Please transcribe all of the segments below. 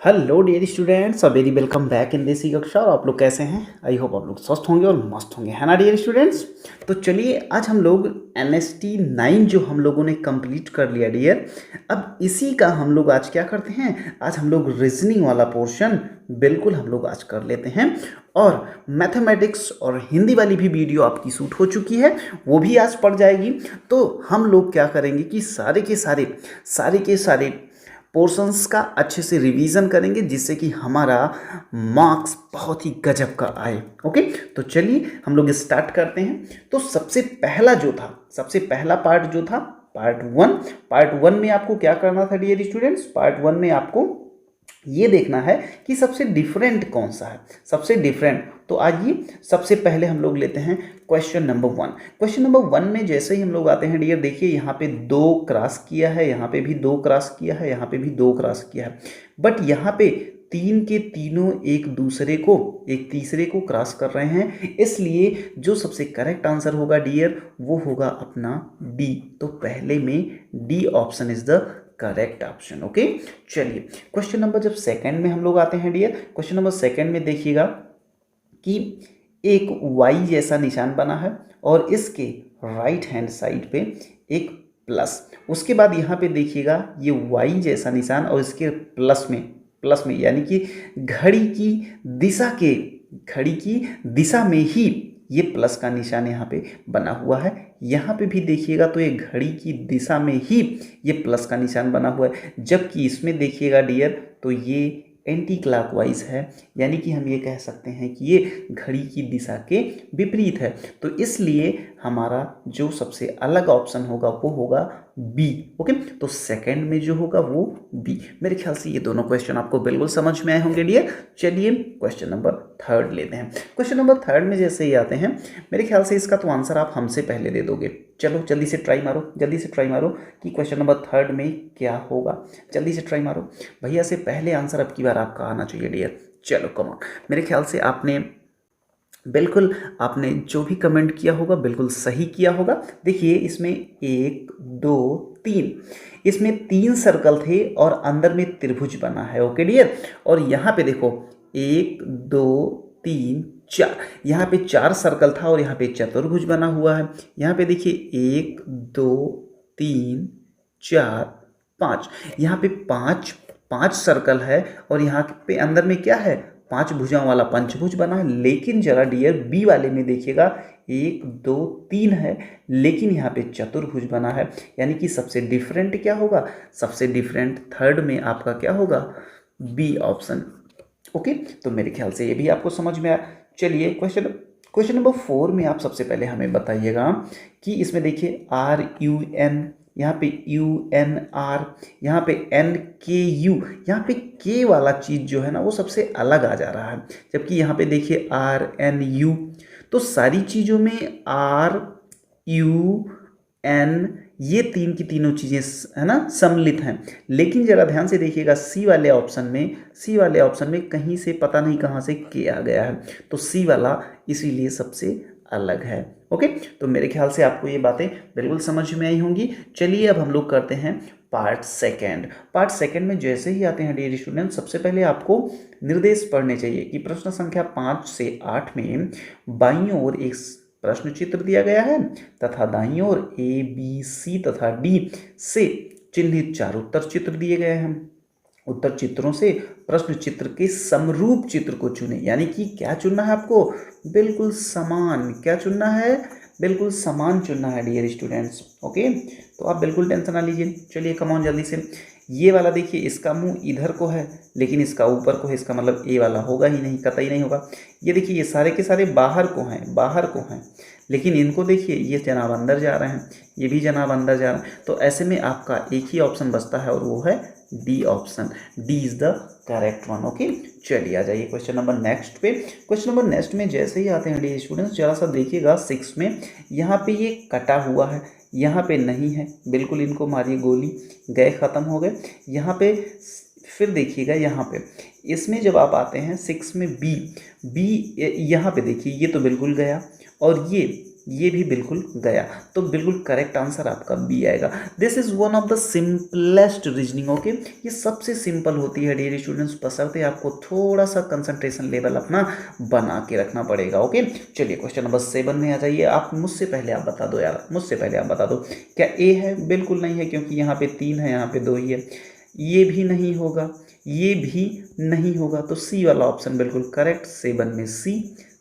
Hello dear students, very welcome back in this कक्षा। और आप लोग कैसे हैं? आई होप आप लोग स्वस्थ होंगे और मस्त होंगे, है ना डियर स्टूडेंट्स। तो चलिए आज हम लोग NST 9 जो हम लोगों ने कंप्लीट कर लिया डियर। अब इसी का हम लोग आज क्या करते हैं, आज हम लोग रीजनिंग वाला पोर्शन बिल्कुल हम लोग आज कर लेते हैं। और मैथमेटिक्स और हिंदी वाली भी वीडियो आपकी शूट हो चुकी है, वो भी आज पड़ जाएगी। तो हम लोग क्या करेंगे कि सारे के सारे पोर्शंस का अच्छे से रिवीजन करेंगे, जिससे कि हमारा मार्क्स बहुत ही गजब का आए। ओके, तो चलिए हम लोग स्टार्ट करते हैं। तो सबसे पहला पार्ट जो था पार्ट वन में आपको क्या करना था डियर स्टूडेंट्स। पार्ट वन में आपको ये देखना है कि सबसे डिफरेंट कौन सा है, सबसे डिफरेंट। तो आइए सबसे पहले हम लोग लेते हैं क्वेश्चन नंबर 1। क्वेश्चन नंबर 1 में जैसे ही हम लोग आते हैं डियर, देखिए यहाँ पे 2 क्रॉस किया है, यहाँ पे भी 2 क्रॉस किया है, यहाँ पे भी 2 क्रॉस किया है। बट यहाँ पे तीन के तीनों एक तीसरे को क्रॉस कर रहे हैं, इसलिए जो सबसे करेक्ट आंसर होगा डियर वो होगा अपना डी। तो पहले में D option is the correct option. Okay, चलिए क्वेश्चन नंबर जब सेकंड में हम लोग आते हैं डियर, क्वेश्चन नंबर सेकंड में देखिएगा कि एक वाई जैसा निशान बना है और इसके राइट हैंड साइड पे एक प्लस। उसके बाद यहाँ पे देखिएगा ये वाई जैसा निशान और इसके प्लस में यानी कि घड़ी की दिशा में ही ये प्लस का निशान यहाँ पे बना हुआ है। यहाँ पे भी देखिएगा तो ये घड़ी की दिशा में ही ये प्लस का निशान बना हुआ है, जबकि इसमें देखिएगा डियर तो ये एंटी क्लॉकवाइज है, यानी कि हम ये कह सकते हैं कि ये घड़ी की दिशा के विपरीत है। तो इसलिए हमारा जो सबसे अलग ऑप्शन होगा वो होगा बी। ओके, तो सेकंड में जो होगा वो बी। मेरे ख्याल से ये दोनों क्वेश्चन आपको बिल्कुल समझ में आए होंगे डियर। चलिए क्वेश्चन नंबर थर्ड लेते हैं। क्वेश्चन नंबर थर्ड में जैसे ही आते हैं, मेरे ख्याल से इसका तो आंसर आप हमसे पहले दे दोगे। चलो जल्दी से ट्राई मारो कि क्वेश्चन नंबर थर्ड में क्या होगा। जल्दी से ट्राई मारो भैया, से पहले आंसर अब की बार आपका आना चाहिए डियर। चलो कम ऑन, मेरे ख्याल से आपने जो भी कमेंट किया होगा बिल्कुल सही किया होगा। देखिए इसमें 1 2 3, इसमें 3 सर्कल थे और अंदर में त्रिभुज बना है। ओके डियर, और यहाँ पे देखो 1 2 3 4, यहाँ पे 4 सर्कल था और यहाँ पे चतुर्भुज बना हुआ है। यहाँ पे देखिए 1 2 3 4 5, यहाँ पे पांच सर्कल है और यहाँ पे अंदर में क्या है, 5 भुजाओं वाला पंचभुज बना है। लेकिन जरा डियर बी वाले में देखिएगा 1 2 3 है, लेकिन यहाँ पे चतुर्भुज बना है, यानी कि सबसे डिफरेंट क्या होगा, सबसे डिफरेंट थर्ड में आपका क्या होगा, बी ऑप्शन। ओके, तो मेरे ख्याल से ये भी आपको समझ में आया। चलिए क्वेश्चन नंबर 4 में आप सबसे पहले हमें बताइएगा कि इसमें देखिए RUN, यहाँ पे UNR, यहाँ पे NKU, यहाँ पे K वाला चीज़ जो है ना वो सबसे अलग आ जा रहा है, जबकि यहाँ पे देखिए RNU। तो सारी चीज़ों में RUN ये तीन की तीनों चीज़ें है ना सम्मिलित हैं, लेकिन ज़रा ध्यान से देखिएगा सी वाले ऑप्शन में कहीं से पता नहीं कहाँ से के आ गया है, तो सी वाला इसीलिए सबसे अलग है। ओके, तो मेरे ख्याल से आपको ये बातें बिल्कुल समझ में आई होंगी। चलिए अब हम लोग करते हैं पार्ट सेकंड में जैसे ही आते हैं डियर स्टूडेंट, सबसे पहले आपको निर्देश पढ़ने चाहिए कि प्रश्न संख्या 5 से 8 में बाईं ओर एक प्रश्न चित्र दिया गया है तथा दाईं ओर ABC तथा D से चिन्हित 4 उत्तर चित्र दिए गए हैं। उत्तर चित्रों से प्रश्न चित्र के समरूप चित्र को चुने, यानी कि क्या चुनना है आपको, बिल्कुल समान। क्या चुनना है, बिल्कुल समान चुनना है डियर स्टूडेंट्स। ओके, तो आप बिल्कुल टेंशन ना लीजिए। चलिए कम ऑन जल्दी से, ये वाला देखिए इसका मुंह इधर को है लेकिन इसका ऊपर को है, इसका मतलब ए वाला होगा ही नहीं, कतई नहीं होगा। ये देखिए ये सारे के सारे बाहर को हैं, लेकिन इनको देखिए ये जनाब अंदर जा रहे हैं, ये भी जनाब अंदर जा रहे हैं। तो ऐसे में आपका एक ही ऑप्शन बचता है और वो है D option. D is the correct one. Okay, चलिए आ जाइए क्वेश्चन नंबर नेक्स्ट पे। क्वेश्चन नंबर नेक्स्ट में जैसे ही आते हैं डी स्टूडेंट्स, जरा सा देखिएगा 6 में, यहाँ पे ये कटा हुआ है, यहाँ पे नहीं है, बिल्कुल इनको मारिए गोली, गए ख़त्म हो गए। यहाँ पे फिर देखिएगा, यहाँ पे इसमें जब आप आते हैं 6 में बी यहाँ पे देखिए ये तो बिल्कुल गया, और ये ये भी बिल्कुल गया, तो बिल्कुल करेक्ट आंसर आपका बी आएगा। This is one of the simplest reasoning. Okay, ये सबसे सिंपल होती है डियर स्टूडेंट्स, बशर्ते आपको थोड़ा सा कंसंट्रेशन लेवल अपना बना के रखना पड़ेगा। ओके, चलिए क्वेश्चन नंबर 7 में आ जाइए। आप मुझसे पहले आप बता दो यार, मुझसे पहले आप बता दो, क्या ए है? बिल्कुल नहीं है, क्योंकि यहाँ पे 3 है, यहाँ पे 2 ही है। ये भी नहीं होगा, ये भी नहीं होगा, तो सी वाला ऑप्शन बिल्कुल करेक्ट। 7 में सी,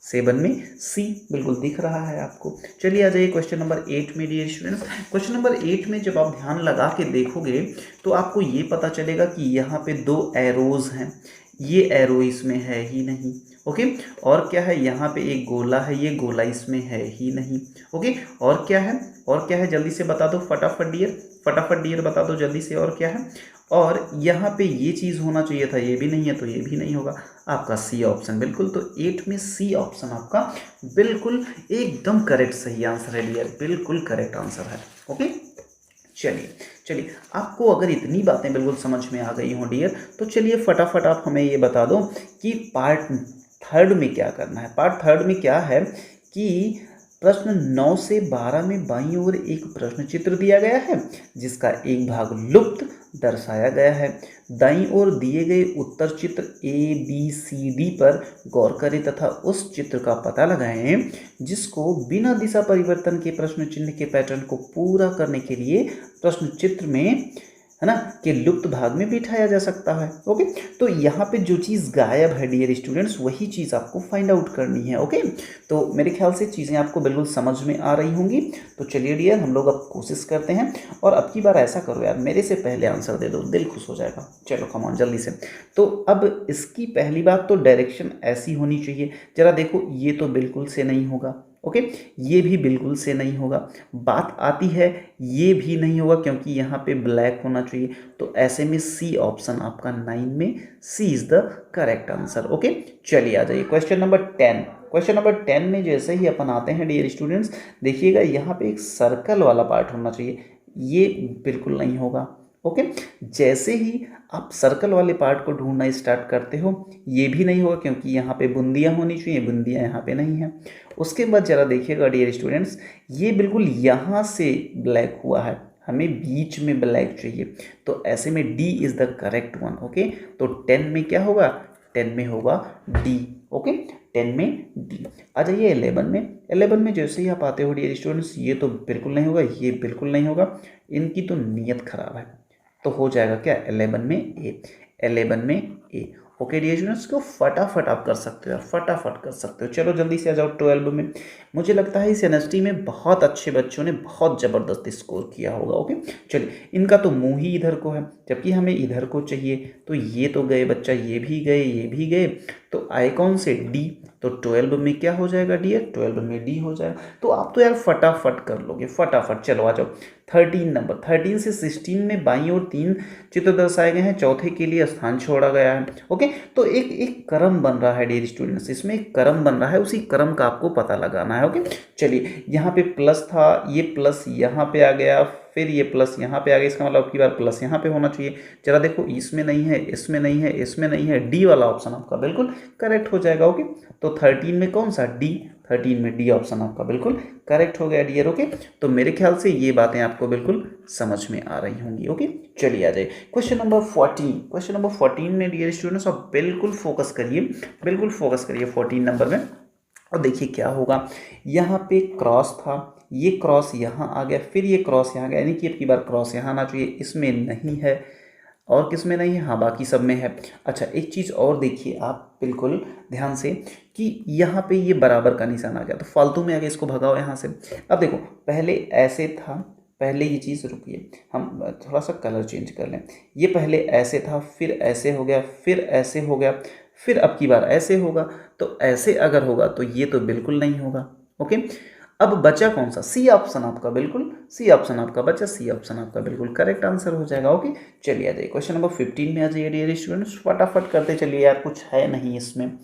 7 में सी बिल्कुल दिख रहा है आपको। चलिए आ जाइए क्वेश्चन नंबर 8 में डियर स्टूडेंट्स। क्वेश्चन नंबर 8 में जब आप ध्यान लगा के देखोगे तो आपको ये पता चलेगा कि यहाँ पे 2 एरोज हैं, ये एरो इसमें है ही नहीं। ओके, और क्या है, यहाँ पे एक गोला है, ये गोला इसमें है ही नहीं। ओके, और क्या है, और क्या है, जल्दी से बता दो फटाफट डियर, फटाफट डियर बता दो जल्दी से, और क्या है। और यहाँ पे ये चीज़ होना चाहिए था, ये भी नहीं है, तो ये भी नहीं होगा। आपका सी ऑप्शन बिल्कुल, तो 8 में सी ऑप्शन आपका बिल्कुल एकदम करेक्ट सही आंसर है डियर, बिल्कुल करेक्ट आंसर है। ओके, चलिए चलिए, आपको अगर इतनी बातें बिल्कुल समझ में आ गई हों डियर, तो चलिए फटाफट आप हमें ये बता दो कि पार्ट 3 में क्या करना है। पार्ट 3 में क्या है कि प्रश्न 9 से 12 में बाईं ओर एक प्रश्न चित्र दिया गया है जिसका एक भाग लुप्त दर्शाया गया है। दाईं ओर दिए गए उत्तर चित्र ए बी सी डी पर गौर करें तथा उस चित्र का पता लगाएं जिसको बिना दिशा परिवर्तन के प्रश्न चिन्ह के पैटर्न को पूरा करने के लिए प्रश्न चित्र में, है ना, के लुप्त भाग में बिठाया जा सकता है। ओके, तो यहाँ पे जो चीज़ गायब है डियर स्टूडेंट्स, वही चीज़ आपको फाइंड आउट करनी है। ओके, तो मेरे ख्याल से चीज़ें आपको बिल्कुल समझ में आ रही होंगी। तो चलिए डियर, हम लोग अब कोशिश करते हैं, और अब की बार ऐसा करो यार, मेरे से पहले आंसर दे दो, दिल खुश हो जाएगा। चलो कम ऑन जल्दी से। तो अब इसकी पहली बात तो डायरेक्शन ऐसी होनी चाहिए, जरा देखो, ये तो बिल्कुल से नहीं होगा। ओके, ये भी बिल्कुल से नहीं होगा। बात आती है, ये भी नहीं होगा क्योंकि यहाँ पे ब्लैक होना चाहिए, तो ऐसे में सी ऑप्शन आपका 9 में C is the correct answer. Okay, चलिए आ जाइए क्वेश्चन नंबर 10। क्वेश्चन नंबर 10 में जैसे ही अपन आते हैं डियर स्टूडेंट्स, देखिएगा यहाँ पे एक सर्कल वाला पार्ट होना चाहिए, ये बिल्कुल नहीं होगा। ओके, जैसे ही आप सर्कल वाले पार्ट को ढूंढना स्टार्ट करते हो, ये भी नहीं होगा क्योंकि यहाँ पे बूंदियाँ होनी चाहिए, बूंदियाँ यहाँ पे नहीं है। उसके बाद जरा देखिएगा डियर स्टूडेंट्स, ये बिल्कुल यहाँ से ब्लैक हुआ है, हमें बीच में ब्लैक चाहिए, तो ऐसे में D is the correct one. Okay, तो 10 में क्या होगा, 10 में होगा डी। ओके, 10 में डी। आ जाइए 11 में। 11 में जैसे ही आप आते हो डियर स्टूडेंट्स, ये तो बिल्कुल नहीं होगा, ये बिल्कुल नहीं होगा, इनकी तो नीयत खराब है, तो हो जाएगा क्या, 11 में ए, 11 में ए। ओके डियर स्टूडेंट्स, को फटाफट आप कर सकते हो, फटाफट कर सकते हो। चलो जल्दी से आ जाओ 12 में। मुझे लगता है इस एनएसटी में बहुत अच्छे बच्चों ने बहुत ज़बरदस्त स्कोर किया होगा। ओके, चलिए, इनका तो मुंह ही इधर को है, जबकि हमें इधर को चाहिए, तो ये तो गए बच्चा, ये भी गए, ये भी गए, तो आए कौन से, डी। तो 12 में क्या हो जाएगा डियर, 12 में डी हो जाएगा। तो आप तो यार फटाफट कर लोगे, फटाफट। चलो आ जाओ 13 नंबर। 13 से 16 में बाईं ओर 3 चित्र दर्शाए गए हैं, चौथे के लिए स्थान छोड़ा गया है। ओके, तो एक एक क्रम बन रहा है डियर स्टूडेंट्स, इसमें एक क्रम बन रहा है, उसी क्रम का आपको पता लगाना है। ओके, चलिए, यहाँ पे प्लस था, ये प्लस यहाँ पे आ गया, फिर ये प्लस यहाँ पे आ गया, इसका मतलब अब की बार प्लस यहाँ पे होना चाहिए। जरा देखो, इसमें नहीं है, इसमें नहीं है, इसमें नहीं है, डी वाला ऑप्शन आपका बिल्कुल करेक्ट हो जाएगा। ओके, तो 13 में कौन सा, डी। 13 में डी ऑप्शन आपका बिल्कुल करेक्ट हो गया डियर। ओके, तो मेरे ख्याल से ये बातें आपको बिल्कुल समझ में आ रही होंगी। ओके, चलिए आ जाए क्वेश्चन नंबर 14। क्वेश्चन नंबर 14 में डियर स्टूडेंट्स आप बिल्कुल फोकस करिए, बिल्कुल फोकस करिए 14 नंबर में। और देखिए क्या होगा, यहाँ पे क्रॉस था, ये क्रॉस यहाँ आ गया, फिर ये क्रॉस यहाँ गया, यानी कि अब की बार क्रॉस यहाँ आना चाहिए, इसमें नहीं है, और किस में नहीं है, हाँ बाकी सब में है। अच्छा, एक चीज़ और देखिए आप बिल्कुल ध्यान से कि यहाँ पे ये बराबर का निशान आ गया, तो फालतू में आगे इसको भगाओ यहाँ से। अब देखो, पहले ऐसे था, पहले ये चीज़, रुकिए हम थोड़ा सा कलर चेंज कर लें, ये पहले ऐसे था, फिर ऐसे हो गया, फिर ऐसे हो गया, फिर अब की बार ऐसे होगा, तो ऐसे अगर होगा तो ये तो बिल्कुल नहीं होगा। ओके, अब बचा कौन सा, सी ऑप्शन आपका बिल्कुल, सी ऑप्शन आपका बचा, सी ऑप्शन आपका बिल्कुल करेक्ट आंसर हो जाएगा। ओके, चलिए आ जाइए क्वेश्चन नंबर 15 में आ जाइए डियर स्टूडेंट्स, फटाफट करते चलिए यार, कुछ है नहीं इसमें।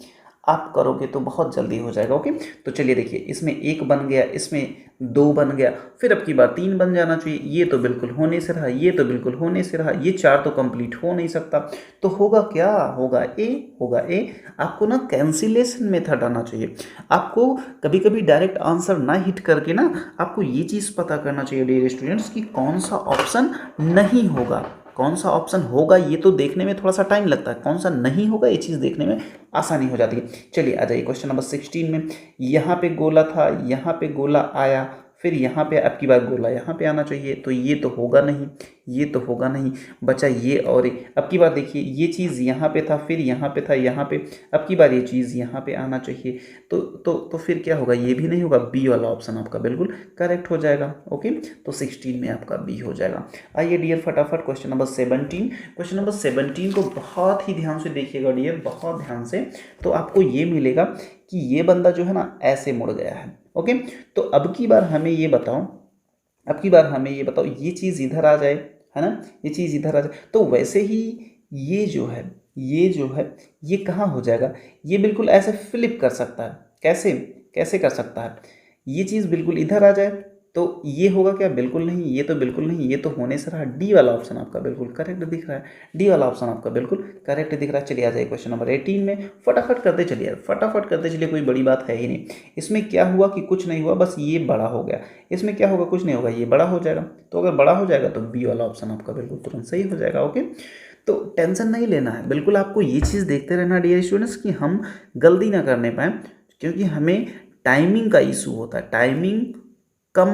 आप करोगे तो बहुत जल्दी हो जाएगा। ओके, तो चलिए देखिए, इसमें 1 बन गया, इसमें 2 बन गया, फिर अब की बार 3 बन जाना चाहिए। ये तो बिल्कुल होने से रहा, ये तो बिल्कुल होने से रहा, ये 4 तो कंप्लीट हो नहीं सकता। तो होगा क्या, होगा ए, होगा ए। आपको ना कैंसिलेशन मेथड आना चाहिए। आपको कभी कभी डायरेक्ट आंसर ना हिट करके ना आपको ये चीज़ पता करना चाहिए डियर स्टूडेंट्स कि कौन सा ऑप्शन नहीं होगा, कौन सा ऑप्शन होगा। ये तो देखने में थोड़ा सा टाइम लगता है, कौन सा नहीं होगा ये चीज़ देखने में आसानी हो जाती है। चलिए आ जाइए क्वेश्चन नंबर 16 में। यहाँ पे गोला था, यहाँ पे गोला आया, फिर यहाँ पे अब की बार गोला यहाँ पे आना चाहिए, तो ये तो होगा नहीं, ये तो होगा नहीं, बचा ये और ये। अब की बार देखिए, ये चीज़ यहाँ पे था, फिर यहाँ पे था, यहाँ पे, अब की बार ये चीज़ यहाँ पे आना चाहिए, तो फिर क्या होगा, ये भी नहीं होगा। बी वाला ऑप्शन आपका बिल्कुल करेक्ट हो जाएगा। ओके, तो 16 में आपका बी हो जाएगा। आइए डियर फटाफट क्वेश्चन नंबर 17। क्वेश्चन नंबर 17 को बहुत ही ध्यान से देखिएगा डियर, बहुत ध्यान से, तो आपको ये मिलेगा कि ये बंदा जो है ना ऐसे मुड़ गया है। ओके, तो अब की बार हमें ये बताओ, अब की बार हमें ये बताओ, ये चीज़ इधर आ जाए, है ना, ये चीज़ इधर आ जाए, तो वैसे ही ये जो है, ये जो है, ये कहाँ हो जाएगा, ये बिल्कुल ऐसे फ्लिप कर सकता है। कैसे, कैसे कर सकता है, ये चीज़ बिल्कुल इधर आ जाए, तो ये होगा क्या, बिल्कुल नहीं, ये तो बिल्कुल नहीं, ये तो होने से रहा। डी वाला ऑप्शन आपका बिल्कुल करेक्ट दिख रहा है, डी वाला ऑप्शन आपका बिल्कुल करेक्ट दिख रहा है। चलिए आ जाए क्वेश्चन नंबर 18 में, फटाफट करते चलिए, फटाफट करते चलिए, कोई बड़ी बात है ही नहीं। इसमें क्या हुआ कि कुछ नहीं हुआ, बस ये बड़ा हो गया। इसमें क्या होगा, कुछ नहीं होगा, ये बड़ा हो जाएगा। तो अगर बड़ा हो जाएगा तो बी वाला ऑप्शन आपका बिल्कुल तुरंत सही हो जाएगा। ओके, तो टेंशन नहीं लेना है, बिल्कुल आपको ये चीज़ देखते रहना डियर स्टूडेंट्स कि हम गलती ना करने पाएँ, क्योंकि हमें टाइमिंग का इशू होता है, टाइमिंग कम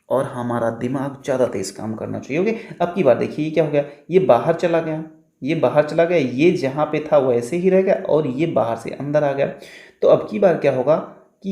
और हमारा दिमाग ज़्यादा तेज़ काम करना चाहिए। ओके, अब की बार देखिए, ये क्या हो गया, ये बाहर चला गया, ये बाहर चला गया, ये जहाँ पे था वैसे ही रह गया, और ये बाहर से अंदर आ गया। तो अब की बार क्या होगा कि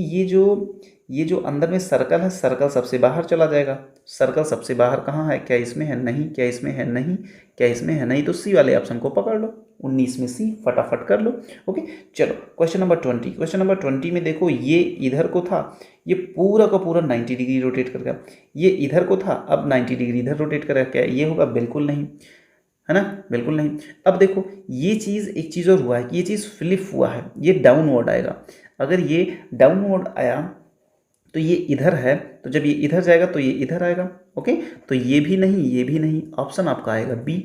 ये जो अंदर में सर्कल है, सर्कल सबसे बाहर चला जाएगा। सर्कल सबसे बाहर कहाँ है, क्या इसमें है, नहीं, क्या इसमें है, नहीं, क्या इसमें है, नहीं, तो सी वाले ऑप्शन को पकड़ लो, 19 में सी, फटाफट कर लो। ओके, चलो क्वेश्चन नंबर 20। क्वेश्चन नंबर 20 में देखो, ये इधर को था, ये पूरा का पूरा 90 डिग्री रोटेट कर गया। ये इधर को था, अब 90 डिग्री इधर रोटेट कर गया। क्या ये होगा, बिल्कुल नहीं, है ना, बिल्कुल नहीं। अब देखो, ये चीज़, एक चीज़ और हुआ है कि ये चीज़ फ्लिप हुआ है, ये डाउनवर्ड आएगा। अगर ये डाउनवर्ड आया तो ये इधर है, तो जब ये इधर जाएगा तो ये इधर आएगा। ओके, तो ये भी नहीं, ये भी नहीं, ऑप्शन आपका आएगा बी,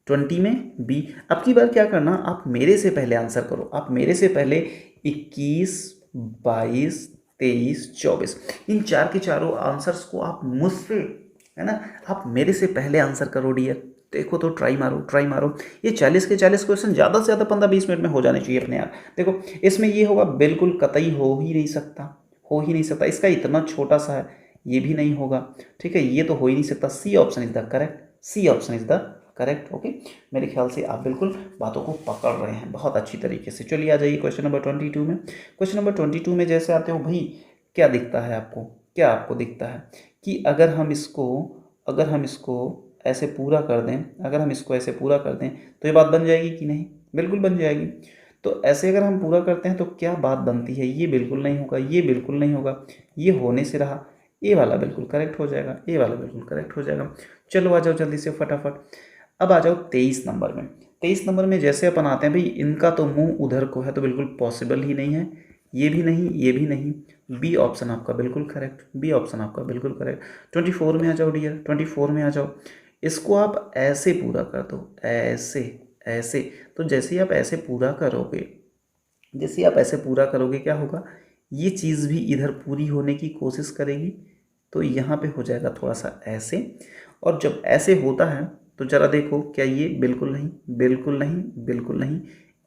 20 में बी। अब की बार क्या करना, आप मेरे से पहले आंसर करो, आप मेरे से पहले 21, 22, 23, 24, इन चार के चारों आंसर्स को आप मुझसे, है ना, आप मेरे से पहले आंसर करो डियर। देखो तो ट्राई मारो, ट्राई मारो। ये 40 के 40 क्वेश्चन ज़्यादा से ज़्यादा 15-20 मिनट में हो जाने चाहिए अपने आप। देखो, इसमें ये होगा, बिल्कुल कतई हो ही नहीं सकता, हो ही नहीं सकता। इसका इतना छोटा सा है, ये भी नहीं होगा, ठीक है, ये तो हो ही नहीं सकता। C option is the correct, C option is the correct. Okay, मेरे ख्याल से आप बिल्कुल बातों को पकड़ रहे हैं बहुत अच्छी तरीके से। चलिए आ जाइए क्वेश्चन नंबर 22 में। क्वेश्चन नंबर 22 में जैसे आते हो भाई, क्या दिखता है आपको, क्या आपको दिखता है कि अगर हम इसको ऐसे पूरा कर दें, अगर हम इसको ऐसे पूरा कर दें तो ये बात बन जाएगी कि नहीं, बिल्कुल बन जाएगी। तो ऐसे अगर हम पूरा करते हैं तो क्या बात बनती है, ये बिल्कुल नहीं होगा, ये बिल्कुल नहीं होगा, ये होने से रहा, ए वाला बिल्कुल करेक्ट हो जाएगा, ए वाला बिल्कुल करेक्ट हो जाएगा। चलो आ जाओ जल्दी से फटाफट। अब आ जाओ 23 नंबर में। 23 नंबर में जैसे अपन आते हैं भाई, इनका तो मुंह उधर को है, तो बिल्कुल पॉसिबल ही नहीं है, ये भी नहीं, ये भी नहीं। बी ऑप्शन आपका बिल्कुल करेक्ट, बी ऑप्शन आपका बिल्कुल करेक्ट। 24 में आ जाओ डियर, 24 में आ जाओ। इसको आप ऐसे पूरा कर दो, ऐसे, ऐसे। तो जैसे ही आप ऐसे पूरा करोगे, जैसे ही आप ऐसे पूरा करोगे, क्या होगा, ये चीज़ भी इधर पूरी होने की कोशिश करेगी, तो यहाँ पे हो जाएगा थोड़ा सा ऐसे। और जब ऐसे होता है तो ज़रा देखो, क्या ये बिल्कुल नहीं, बिल्कुल नहीं, बिल्कुल नहीं,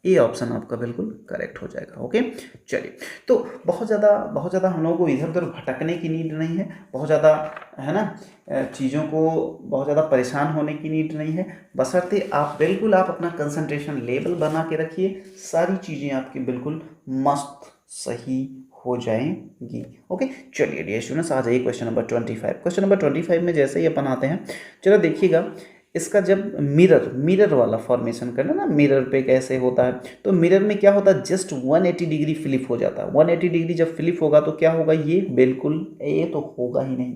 ए ऑप्शन आपका बिल्कुल करेक्ट हो जाएगा। ओके, चलिए, तो बहुत ज़्यादा हम लोगों को इधर उधर भटकने की नीड नहीं है, बहुत ज़्यादा, है ना, चीज़ों को बहुत ज़्यादा परेशान होने की नीड नहीं है। बशर्ते आप बिल्कुल, आप अपना कंसंट्रेशन लेवल बना के रखिए, सारी चीज़ें आपकी बिल्कुल मस्त सही हो जाएंगी। ओके, चलिए डियर स्टूडेंट्स, आ जाइए क्वेश्चन नंबर 25। क्वेश्चन नंबर 25 में जैसे ही अपन आते हैं, चलो देखिएगा, इसका जब मिरर वाला फॉर्मेशन करना ना, मिरर पे कैसे होता है, तो मिरर में क्या होता है, जस्ट 180 डिग्री फ्लिप हो जाता है। 180 डिग्री जब फ्लिप होगा तो क्या होगा, ये बिल्कुल, ये तो होगा ही नहीं।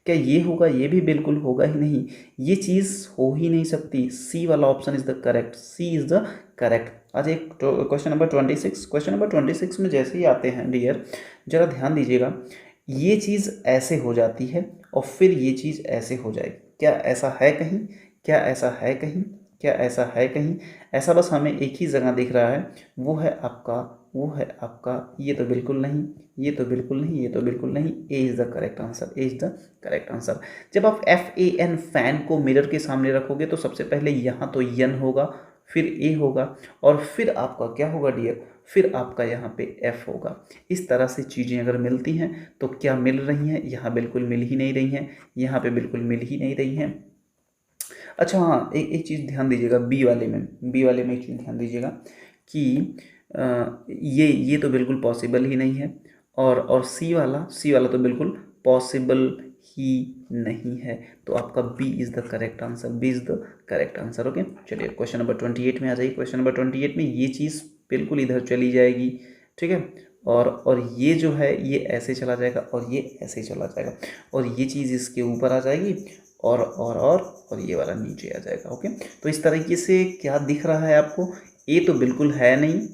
क्या ये होगा, ये भी बिल्कुल होगा ही नहीं, ये चीज़ हो ही नहीं सकती। सी वाला option is the correct, C is the correct. आज एक क्वेश्चन नंबर 26, क्वेश्चन नंबर 26 में जैसे ही आते हैं डियर, ज़रा ध्यान दीजिएगा, ये चीज़ ऐसे हो जाती है और फिर ये चीज़ ऐसे हो जाएगी। क्या ऐसा है कहीं? क्या ऐसा है कहीं? क्या ऐसा है कहीं? ऐसा बस हमें एक ही जगह दिख रहा है, वो है आपका ये तो बिल्कुल नहीं, ये तो बिल्कुल नहीं, ये तो बिल्कुल नहीं। A is the correct answer, A is the correct answer. जब आप FAN फैन को मिरर के सामने रखोगे तो सबसे पहले यहाँ तो यन होगा, फिर ए होगा और फिर आपका क्या होगा डियर, फिर आपका यहाँ पे एफ होगा। इस तरह से चीज़ें अगर मिलती हैं तो क्या मिल रही हैं? यहाँ बिल्कुल मिल ही नहीं रही हैं, यहाँ पे बिल्कुल मिल ही नहीं रही हैं। अच्छा हाँ, एक एक चीज़ ध्यान दीजिएगा, बी वाले में एक चीज़ ध्यान दीजिएगा कि ये तो बिल्कुल पॉसिबल ही नहीं है, और सी वाला तो बिल्कुल पॉसिबल ही नहीं है। तो आपका B is the correct answer, B is the correct answer. Okay, चलिए क्वेश्चन नंबर 28 में आ जाइए। क्वेश्चन नंबर 28 में ये चीज़ बिल्कुल इधर चली जाएगी, ठीक है, और ये जो है ये ऐसे चला जाएगा और ये ऐसे चला जाएगा और ये चीज़ इसके ऊपर आ जाएगी और ये वाला नीचे आ जाएगा। ओके, तो इस तरीके से क्या दिख रहा है आपको? ए तो बिल्कुल है नहीं,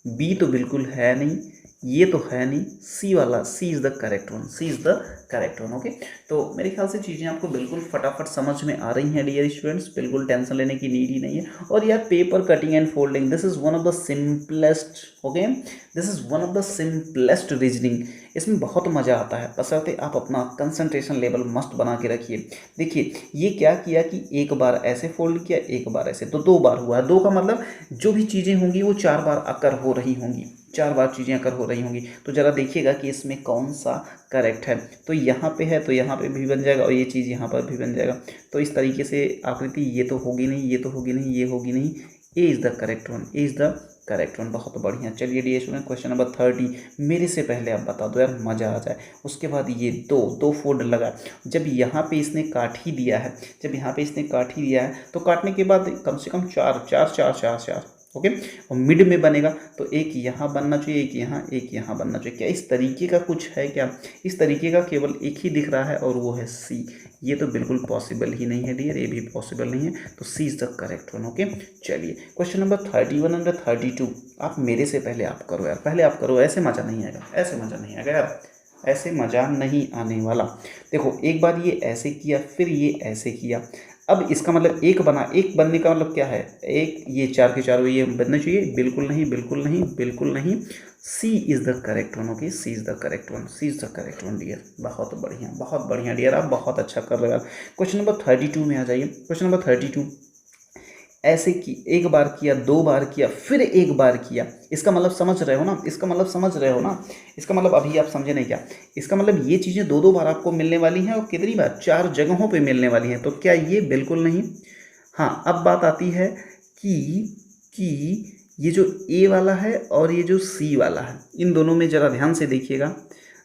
बी तो बिल्कुल है नहीं, ये तो है नहीं, सी वाला, C is the correct one, C is the correct one. Okay, तो मेरे ख्याल से चीज़ें आपको बिल्कुल फटाफट समझ में आ रही हैं डियर स्टूडेंट्स, बिल्कुल टेंशन लेने की नीड ही नहीं है। और यार paper cutting and folding, this is one of the simplest, okay, this is one of the simplest reasoning. इसमें बहुत मज़ा आता है, बशर्ते आप अपना कंसंट्रेशन लेवल मस्त बना के रखिए। देखिए ये क्या किया कि एक बार ऐसे फोल्ड किया, एक बार ऐसे, तो 2 बार हुआ है। 2 का मतलब जो भी चीज़ें होंगी वो 4 बार अकर हो रही होंगी, 4 बार चीज़ें अकर हो रही होंगी। तो ज़रा देखिएगा कि इसमें कौन सा करेक्ट है। तो यहाँ पे है तो यहाँ पे भी बन जाएगा और ये चीज़ यहाँ पर भी बन जाएगा। तो इस तरीके से आकृति ये तो होगी नहीं, ये तो होगी नहीं, ये होगी नहीं। A is the correct one, A is the correct one. बहुत बढ़िया। चलिए डियर स्टूडेंट, क्वेश्चन नंबर 30 मेरे से पहले आप बता दो यार, मज़ा आ जाए। उसके बाद ये दो फोल्ड लगा, जब यहाँ पे इसने काट ही दिया है, जब यहाँ पे इसने काट ही दिया है तो काटने के बाद कम से कम 4 4 4 4 4, ओके, और मिड में बनेगा तो एक यहाँ बनना चाहिए, एक यहाँ बनना चाहिए। क्या इस तरीके का कुछ है क्या? इस तरीके का केवल एक ही दिख रहा है और वो है सी। ये तो बिल्कुल पॉसिबल ही नहीं है डियर, ये भी पॉसिबल नहीं है। तो C is the correct one. Okay, चलिए क्वेश्चन नंबर 31 एंड 32। आप मेरे से पहले आप करो यार, पहले आप करो, ऐसे मज़ा नहीं आएगा, ऐसे मज़ा नहीं आएगा यार, ऐसे मज़ा नहीं आने वाला। देखो एक बार ये ऐसे किया, फिर ये ऐसे किया, अब इसका मतलब एक बना, एक बनने का मतलब क्या है? एक, ये 4 के 4 ये बनना चाहिए, बिल्कुल नहीं, बिल्कुल नहीं, बिल्कुल नहीं। C is the correct one. Okay, C is the correct one, C is the correct one dear. बहुत बढ़िया डियर, आप बहुत अच्छा कर रहे हो यार। क्वेश्चन नंबर 32 में आ जाइए। क्वेश्चन नंबर 32 ऐसे की, एक बार किया, 2 बार किया, फिर एक बार किया। इसका मतलब समझ रहे हो ना, इसका मतलब समझ रहे हो ना, इसका मतलब अभी आप समझे नहीं क्या? इसका मतलब ये चीज़ें 2 बार आपको मिलने वाली हैं और कितनी बार? 4 जगहों पे मिलने वाली हैं। तो क्या ये बिल्कुल नहीं? हाँ, अब बात आती है कि ये जो ए वाला है और ये जो सी वाला है, इन दोनों में ज़रा ध्यान से देखिएगा।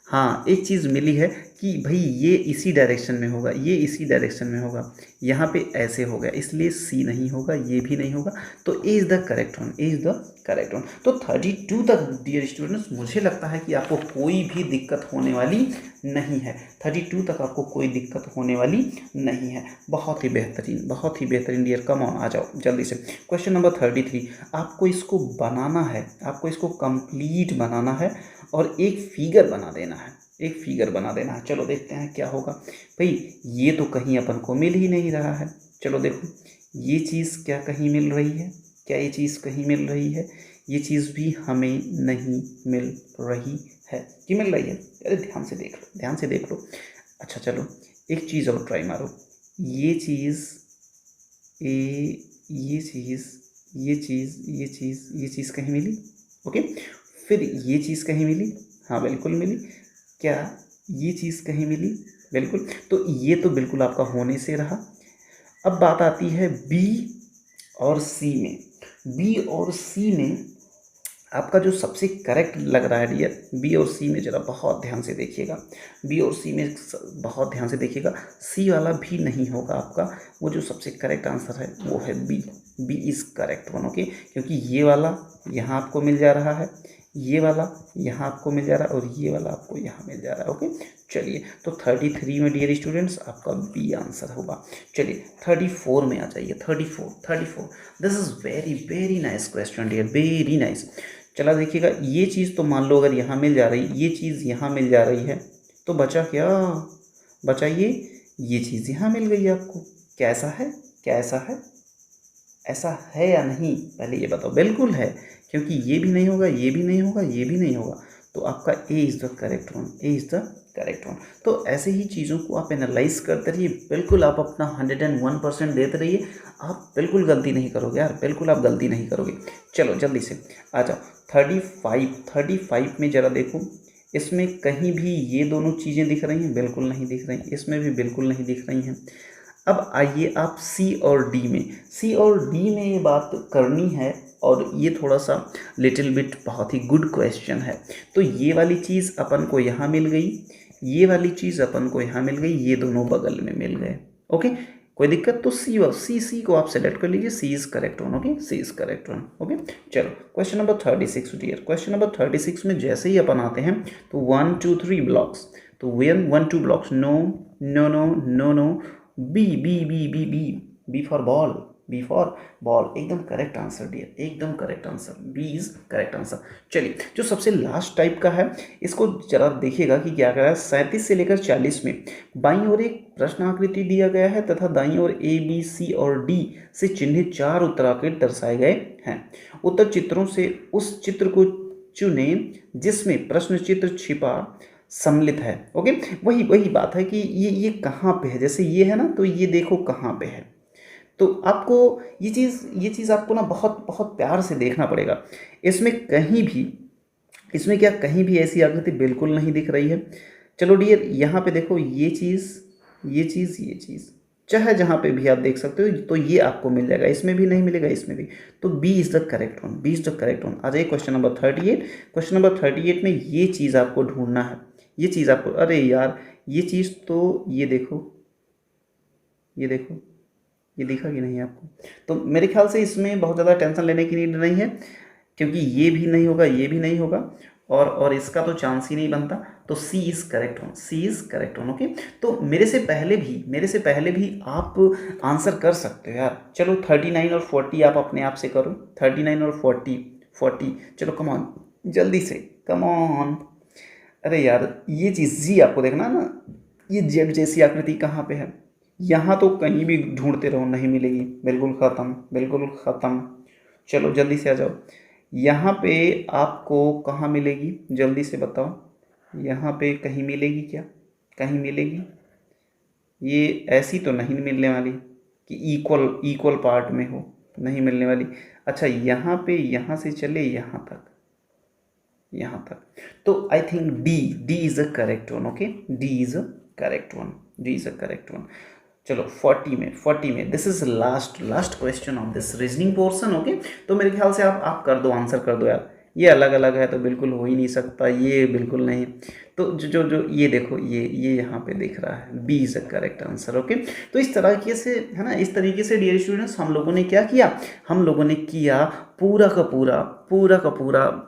हाँ, एक चीज़ मिली है कि भाई ये इसी डायरेक्शन में होगा, ये इसी डायरेक्शन में होगा, यहाँ पे ऐसे हो गया, इसलिए सी नहीं होगा, ये भी नहीं होगा। तो A is the correct one, A is the correct one. तो 32 तक डियर स्टूडेंट्स मुझे लगता है कि आपको कोई भी दिक्कत होने वाली नहीं है। 32 तक आपको कोई दिक्कत होने वाली नहीं है। बहुत ही बेहतरीन डियर। कम ऑन, आ जाओ जल्दी से। क्वेश्चन नंबर 33, आपको इसको बनाना है, आपको इसको कंप्लीट बनाना है और एक फिगर बना देना है, एक फिगर बना देना है। चलो देखते हैं क्या होगा। भाई ये तो कहीं अपन को मिल ही नहीं रहा है। चलो देखो, ये चीज़ क्या कहीं मिल रही है? क्या ये चीज़ कहीं मिल रही है? ये चीज़ भी हमें नहीं मिल रही है। कि मिल रही है? अरे ध्यान से देख लो, ध्यान से देख लो। अच्छा चलो एक चीज़ और ट्राई मारो। ये चीज़ ये चीज़ कहीं मिली? ओके, फिर ये चीज़ कहीं मिली? हाँ बिल्कुल मिली। क्या ये चीज़ कहीं मिली? बिल्कुल। तो ये तो बिल्कुल आपका होने से रहा। अब बात आती है बी और सी में। बी और सी में आपका जो सबसे करेक्ट लग रहा है डियर, बी और सी में ज़रा बहुत ध्यान से देखिएगा, बी और सी में बहुत ध्यान से देखिएगा। सी वाला भी नहीं होगा आपका, वो जो सबसे करेक्ट आंसर है वो है B. B is correct one. Okay, क्योंकि ये वाला यहाँ आपको मिल जा रहा है, ये वाला यहाँ आपको मिल जा रहा है और ये वाला आपको यहाँ मिल जा रहा है। ओके, चलिए तो 33 में डियर स्टूडेंट्स आपका बी आंसर होगा। चलिए 34 में आ जाइए। 34 this is very very nice question dear, very nice. चला देखिएगा, ये चीज़ तो मान लो अगर यहाँ मिल जा रही, ये चीज़ यहाँ मिल जा रही है, तो बचा क्या? बचाइए, ये चीज़ यहाँ मिल गई आपको। कैसा है, कैसा है, ऐसा है या नहीं, पहले ये बताओ। बिल्कुल है, क्योंकि ये भी नहीं होगा, ये भी नहीं होगा, ये भी नहीं होगा, तो आपका A is the correct one, A is the correct one. तो ऐसे ही चीज़ों को आप एनालाइज करते रहिए, बिल्कुल आप अपना 101% देते रहिए, आप बिल्कुल गलती नहीं करोगे यार, बिल्कुल आप गलती नहीं करोगे। चलो जल्दी से आ जाओ। 35 में ज़रा देखो, इसमें कहीं भी ये दोनों चीज़ें दिख रही हैं? बिल्कुल नहीं दिख रही, इसमें भी बिल्कुल नहीं दिख रही हैं। अब आइए आप सी और डी में, सी और डी में ये बात करनी है, और ये थोड़ा सा लिटिल बिट बहुत ही गुड क्वेश्चन है। तो ये वाली चीज़ अपन को यहाँ मिल गई, ये वाली चीज़ अपन को यहाँ मिल गई, ये दोनों बगल में मिल गए। ओके, कोई दिक्कत? तो सी को आप सेलेक्ट कर लीजिए, C is correct one. Okay, C is correct one. Okay, चलो question number 36 dear. Question number 36 में जैसे ही अपन आते हैं तो 1 2 3 ब्लॉक्स, तो 1 2 blocks, no no no no no, B B B B B B for ball, B for ball, एकदम correct answer dear, एकदम correct answer, B is correct answer. चलिए जो सबसे लास्ट टाइप का है, इसको जरा देखिएगा कि क्या करा है। 37 से लेकर 40 में बाईं ओर एक प्रश्न आकृति दिया गया है तथा दाईं ओर ए बी सी और डी से चिन्हित 4 उत्तराखंड दर्शाए गए हैं। उत्तर चित्रों से उस चित्र को चुने जिसमें प्रश्न चित्र छिपा सम्मिलित है। ओके, वही बात है कि ये कहाँ पे है। जैसे ये है ना, तो ये देखो कहाँ पे है। तो आपको ये चीज़ आपको ना बहुत बहुत प्यार से देखना पड़ेगा। इसमें कहीं भी, इसमें क्या कहीं भी ऐसी आकृति बिल्कुल नहीं दिख रही है। चलो डियर, यहाँ पे देखो, ये चीज़ चाहे जहाँ पे भी आप देख सकते हो, तो ये आपको मिल जाएगा। इसमें भी नहीं मिलेगा, इसमें भी। तो B is the correct one, B is the correct one. आ जाइए क्वेश्चन नंबर 38। क्वेश्चन नंबर 38 में ये चीज़ आपको ढूंढना है, ये चीज़ आपको, अरे यार ये चीज़ तो ये देखो, ये देखो, ये दिखा कि नहीं आपको? तो मेरे ख्याल से इसमें बहुत ज़्यादा टेंशन लेने की नीड नहीं है, क्योंकि ये भी नहीं होगा, ये भी नहीं होगा, और इसका तो चांस ही नहीं बनता। तो C is correct one, C is correct one. Okay, तो मेरे से पहले भी आप आंसर कर सकते हो यार। चलो 39 और 40 आप अपने आप से करो, 39 और 40, चलो कम ऑन, जल्दी से, कम ऑन। अरे यार ये चीज़ जी आपको देखना है ना, ये जेड जैसी आकृति कहाँ पे है? यहाँ तो कहीं भी ढूंढते रहो नहीं मिलेगी, बिल्कुल ख़त्म, बिल्कुल ख़त्म। चलो जल्दी से आ जाओ, यहाँ पे आपको कहाँ मिलेगी, जल्दी से बताओ। यहाँ पे कहीं मिलेगी क्या? कहीं मिलेगी? ये ऐसी तो नहीं मिलने वाली कि इक्वल पार्ट में हो, नहीं मिलने वाली। अच्छा यहाँ पे, यहाँ से चले यहाँ तक, यहाँ तक, तो I think D is a correct one. Okay, D is a correct one, D is a correct one. चलो 40 में this is last question of this reasoning portion. Okay, तो मेरे ख्याल से आप कर दो, आंसर कर दो यार। ये अलग अलग है तो बिल्कुल हो ही नहीं सकता, ये बिल्कुल नहीं। तो जो ये देखो, ये यहाँ पे दिख रहा है, B is the correct answer. Okay, तो इस तरीके से है ना, इस तरीके से डियर स्टूडेंट्स हम लोगों ने क्या किया, हम लोगों ने किया पूरा का पूरा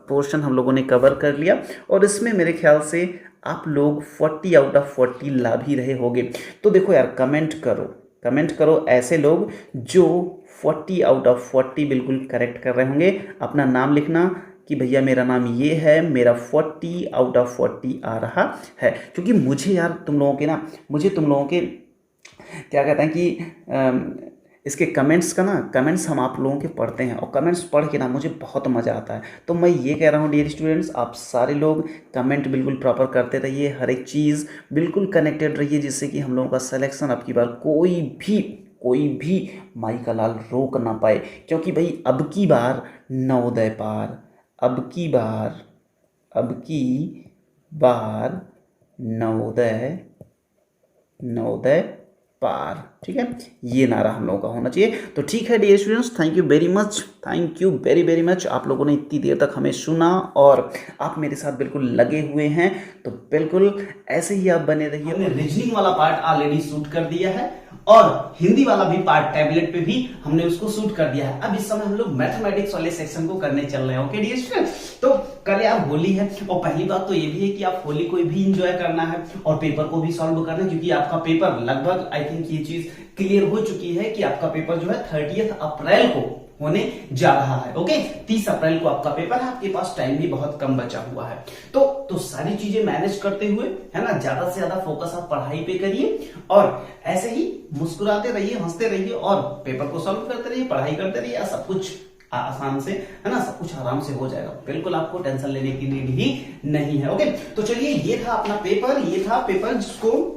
पोर्शन हम लोगों ने कवर कर लिया। और इसमें मेरे ख्याल से आप लोग 40 आउट ऑफ 40 ला भी रहे होगे। तो देखो यार, कमेंट करो ऐसे लोग जो 40 आउट ऑफ 40 बिल्कुल करेक्ट कर रहे होंगे। अपना नाम लिखना कि भैया मेरा नाम ये है, मेरा 40 आउट ऑफ 40 आ रहा है। क्योंकि मुझे यार तुम लोगों के क्या कहते हैं कि इसके कमेंट्स हम आप लोगों के पढ़ते हैं, और कमेंट्स पढ़ के ना मुझे बहुत मज़ा आता है। तो मैं ये कह रहा हूँ डियर स्टूडेंट्स, आप सारे लोग कमेंट बिल्कुल प्रॉपर करते रहिए, हर एक चीज़ बिल्कुल कनेक्टेड रहिए, जिससे कि हम लोगों का सिलेक्शन अब की बार कोई भी माई का लाल रोक ना पाए। क्योंकि भाई अब की बार नवोदय पार, अब की बार नवोदय पार, ठीक है, ये नारा हम लोगों का होना चाहिए। तो ठीक है dear students, thank you very much आप लोगों ने इतनी देर तक हमें सुना, और आप मेरे साथ बिल्कुल लगे हुए हैं। तो बिल्कुल ऐसे ही आप बने रहिए। हमने रीजनिंग वाला पार्ट ऑलरेडी शूट कर दिया है, और हिंदी वाला भी पार्ट टैबलेट पे भी हमने उसको शूट कर दिया है। अब इस समय हम लोग मैथमेटिक्स वाले सेक्शन को करने चल रहे हैं। ओके डियर स्टूडेंट्स, तो कल यार होली है और पहली बात तो ये भी है कि आप होली को भी इंजॉय करना है और पेपर को भी सॉल्व करना है, क्योंकि आपका पेपर लगभग आई थिंक ये चीज क्लियर हो चुकी है कि आपका पेपर जो है 30 अप्रैल को होने जा रहा है। ओके, 30 अप्रैल को आपका पेपर है, आपके पास टाइम भी बहुत कम बचा हुआ है। तो सारी चीजें मैनेज करते हुए, है ना, ज्यादा से ज्यादा फोकस आप पढ़ाई पे करिए और ऐसे ही मुस्कुराते रहिए, हंसते रहिए और पेपर को सॉल्व करते रहिए, पढ़ाई करते रहिए। सब कुछ आसान से, है ना, सब कुछ आराम से हो जाएगा। बिल्कुल आपको टेंशन लेने की नीड ही नहीं है। ओके, तो चलिए, ये था अपना पेपर, ये था पेपर जिसको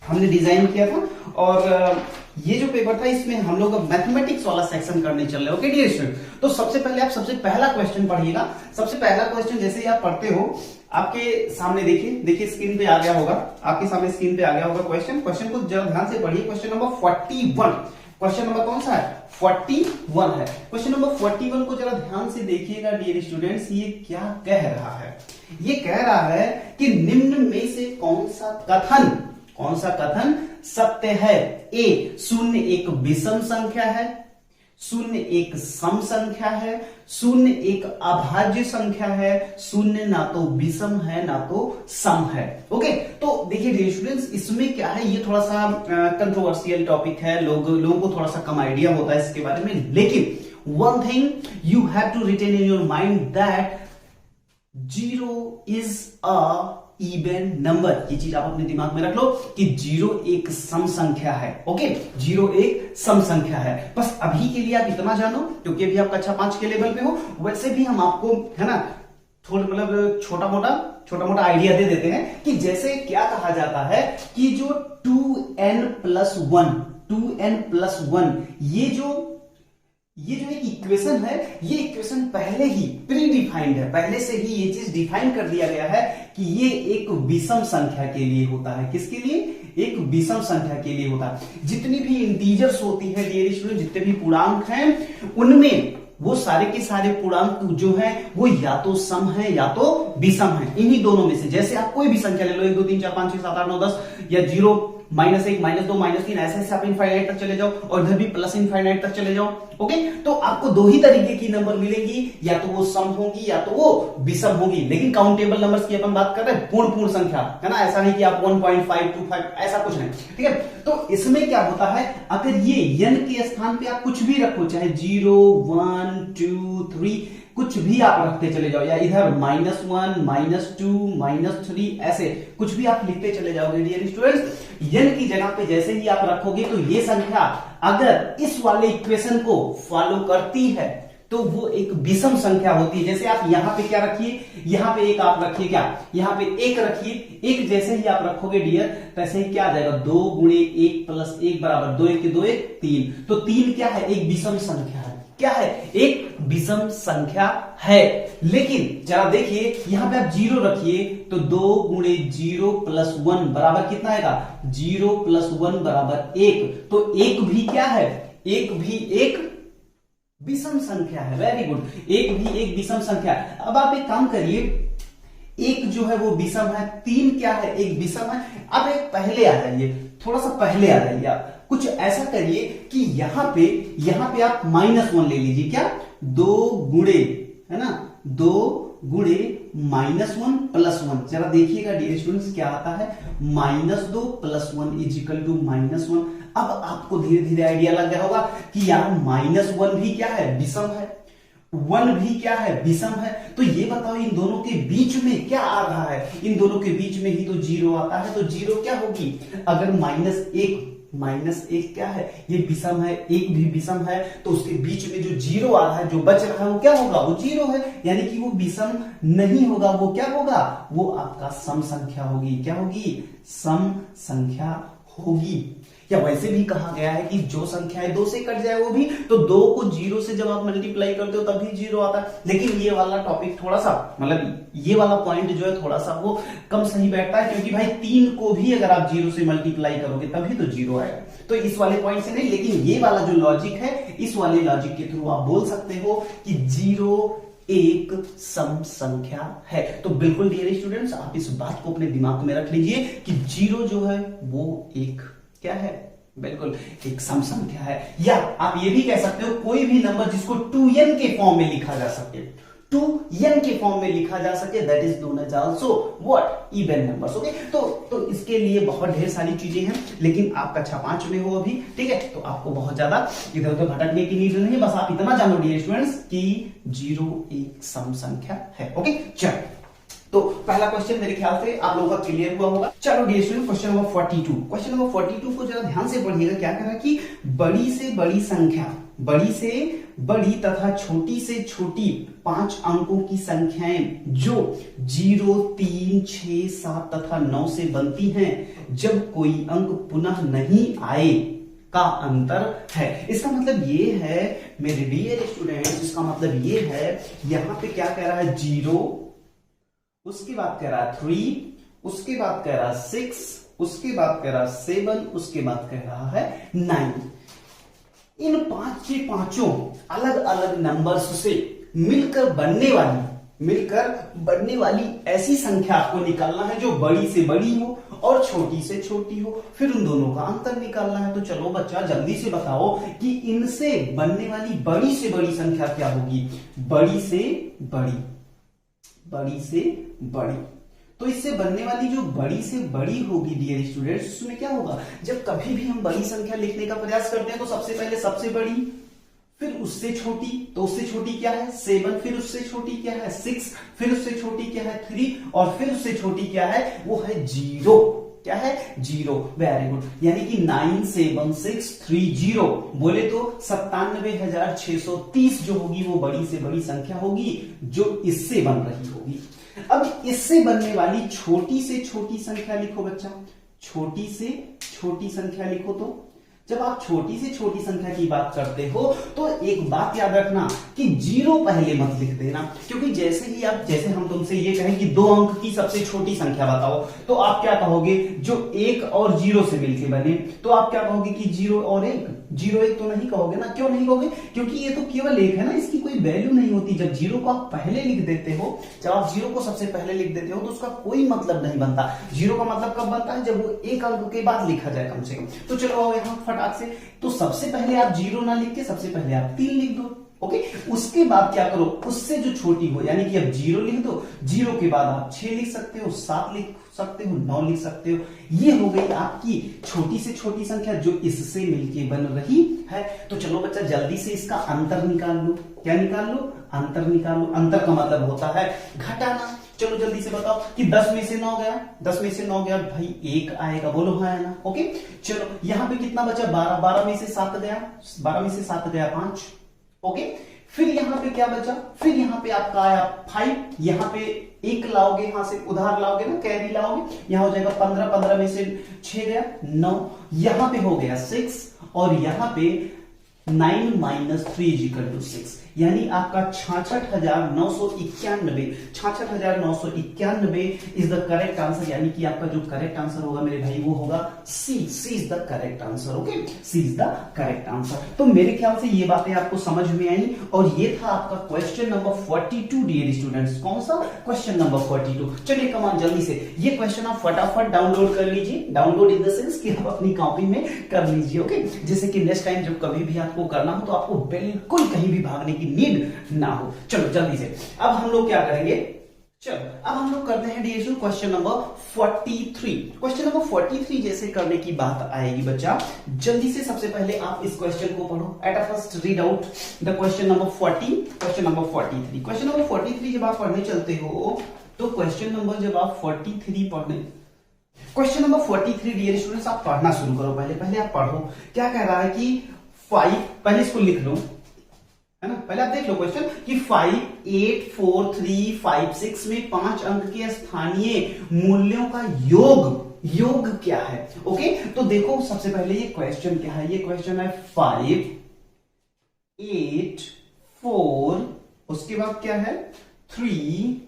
हमने डिजाइन किया था और ये जो पेपर था इसमें हम लोग मैथमेटिक्स वाला सेक्शन करने चल रहे हैं। ओके डियर स्टूडेंट, तो सबसे पहले आप सबसे पहला क्वेश्चन पढ़िएगा। सबसे पहला क्वेश्चन जैसे ही आप पढ़ते हो आपके सामने देखिए स्क्रीन पे आ गया होगा, आपके सामने स्क्रीन पे आ गया होगा क्वेश्चन को जरा ध्यान से पढ़िए। क्वेश्चन नंबर 41, क्वेश्चन नंबर कौन सा है? 41 है। क्वेश्चन नंबर 41 को जरा ध्यान से देखिएगा डियर स्टूडेंट्स, ये क्या कह रहा है? ये कह रहा है कि निम्न में से कौन सा कथन सत्य है? ए, शून्य एक विषम संख्या है, शून्य एक सम संख्या है, शून्य एक अभाज्य संख्या है, शून्य ना तो विषम है ना तो सम है। ओके, तो देखिए डियर स्टूडेंट्स, इसमें क्या है, ये थोड़ा सा कंट्रोवर्शियल टॉपिक है, लोगों को थोड़ा सा कम आइडिया होता है इसके बारे में, लेकिन one thing you have to retain in your mind that 0 is a even number. ये चीज आप अपने दिमाग में रख लो कि 0 एक सम संख्या है। ओके, 0 एक सम संख्या है। बस अभी के लिए आप इतना जानो, क्योंकि अभी आप कक्षा 5 के लेवल पे हो। वैसे भी हम आपको, है ना, थोड़ा मतलब छोटा मोटा आइडिया दे देते हैं कि जैसे क्या कहा जाता है कि जो 2n+1 ये जो एक इक्वेशन है, ये इक्वेशन पहले ही प्री डिफाइंड है, पहले से ही ये चीज डिफाइन कर दिया गया है कि ये एक विषम संख्या के लिए होता है। किसके लिए? एक विषम संख्या के लिए होता है। जितनी भी इंटीजर्स होती है डियर स्टूडेंट, जितने भी पूर्णांक हैं, उनमें वो सारे के सारे पूर्णांक जो है वो या तो सम है या तो विषम है। इन्हीं दोनों में से जैसे आप कोई भी संख्या ले लो, 1 2 3 4 5 6 7 8 9 10 या 0 -1 -2 -3 ऐसे आप इनफाइनाइट तक चले जाओ और इधर भी प्लस इनफाइनाइट तक चले जाओ। ओके, तो आपको दो ही तरीके की नंबर मिलेंगी, या तो वो सम होगी या तो वो विषम होगी। लेकिन काउंटेबल नंबर्स की अपन बात कर रहे हैं, पूर्ण संख्या, है ना, ऐसा नहीं कि आप 1.525 ऐसा कुछ नहीं। ठीक है, तो इसमें क्या होता है, अगर ये n के स्थान पे आप कुछ भी रखो, चाहे 0 1 2 3 कुछ भी आप रखते चले जाओ, या इधर -1 -2 -3 ऐसे कुछ भी आप लिखते चले जाओगे डियर स्टूडेंट्स, n की जगह पे जैसे ही आप रखोगे तो ये संख्या अगर इस वाले इक्वेशन को फॉलो करती है तो वो एक विषम संख्या होती है। जैसे आप यहां पे क्या रखिए, यहां पे एक आप रखिए, क्या यहां पे एक रखिए, एक जैसे ही आप रखोगे डियर, तैसे ही क्या आ जाएगा, 2 × 1 + 1 = 2 1 2 1 3। तो 3 क्या है? एक विषम संख्या है। क्या है? एक विषम संख्या है। लेकिन जरा देखिए, यहां पे आप 0 रखिए तो 2 × 0 + 1 बराबर कितना आएगा? 0 + 1 = 1। तो एक भी क्या है? एक भी एक विषम संख्या है। वेरी गुड, एक भी एक विषम संख्या। अब आप एक काम करिए, एक जो है वो विषम है, 3 क्या है? एक विषम है। अब एक पहले आ जाइए, थोड़ा सा पहले आ जाइए, आप कुछ ऐसा करिए कि यहां पे आप -1 ले लीजिए। क्या? 2 गुणे, है ना, 2 गुणे -1 + 1। जरा देखिएगा डियर स्टूडेंट्स क्या आता है, -2 + 1 = -1। अब आपको धीरे धीरे आइडिया लग गया होगा कि यार -1 भी क्या है? विषम है, 1 भी क्या है? विषम है। तो ये बताओ इन दोनों के बीच में क्या आ रहा है? इन दोनों के बीच में ही तो 0 आता है। तो 0 क्या होगी? अगर -1 क्या है? ये विषम है, 1 भी विषम है, तो उसके बीच में जो 0 आ रहा है, जो बच रहा है, वो क्या होगा? वो 0 है, यानी कि वो विषम नहीं होगा। वो क्या होगा? वो आपका सम संख्या होगी। क्या होगी? सम संख्या होगी। या वैसे भी कहा गया है कि जो संख्या 2 से कट जाए वो भी, तो 2 को 0 से जब आप मल्टीप्लाई करते हो तभी 0 आता है। लेकिन ये वाला टॉपिक थोड़ा सा, मतलब ये वाला पॉइंट जो है थोड़ा सा वो कम सही बैठता है, क्योंकि भाई 3 को भी अगर आप 0 से मल्टीप्लाई करोगे तभी तो 0 आएगा। तो इस वाले पॉइंट से नहीं, लेकिन ये वाला जो लॉजिक है, इस वाले लॉजिक के थ्रू आप बोल सकते हो कि 0 एक सम संख्या है। तो बिल्कुल डियर स्टूडेंट्स, आप इस बात को अपने दिमाग में रख लीजिए कि 0 जो है वो एक क्या है? बिल्कुल एक सम संख्या है, या आप ये भी कह सकते हो कोई भी नंबर जिसको 2n के फॉर्म में लिखा जा सके, 2n के फॉर्म में लिखा जा सके, that is known as also what, even numbers. Okay, तो इसके लिए बहुत ढेर सारी चीजें हैं, लेकिन आप कक्षा 5 में हो अभी, ठीक है, तो आपको बहुत ज्यादा इधर उधर भटकने की नीड नहीं है, बस आप इतना जानो डियर स्टूडेंट्स कि 0 एक सम संख्या है। ओके, चलो तो पहला क्वेश्चन मेरे ख्याल से आप लोगों का क्लियर हुआ होगा। चलो dear student, question number 42, question number 42 को जरा ध्यान से पढ़िएगा। क्या कह रहा है कि बड़ी से बड़ी संख्या, बड़ी से बड़ी तथा छोटी से छोटी 5 अंकों की संख्याएं जो 0, 3, 6, 7 तथा 9 से बनती हैं, जब कोई अंक पुनः नहीं आए का अंतर है। इसका मतलब ये है मेरे डियर स्टूडेंट्स, इसका मतलब ये है, यहां पे क्या कह रहा है 0, उसके बाद कह रहा है 3, उसके बाद कह रहा है 6, उसके बाद कह रहा है 7, उसके बाद कह रहा है 9। इन 5 के पांचों अलग अलग नंबर्स से मिलकर बनने वाली ऐसी संख्या आपको निकालना है जो बड़ी से बड़ी हो और छोटी से छोटी हो, फिर उन दोनों का अंतर निकालना है। तो चलो बच्चा जल्दी से बताओ कि इनसे बनने वाली बड़ी से बड़ी संख्या क्या होगी। बड़ी से बड़ी, बड़ी से बड़ी, तो इससे बनने वाली जो बड़ी से बड़ी होगी डियर स्टूडेंट्स, उसमें क्या होगा, जब कभी भी हम बड़ी संख्या लिखने का प्रयास करते हैं तो सबसे पहले सबसे बड़ी, फिर उससे छोटी, तो उससे छोटी क्या है 7, फिर उससे छोटी क्या है 6, फिर उससे छोटी क्या है 3, और फिर उससे छोटी क्या है, वो है 0। क्या है 0, वेरी गुड, यानी कि 97630 बोले तो 97,630 जो होगी वो बड़ी से बड़ी संख्या होगी जो इससे बन रही होगी। अब इससे बनने वाली छोटी से छोटी संख्या लिखो बच्चा, छोटी से छोटी संख्या लिखो। तो जब आप छोटी से छोटी संख्या की बात करते हो तो एक बात याद रखना कि 0 पहले मत लिख देना, क्योंकि जैसे हम तुमसे ये कहें कि 2 अंक की सबसे छोटी संख्या बताओ, तो आप क्या कहोगे, जो 1 और 0 से मिलके बने, तो आप क्या कहोगे कि 0 और 1, 0 1 तो नहीं कहोगे ना। क्यों नहीं कहोगे, क्योंकि ये तो केवल 1 है ना, इसकी कोई वैल्यू नहीं होती। जब 0 को आप पहले लिख देते हो, जब आप 0 को सबसे पहले लिख देते हो तो उसका कोई मतलब नहीं बनता। 0 का मतलब कब बनता है, जब वो 1 अंक के बाद लिखा जाए कम से कम। तो चलो यहाँ फटाक से, तो सबसे पहले आप 0 ना लिख के सबसे पहले आप 3 लिख दो। ओके, उसके बाद क्या करो, उससे जो छोटी हो, यानी कि अब 0 लिख दो, 0 के बाद आप 6 लिख सकते हो, 7 लिख सकते हो, 9 लिख सकते हो। ये हो गई आपकी छोटी से छोटी संख्या जो इससे मिलके बन रही है। तो चलो बच्चा जल्दी से इसका अंतर निकाल लो। क्या निकाल लो, अंतर निकाल लो। अंतर का मतलब होता है घटाना। चलो जल्दी से बताओ कि 10 में से 9 गया, 10 में से 9 गया भाई 1 आएगा, बोलो हाँ है ना। ओके, चलो यहाँ पे कितना बचा 12, 12 में से 7 गया, 12 में से 7 गया 5। ओके, फिर यहां पे क्या बचा, फिर यहां पे आपका आया 5, यहां पे 1 लाओगे, यहां से उधार लाओगे ना, कैरी लाओगे, यहां हो जाएगा 15, 15 में से 6 गया 9, यहां पे हो गया 6, और यहां पे 9 माइनस 3 = 6, यानी आपका 66,991 इज द करेक्ट आंसर, यानी कि आपका जो करेक्ट आंसर होगा मेरे भाई वो होगा C is the correct answer. Okay, C is the correct answer. तो मेरे ख्याल से ये बातें आपको समझ में आई, और ये था आपका क्वेश्चन नंबर 42 डियर स्टूडेंट्स। कौन सा क्वेश्चन नंबर 42। चलिए कमान जल्दी से ये क्वेश्चन आप फटाफट डाउनलोड कर लीजिए, डाउनलोड इन द सेंस कि आप अपनी कॉपी में कर लीजिए। ओके, जैसे कि नेक्स्ट टाइम जब कभी भी आपको करना हो तो आपको बिल्कुल कहीं भी भागने की नीड ना हो। चलो जल्दी से अब हम लोग क्या करेंगे, चलो अब हम लोग करते हैं dear question number 43। Question number 43 जैसे करने की बात आएगी बच्चा, जल्दी से सबसे पहले आप इस क्वेश्चन को पढ़ो। At a first read out the question number 40, question number 43। Question number 43 जब आप पढ़ने चलते हो तो क्वेश्चन नंबर जब आप 43 पढ़ने, क्वेश्चन नंबर 43 डियर स्टूडेंट्स आप पढ़ना शुरू करो। पहले आप पढ़ो क्या कह रहा है कि 5, पहले इसको लिख लो है ना, पहले आप देख लो क्वेश्चन कि 5, 8, 4, 3, 5, 6 में 5 अंक के स्थानीय मूल्यों का योग क्या है। ओके, तो देखो सबसे पहले ये क्वेश्चन क्या है, ये क्वेश्चन है 5, 8, 4, उसके बाद क्या है 3,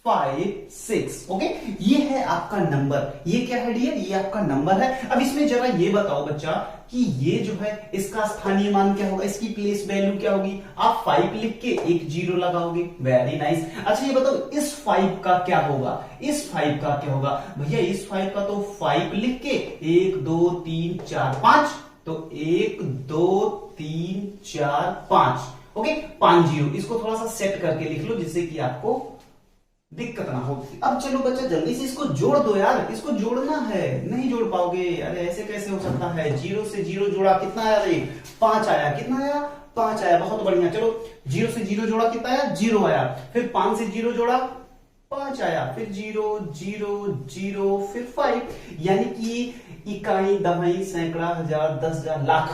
56। ओके, ये है आपका नंबर। ये क्या है डियर? ये आपका नंबर है। अब इसमें जरा ये बताओ बच्चा कि ये जो है इसका स्थानीय मान क्या होगा, इसकी प्लेस वैल्यू क्या होगी? आप 5 लिख के एक 0 लगाओगे। Very nice. अच्छा ये बताओ इस 5 का क्या होगा? इस 5 का क्या होगा भैया? इस 5 का तो 5 लिख के 1 2 3 4 5, तो 1 2 3 4 5। ओके, 5 0। इसको थोड़ा सा सेट करके लिख लो जिससे कि आपको दिक्कत ना हो। अब चलो बच्चा जल्दी से इसको जोड़ दो यार, इसको जोड़ना है। नहीं जोड़ पाओगे? अरे ऐसे कैसे हो सकता है? 0 से 0 जोड़ा, कितना आया? 5 आया। कितना आया? 5 आया। बहुत बढ़िया। चलो 0 से 0 जोड़ा, कितना आया? 0 आया। फिर 5 से 0 जोड़ा, 5 आया। फिर 0 0 0 फिर 5, यानी कि इकाई, दहाई, सैकड़ा, हजार, 10,000, लाख।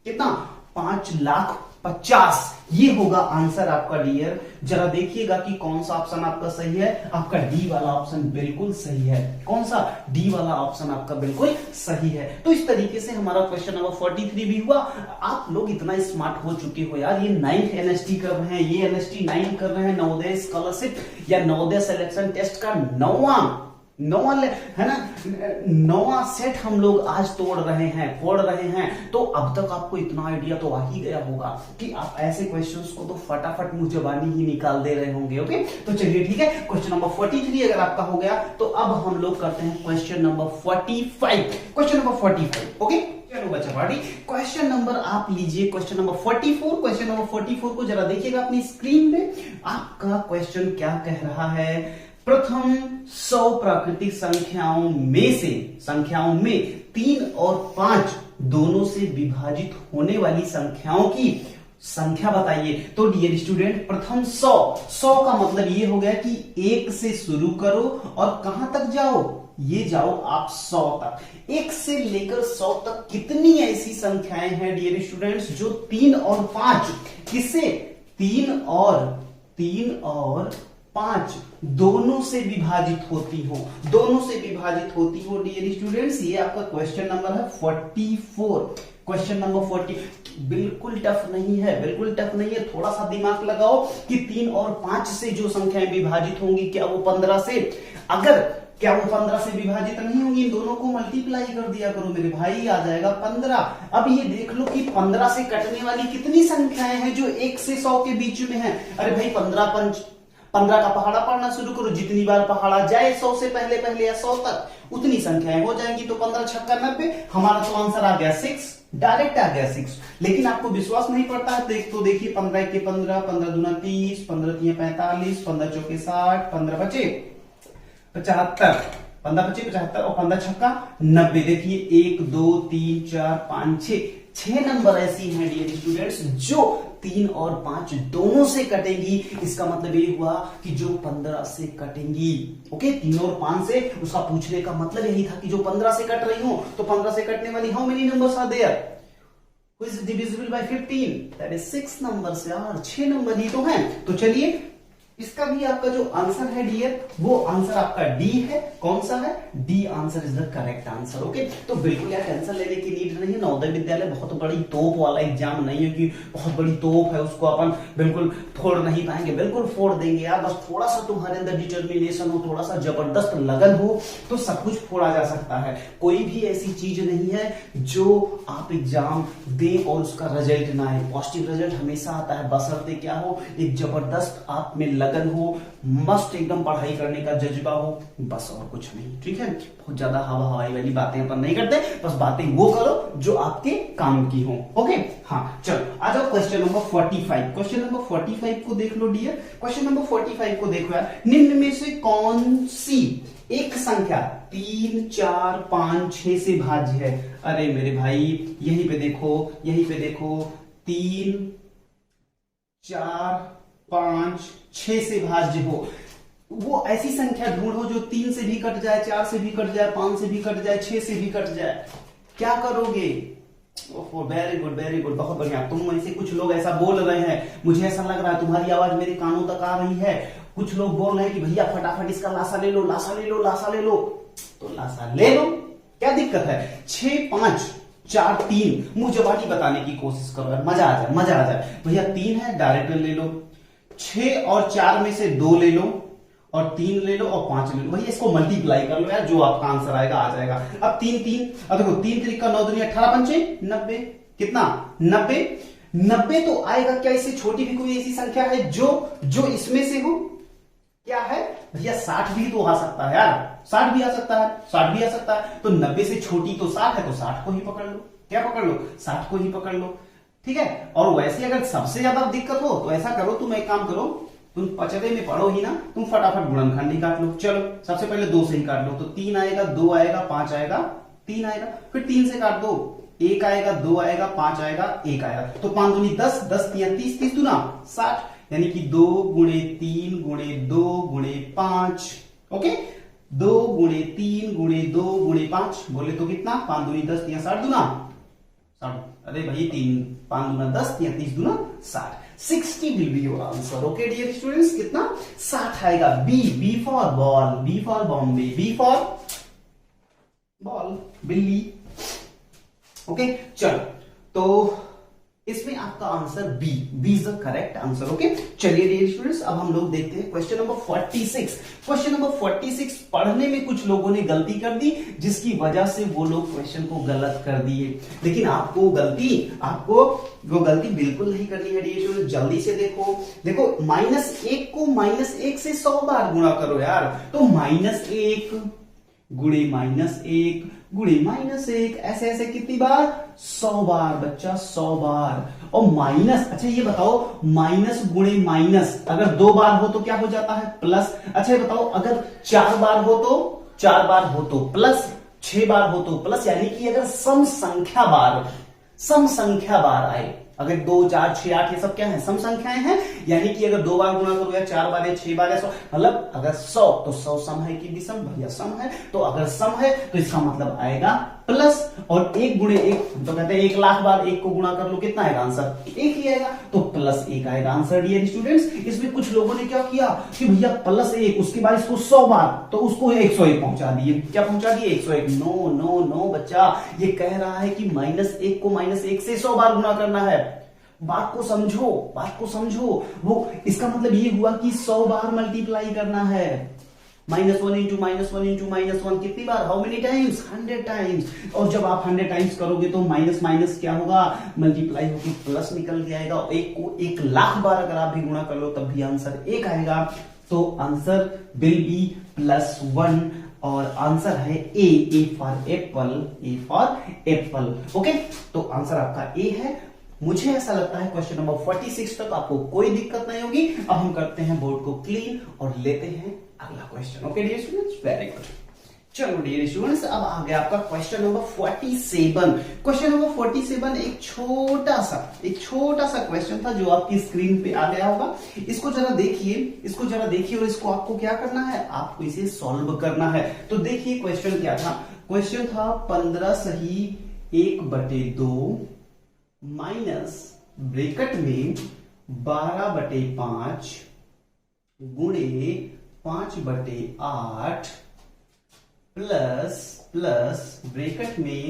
कितना? 5,50,000। ये होगा आंसर आपका डियर। जरा देखिएगा कि कौन सा ऑप्शन आपका सही है। आपका डी वाला ऑप्शन बिल्कुल सही है। कौन सा? डी वाला ऑप्शन आपका बिल्कुल सही है। तो इस तरीके से हमारा क्वेश्चन नंबर 43 भी हुआ। आप लोग इतना स्मार्ट हो चुके हो यार। ये 9th एनएसटी कर रहे हैं, ये एनएसटी 9 कर रहे हैं, नवोदय स्कॉलरशिप या नवोदय सिलेक्शन टेस्ट का नौवा है ना, 9वां सेट हम लोग आज तोड़ रहे हैं, फोड़ रहे हैं। तो अब तक आपको इतना आइडिया तो आ ही गया होगा कि आप ऐसे क्वेश्चंस को तो फटाफट मुंह जबानी ही निकाल दे रहे होंगे। ओके, तो चलिए ठीक है। क्वेश्चन नंबर 43 अगर आपका हो गया तो अब हम लोग करते हैं question number 45। Question number 45। Okay, चलो बच्चा पार्टी, क्वेश्चन नंबर आप लीजिए, क्वेश्चन नंबर 44। क्वेश्चन नंबर 44 को जरा देखिएगा अपनी स्क्रीन पे। आपका क्वेश्चन क्या कह रहा है? प्रथम 100 प्राकृतिक संख्याओं में 3 और 5 दोनों से विभाजित होने वाली संख्याओं की संख्या बताइए। तो डियर स्टूडेंट, प्रथम 100 का मतलब ये हो गया कि 1 से शुरू करो और कहां तक जाओ? ये जाओ आप 100 तक। 1 से लेकर 100 तक कितनी ऐसी संख्याएं हैं डियर स्टूडेंट्स जो 3 और 5, किससे? 3 और 5 दोनों से विभाजित होती हो, दोनों से विभाजित होती हो डियर स्टूडेंट्स। ये आपका क्वेश्चन नंबर है 44। क्वेश्चन नंबर 40 बिल्कुल टफ नहीं है, बिल्कुल टफ नहीं है। थोड़ा सा दिमाग लगाओ कि 3 और 5 से जो संख्याएं विभाजित होंगी, क्या वो 15 से? अगर क्या वो 15 से विभाजित नहीं होंगी, इन दोनों को मल्टीप्लाई कर दिया करो मेरे भाई, आ जाएगा 15। अब ये देख लो कि 15 से कटने वाली कितनी संख्याएं हैं जो 1 से 100 के बीच में है। अरे भाई 15 का पहाड़ा पढ़ना शुरू करो। जितनी बार पहाड़ा जाए 100 से पहले या 100 तक उतनी संख्याएं हो जाएंगी। तो 15 छक्का 90, हमारा तो आंसर आ गया 6, डायरेक्ट आ गया 6। लेकिन आपको विश्वास नहीं पड़ता है तो देखिए 15 के 15, 15 दूना 30, 15 तीन 45, 15 चौके 60, 15 बचे 75, 15 बचे 75 और 15 छक्का 90। देखिए 1 2 3 4 5 6 नंबर ऐसी हैं डियर स्टूडेंट्स जो 3 और 5 दोनों से कटेंगी। इसका मतलब ये हुआ कि जो 15 से कटेंगी। ओके, 3 और 5 से, उसका पूछने का मतलब यही था कि जो 15 से कट रही हो, तो 15 से कटने वाली how many numbers are there which is divisible by 15? That is 6 numbers यार, 6 नंबर ही तो हैं। तो चलिए इसका भी आपका जो आंसर है डियर, वो आंसर आपका डी है। कौन सा है? D answer is the correct answer. Okay, तो बिल्कुल यार टेंशन लेने की नीड नहीं है। नवोदय विद्यालय बहुत बड़ी तोप वाला एग्जाम नहीं है कि बहुत बड़ी तोप है, उसको अपन बिल्कुल फोड़ नहीं पाएंगे। बिल्कुल फोड़ देंगे यार, बस थोड़ा सा तुम्हारे अंदर डिटर्मिनेशन हो, थोड़ा सा जबरदस्त लगन हो तो सब कुछ फोड़ा जा सकता है। कोई भी ऐसी चीज नहीं है जो आप एग्जाम दे और उसका रिजल्ट ना आए। पॉजिटिव रिजल्ट हमेशा आता है, बशर्ते क्या हो, एक जबरदस्त आप में लगन हो, मस्त एकदम पढ़ाई करने का जज्बा हो, बस और कुछ नहीं। ठीक है, बहुत ज्यादा हवा हवाई वाली बातें अपन नहीं करते, बस बातें वो करो जो आपके काम की हो। ओके, हाँ चलो आ जाओ क्वेश्चन नंबर 45। क्वेश्चन नंबर 45 को देख लो डियर। क्वेश्चन नंबर 45 को देखो यार, निम्न में से कौन सी एक संख्या 3 4 5 6 से भाज्य है? अरे मेरे भाई यहीं पे देखो, यहीं पे देखो, 3 4 5 6 से भाज्य हो। वो ऐसी संख्या ढूंढो जो 3 से भी कट जाए, 4 से भी कट जाए, 5 से भी कट जाए, 6 से भी कट जाए। क्या करोगे? वेरी गुड, वेरी गुड, बहुत बढ़िया। तुम में से कुछ लोग ऐसा बोल रहे हैं, मुझे ऐसा लग रहा है तुम्हारी आवाज मेरे कानों तक आ रही है। कुछ लोग बोल रहे हैं कि भैया फटाफट इसका लासा ले लो, लासा ले लो, लासा ले लो। तो लासा ले लो, क्या दिक्कत है? 6 5 4 3 मुंह जबानी बताने की कोशिश करो यार, मजा आ जाए, मजा आ जाए। भैया 3 है, डायरेक्ट ले लो। 6 और 4 में से 2 ले लो और 3 ले लो और 5 ले लो, भैया इसको मल्टीप्लाई कर लो यार, जो आपका आंसर आएगा आ जाएगा। अब 3 अब देखो 3 3 9 दुनिया 18 पंचे 90, कितना 90। 90 तो आएगा क्या, इससे छोटी भी कोई ऐसी संख्या है जो इसमें से हो, क्या है भैया 60 भी तो आ सकता है यार, 60 भी आ सकता है, 60 भी आ सकता है। तो 90 से छोटी तो 60 है, तो 60 को ही पकड़ लो, क्या पकड़ लो, 60 को ही पकड़ लो, ठीक है। और वैसे अगर सबसे ज्यादा दिक्कत हो तो ऐसा करो, तुम एक काम करो, तुम 95 में पढ़ो ही ना, तुम फटाफट गुणनखंड ही काट लो। चलो सबसे पहले 2 से ही काट लो, तो 3 आएगा, 2 आएगा, 5 आएगा, 3 आएगा, फिर 3 से काट दो, 1 आएगा, 2 आएगा, 5 आएगा, 1 आएगा, तो 5 दूनी 10, 10 तिया 30, 30 दूना 60, यानी कि 2 गुणे 3 गुणे 2 गुणे 5, ओके, 2 गुणे 3 गुणे 2 गुणे 5, बोले तो कितना, 5 दूनी 10 तिया 60 दूना 60, अरे भाई 3 5 दूना 10 तिया 30 दूना 60, 60 will be your answer. Okay dear students, कितना 60 आएगा। B for ball, B for Bombay, B for ball, बिल्ली। ओके चलो, तो इसमें आपका answer B is the correct answer. Okay चलिए डियर स्टूडेंट्स, अब हम लोग देखते हैं क्वेश्चन नंबर 46। क्वेश्चन नंबर 46 पढ़ने में कुछ लोगों ने गलती कर दी, जिसकी वजह से वो लोग क्वेश्चन को गलत कर दिए। लेकिन आपको वो गलती बिल्कुल नहीं करनी है डियर स्टूडेंट्स। जल्दी से देखो -1 को -1 से 100 बार गुणा करो यार, तो -1 गुणे -1 गुणे -1, ऐसे ऐसे कितनी बार, 100 बार बच्चा, 100 बार। और माइनस, अच्छा ये बताओ, माइनस गुणे माइनस अगर 2 बार हो तो क्या हो जाता है, प्लस। अच्छा ये बताओ, अगर 4 बार हो तो प्लस, 6 बार हो तो प्लस, यानी कि अगर सम संख्या बार आए, अगर 2 4 6 8 ये सब क्या है, सम संख्याएं हैं, यानी कि अगर 2 बार गुणा करो या 4 बार या 6 बार या 100, मतलब अगर 100 तो 100 सम है कि विषम, भैया सम है, तो अगर सम है तो इसका मतलब आएगा प्लस। और 1 गुणे 1, तो कहते हैं 1 लाख बार 1 को गुणा कर लो, कितना आएगा आंसर, 1 ही आएगा, तो +1 आएगा आंसर डियर स्टूडेंट्स। इसमें कुछ लोगों ने क्या किया कि भैया +1, उसके बाद इसको 100 बार, तो उसको 101 पहुंचा दिए, क्या पहुंचा दिए, 101। नो नो नो बच्चा, ये कह रहा है कि -1 को -1 से 100 बार गुणा करना है। बात को समझो, वो इसका मतलब ये हुआ कि 100 बार मल्टीप्लाई करना है। -1 इंटू -1 कितनी बार, हाउ मेनी टाइम्स, 100 टाइम्स। और जब आप 100 टाइम्स करोगे तो माइनस माइनस क्या होगा, मल्टीप्लाई होकर प्लस निकल के आएगा। 1 को 1 लाख बार अगर आप भी गुणा कर लो तब भी आंसर 1 आएगा, तो आंसर विल बी +1 और आंसर है ए फॉर एप्पल। ओके, तो आंसर आपका ए है। मुझे ऐसा लगता है क्वेश्चन नंबर 46 तक आपको कोई दिक्कत नहीं होगी। अब हम करते हैं बोर्ड को क्लीन और लेते हैं अगला question. Okay dear students, very good. चलो डियर स्टूडेंट्स, अब आ गया आपका क्वेश्चन नंबर 47। क्वेश्चन नंबर 47 एक छोटा सा क्वेश्चन था जो आपकी स्क्रीन पे आ गया होगा। इसको जरा देखिए और इसको आपको क्या करना है, आपको इसे सॉल्व करना है। तो देखिए क्वेश्चन क्या था, क्वेश्चन था 15 सही 1/2 माइनस ब्रैकेट में 12/5 गुणे 5/8 प्लस ब्रैकेट में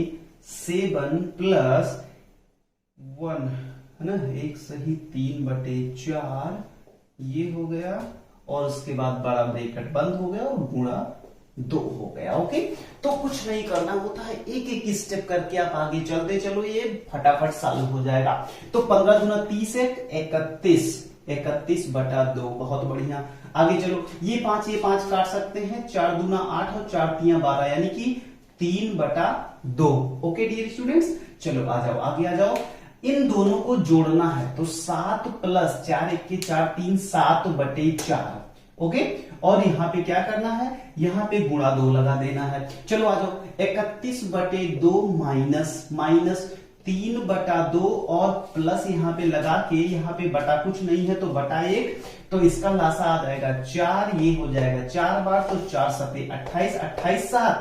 7 + 1 है ना, 1 सही 3/4 ये हो गया, और उसके बाद बड़ा ब्रैकेट बंद हो गया और गुणा 2 हो गया। ओके, तो कुछ नहीं करना होता है, एक एक स्टेप करके आप आगे चलते चलो, ये फटाफट सॉल्व हो जाएगा। तो 15 दूना 30 है 31/2, बहुत बढ़िया। आगे चलो, ये 5 काट सकते हैं, 4 दूना 8 और 4 तिया 12, यानी कि 3/2। ओके डियर स्टूडेंट्स, चलो आ जाओ, आगे आ जाओ। इन दोनों को जोड़ना है, तो 7 + 4 1 के 4 3 7/4। ओके, और यहां पे क्या करना है, यहां पे गुणा 2 लगा देना है। चलो आ जाओ, 31/2 माइनस 3/2 और प्लस यहां पे लगा के, यहां पे बटा कुछ नहीं है तो बटा1, तो इसका लासा आ जाएगा 4, ये हो जाएगा 4 बार, तो 4 7 28, 28 7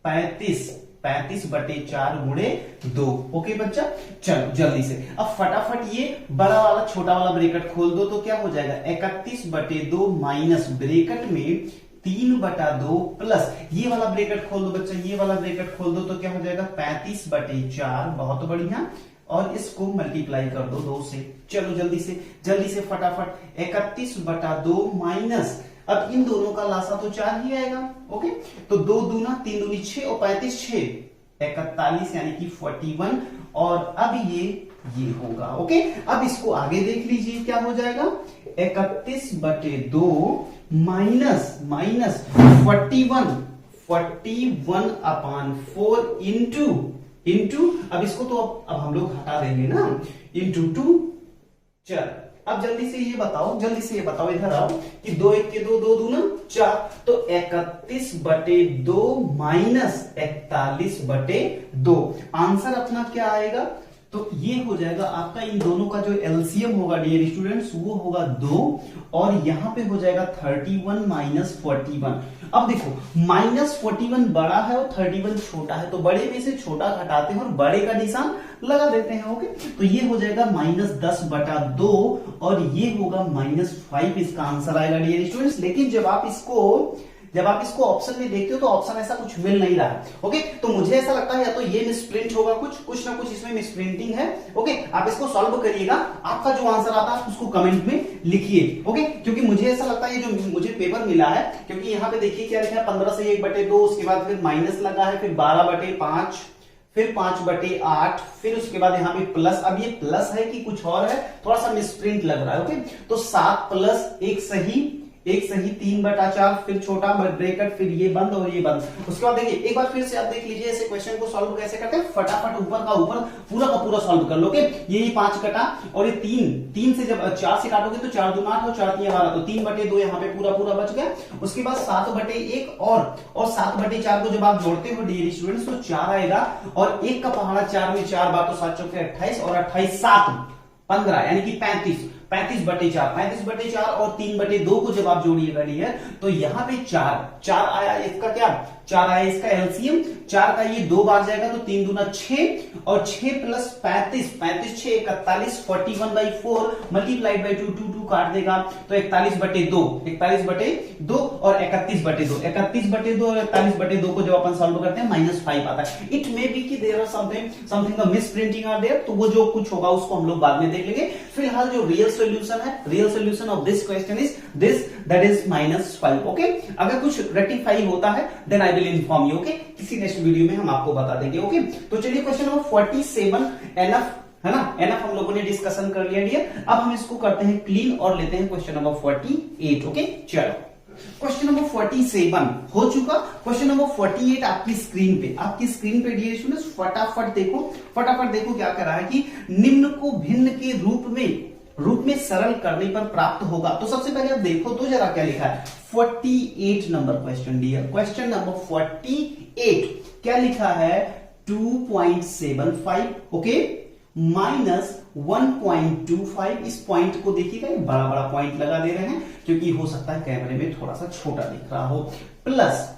35, 35/4 गुणे 2। ओके बच्चा, चलो जल्दी से अब फटाफट ये बड़ा वाला छोटा वाला ब्रैकेट खोल दो, तो क्या हो जाएगा 31/2 माइनस ब्रैकेट में 3/2 प्लस ये वाला ब्रैकेट खोल दो बच्चा, ये वाला ब्रैकेट खोल दो, तो क्या हो जाएगा 35/4, बहुत बढ़िया। और इसको मल्टीप्लाई कर दो 2 से। चलो जल्दी से फटाफट, 31/2 माइनस अब इन दोनों का लासा तो 4 ही आएगा। ओके, तो 2 दूना 3 दूनी 6 और 35 6 41 यानी कि 41। और अब ये होगा। ओके, अब इसको आगे देख लीजिए क्या हो जाएगा, 31/2 माइनस 41/4 इंटू अब इसको तो अब हम लोग हटा देंगे ना, इंटू 2। चल अब जल्दी से ये बताओ इधर आओ कि 2 1 के 2 2 दूना 4, तो 31/2 माइनस 41/2 आंसर अपना क्या आएगा, तो ये हो जाएगा आपका इन दोनों का जो एलसीएम होगा डियर स्टूडेंट्स वो होगा 2, और यहां पे हो जाएगा 31 माइनस 41। अब देखो -41 बड़ा है और 31 छोटा है, तो बड़े में से छोटा घटाते हैं और बड़े का निशान लगा देते हैं। ओके, तो ये हो जाएगा -10/2 और ये होगा -5, इसका आंसर आएगा डियर स्टूडेंट्स। लेकिन जब आप इसको ऑप्शन में देखते हो तो ऑप्शन ऐसा कुछ मिल नहीं रहा है। ओके, तो मुझे ऐसा लगता है या तो ये मिसप्रिंट होगा, कुछ ना कुछ इसमें मिसप्रिंटिंग है। ओके, आप इसको सॉल्व करिएगा, आपका जो आंसर आता है उसको कमेंट में लिखिए। ओके, क्योंकि मुझे ऐसा लगता है ये जो मुझे पेपर मिला है, क्योंकि यहाँ पे देखिए क्या लिखा है, 15 से 1/2, उसके बाद फिर माइनस लगा है, फिर 12/5, फिर 5/8, फिर उसके बाद यहाँ पे प्लस। अब ये प्लस है कि कुछ और है, थोड़ा सा मिसप्रिंट लग रहा है। ओके, तो 7 प्लस 1 सही 3/4, फिर छोटा ब्रैकेट, फिर ये बंद और ये बंद। उसके बाद देखिए एक बार फिर से आप देख लीजिए ऐसे क्वेश्चन को सॉल्व कैसे करते हैं, फटाफट ऊपर का ऊपर पूरा का पूरा सॉल्व कर लो। ये 5 कटा और ये 3 से जब 4 से काटोगे तो 4 दूना 8 और 4 3 12, तो 3/2 यहाँ पे पूरा बच गया। उसके बाद 7/1 और 7/4 को जब आप जोड़ते हो डियर स्टूडेंट्स तो 4 आएगा, और 1 का पहाड़ा 4 में 4 बार तो 7 चौके 28 और 28 7 15 यानी कि 35 35/4 और 3/2 को जब आप जोड़िएगा डियर तो यहाँ पे 4 आया, इसका क्या 4 आया, इसका एलसीएम 4 का ये 2 बार जाएगा तो 3 दूना 6 और 6 प्लस 35 6 41 41/4 मल्टीप्लाइड बाई 2 काट देगा तो 41/2 और 31/2 और 41/2 को जब अपन सॉल्व करते हैं -5 आता है। इट मे बी कि there are something misprinting are there, तो वो जो कुछ होगा उसको हम लोग बाद में देख लेंगे। फिलहाल जो real solution of this question is this, that is -5। Okay, अगर कुछ रेक्टिफाई होता है then I will inform you. Okay, किसी नेक्स्ट वीडियो में हम आपको बता देंगे। ओके, तो चलिए क्वेश्चन नंबर 47 एनफ है ना, एनफ हम लोगों ने डिस्कशन कर लिया डियर। अब हम इसको करते हैं क्लीन और लेते हैं क्वेश्चन नंबर 48। ओके, चलो क्वेश्चन नंबर 47 हो चुका। क्वेश्चन नंबर 48 आपकी स्क्रीन पे डियर स्टूडेंट्स फटाफट देखो क्या कर रहा है कि निम्न को भिन्न के रूप में सरल करने पर प्राप्त होगा। तो सबसे पहले आप देखो तो जरा क्या लिखा है, 48 number question dear, question number 48 क्या लिखा है, 2.75 ओके माइनस 1.25। इस पॉइंट को देखिएगा, बड़ा पॉइंट लगा दे रहे हैं क्योंकि हो सकता है कैमरे में थोड़ा सा छोटा दिख रहा हो, प्लस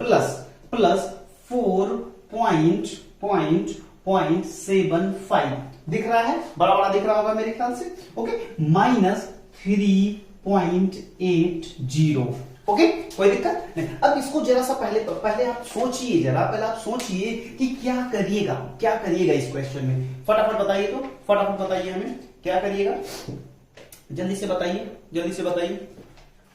4.75 दिख रहा है, बड़ा दिख रहा होगा मेरे ख्याल से। Okay, minus 3.80। ओके, कोई दिक्कत नहीं। अब इसको जरा सा पहले आप सोचिए, कि क्या करिएगा इस क्वेश्चन में। फटाफट बताइए हमें क्या करिएगा, जल्दी से बताइए।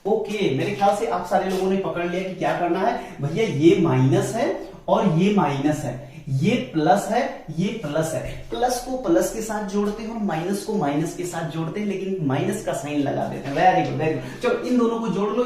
ओके, मेरे ख्याल से आप सारे लोगों ने पकड़ लिया कि क्या करना है भैया। ये माइनस है और ये माइनस है, ये प्लस है, ये प्लस है। प्लस को प्लस के साथ जोड़ते हैं और माइनस को माइनस के साथ जोड़ते हैं, लेकिन माइनस का साइन लगा देते हैं। Very good. चलो इन दोनों को जोड़ लो,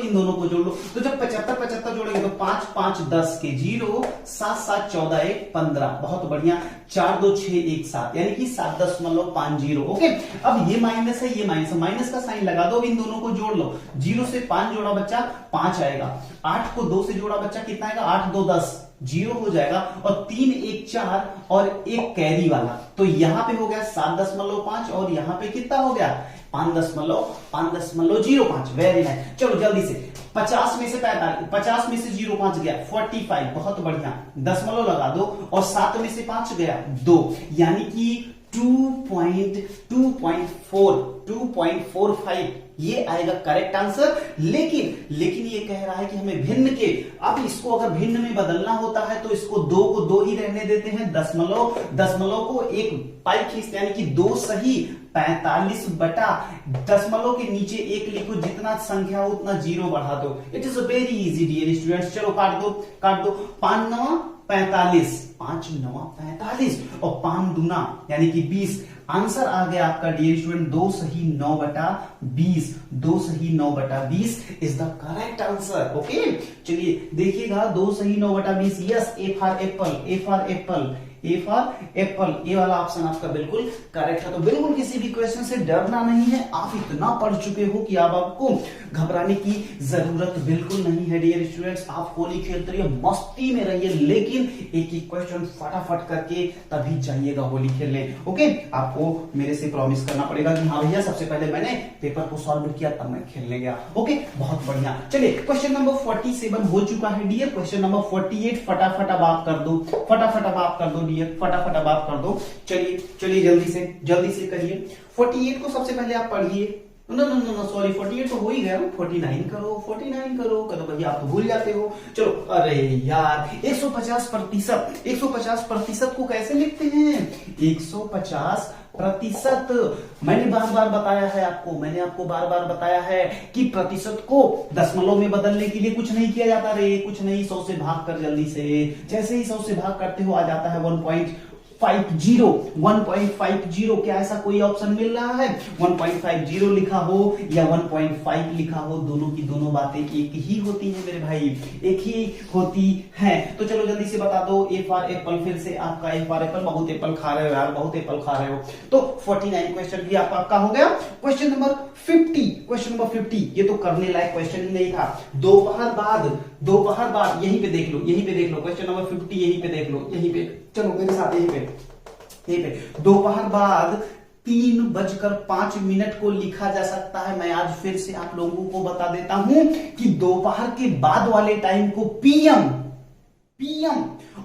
तो जब 75 जोड़ेंगे तो 5 5 10 के 0, 7 7 14 1 15, बहुत बढ़िया। 4 2 6 1 7 यानी कि 7.50। ओके, अब ये माइनस है, ये माइनस का साइन लगा दो, इन दोनों को जोड़ लो। 0 से 5 जोड़ा बच्चा 5 आएगा, 8 को 2 से जोड़ा बच्चा कितना आएगा, 8 2 10 0 हो जाएगा, और 3 1 4 और एक कैरी वाला, तो यहां पे हो गया 7.5 और यहां पे कितना हो गया 5.05। Very nice. चलो जल्दी से 50 में से 45, 50 में से 0.5 गया 45, बहुत बढ़िया। दशमलव लगा दो और 7 में से 5 गया 2, यानी कि 2.45 ये आएगा करेक्ट आंसर। लेकिन ये कह रहा है कि हमें भिन्न के, अब इसको अगर भिन्न में बदलना होता है तो इसको दो को दो ही रहने देते हैं, दशमलव को एक पाई खींचते, यानी कि 2 सही 45 बटा दशमलव के नीचे एक लिखो, जितना संख्या हो उतना जीरो बढ़ा दो। It is very easy dear students. चलो काट दो 5 9 45, 5 9 45 और 5 दूना यानी कि 20। आंसर आ गया आपका डियर स्टूडेंट 2 सही 9 बटा 20, 2 सही 9 बटा 20 is the correct answer. Okay चलिए देखिएगा 2 सही 9 बटा 20। Yes, A for Apple, A for Apple, ये वाला ऑप्शन आपका बिल्कुल करेक्ट है। तो बिल्कुल किसी भी क्वेश्चन से डरना नहीं है, आप इतना पढ़ चुके हो कि अब आपको घबराने की जरूरत बिल्कुल नहीं है डियर स्टूडेंट्स। आप होली खेलते रहिए, मस्ती में रहिए, लेकिन एक ही क्वेश्चन फटाफट करके तभी जाइएगा होली खेलने। ओके, आपको मेरे से प्रॉमिस करना पड़ेगा कि हाँ भैया सबसे पहले मैंने पेपर को सॉल्व किया तब मैं खेलने गया। ओके, बहुत बढ़िया। चलिए क्वेश्चन नंबर 47 हो चुका है डियर। क्वेश्चन नंबर 48 फटाफट अब आप कर दो, फटाफट अब आप कर दो डियर, फटाफट अब आप कर दो। चलिए जल्दी से करिए। 48 को सबसे पहले आप पढ़िए। नो सॉरी 48 तो हो ही गया, 49 करो भैया, आप तो भूल जाते हो। चलो, अरे यार 150% को कैसे लिखते हैं? 150%। मैंने बार बताया है आपको, मैंने आपको बार बताया है कि प्रतिशत को दशमलव में बदलने के लिए कुछ नहीं किया जाता रे, कुछ नहीं। 100 से भाग कर जल्दी से, जैसे ही 100 से भाग करते हो आ जाता है 1.50। क्या ऐसा कोई ऑप्शन मिल रहा है? 1.50 लिखा हो या 1.5 लिखा हो, दोनों की दोनों बातें एक ही होती हैं मेरे भाई, एक ही होती हैं। तो चलो जल्दी से बता दो। ए फॉर एप्पल, फिर से आपका ए फॉर एप्पल, बहुत एप्पल खा रहे हो यार, बहुत एप्पल खा रहे हो। तो 49 क्वेश्चन भी आपका हो गया। क्वेश्चन नंबर 50, ये तो करने लायक क्वेश्चन ही नहीं था। दोपहर बाद यहीं पे देख लो, क्वेश्चन नंबर 50 यहीं पे देख लो, यहीं पे चलो मेरे साथ, यहीं पे दोपहर बाद 3:05 को लिखा जा सकता है। मैं आज फिर से आप लोगों को बता देता हूं कि दोपहर के बाद वाले टाइम को पीएम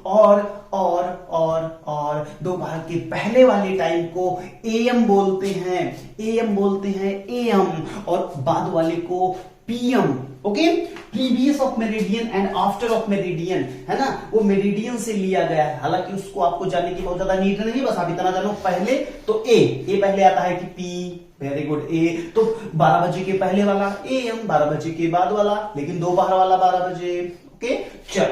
और दोपहर के पहले वाले टाइम को एएम बोलते हैं, एएम, और बाद वाले को PM. Okay, previous of meridian and after of meridian, है ना, वो मेरिडियन से लिया गया है। हालांकि उसको आपको जानने की बहुत ज्यादा नीड नहीं, बस आप इतना जानो। पहले तो ए पहले आता है कि पी, वेरी गुड, ए। तो 12 बजे के पहले वाला एएम, 12 बजे के बाद वाला, लेकिन दोपहर वाला 12 बजे। ओके, चल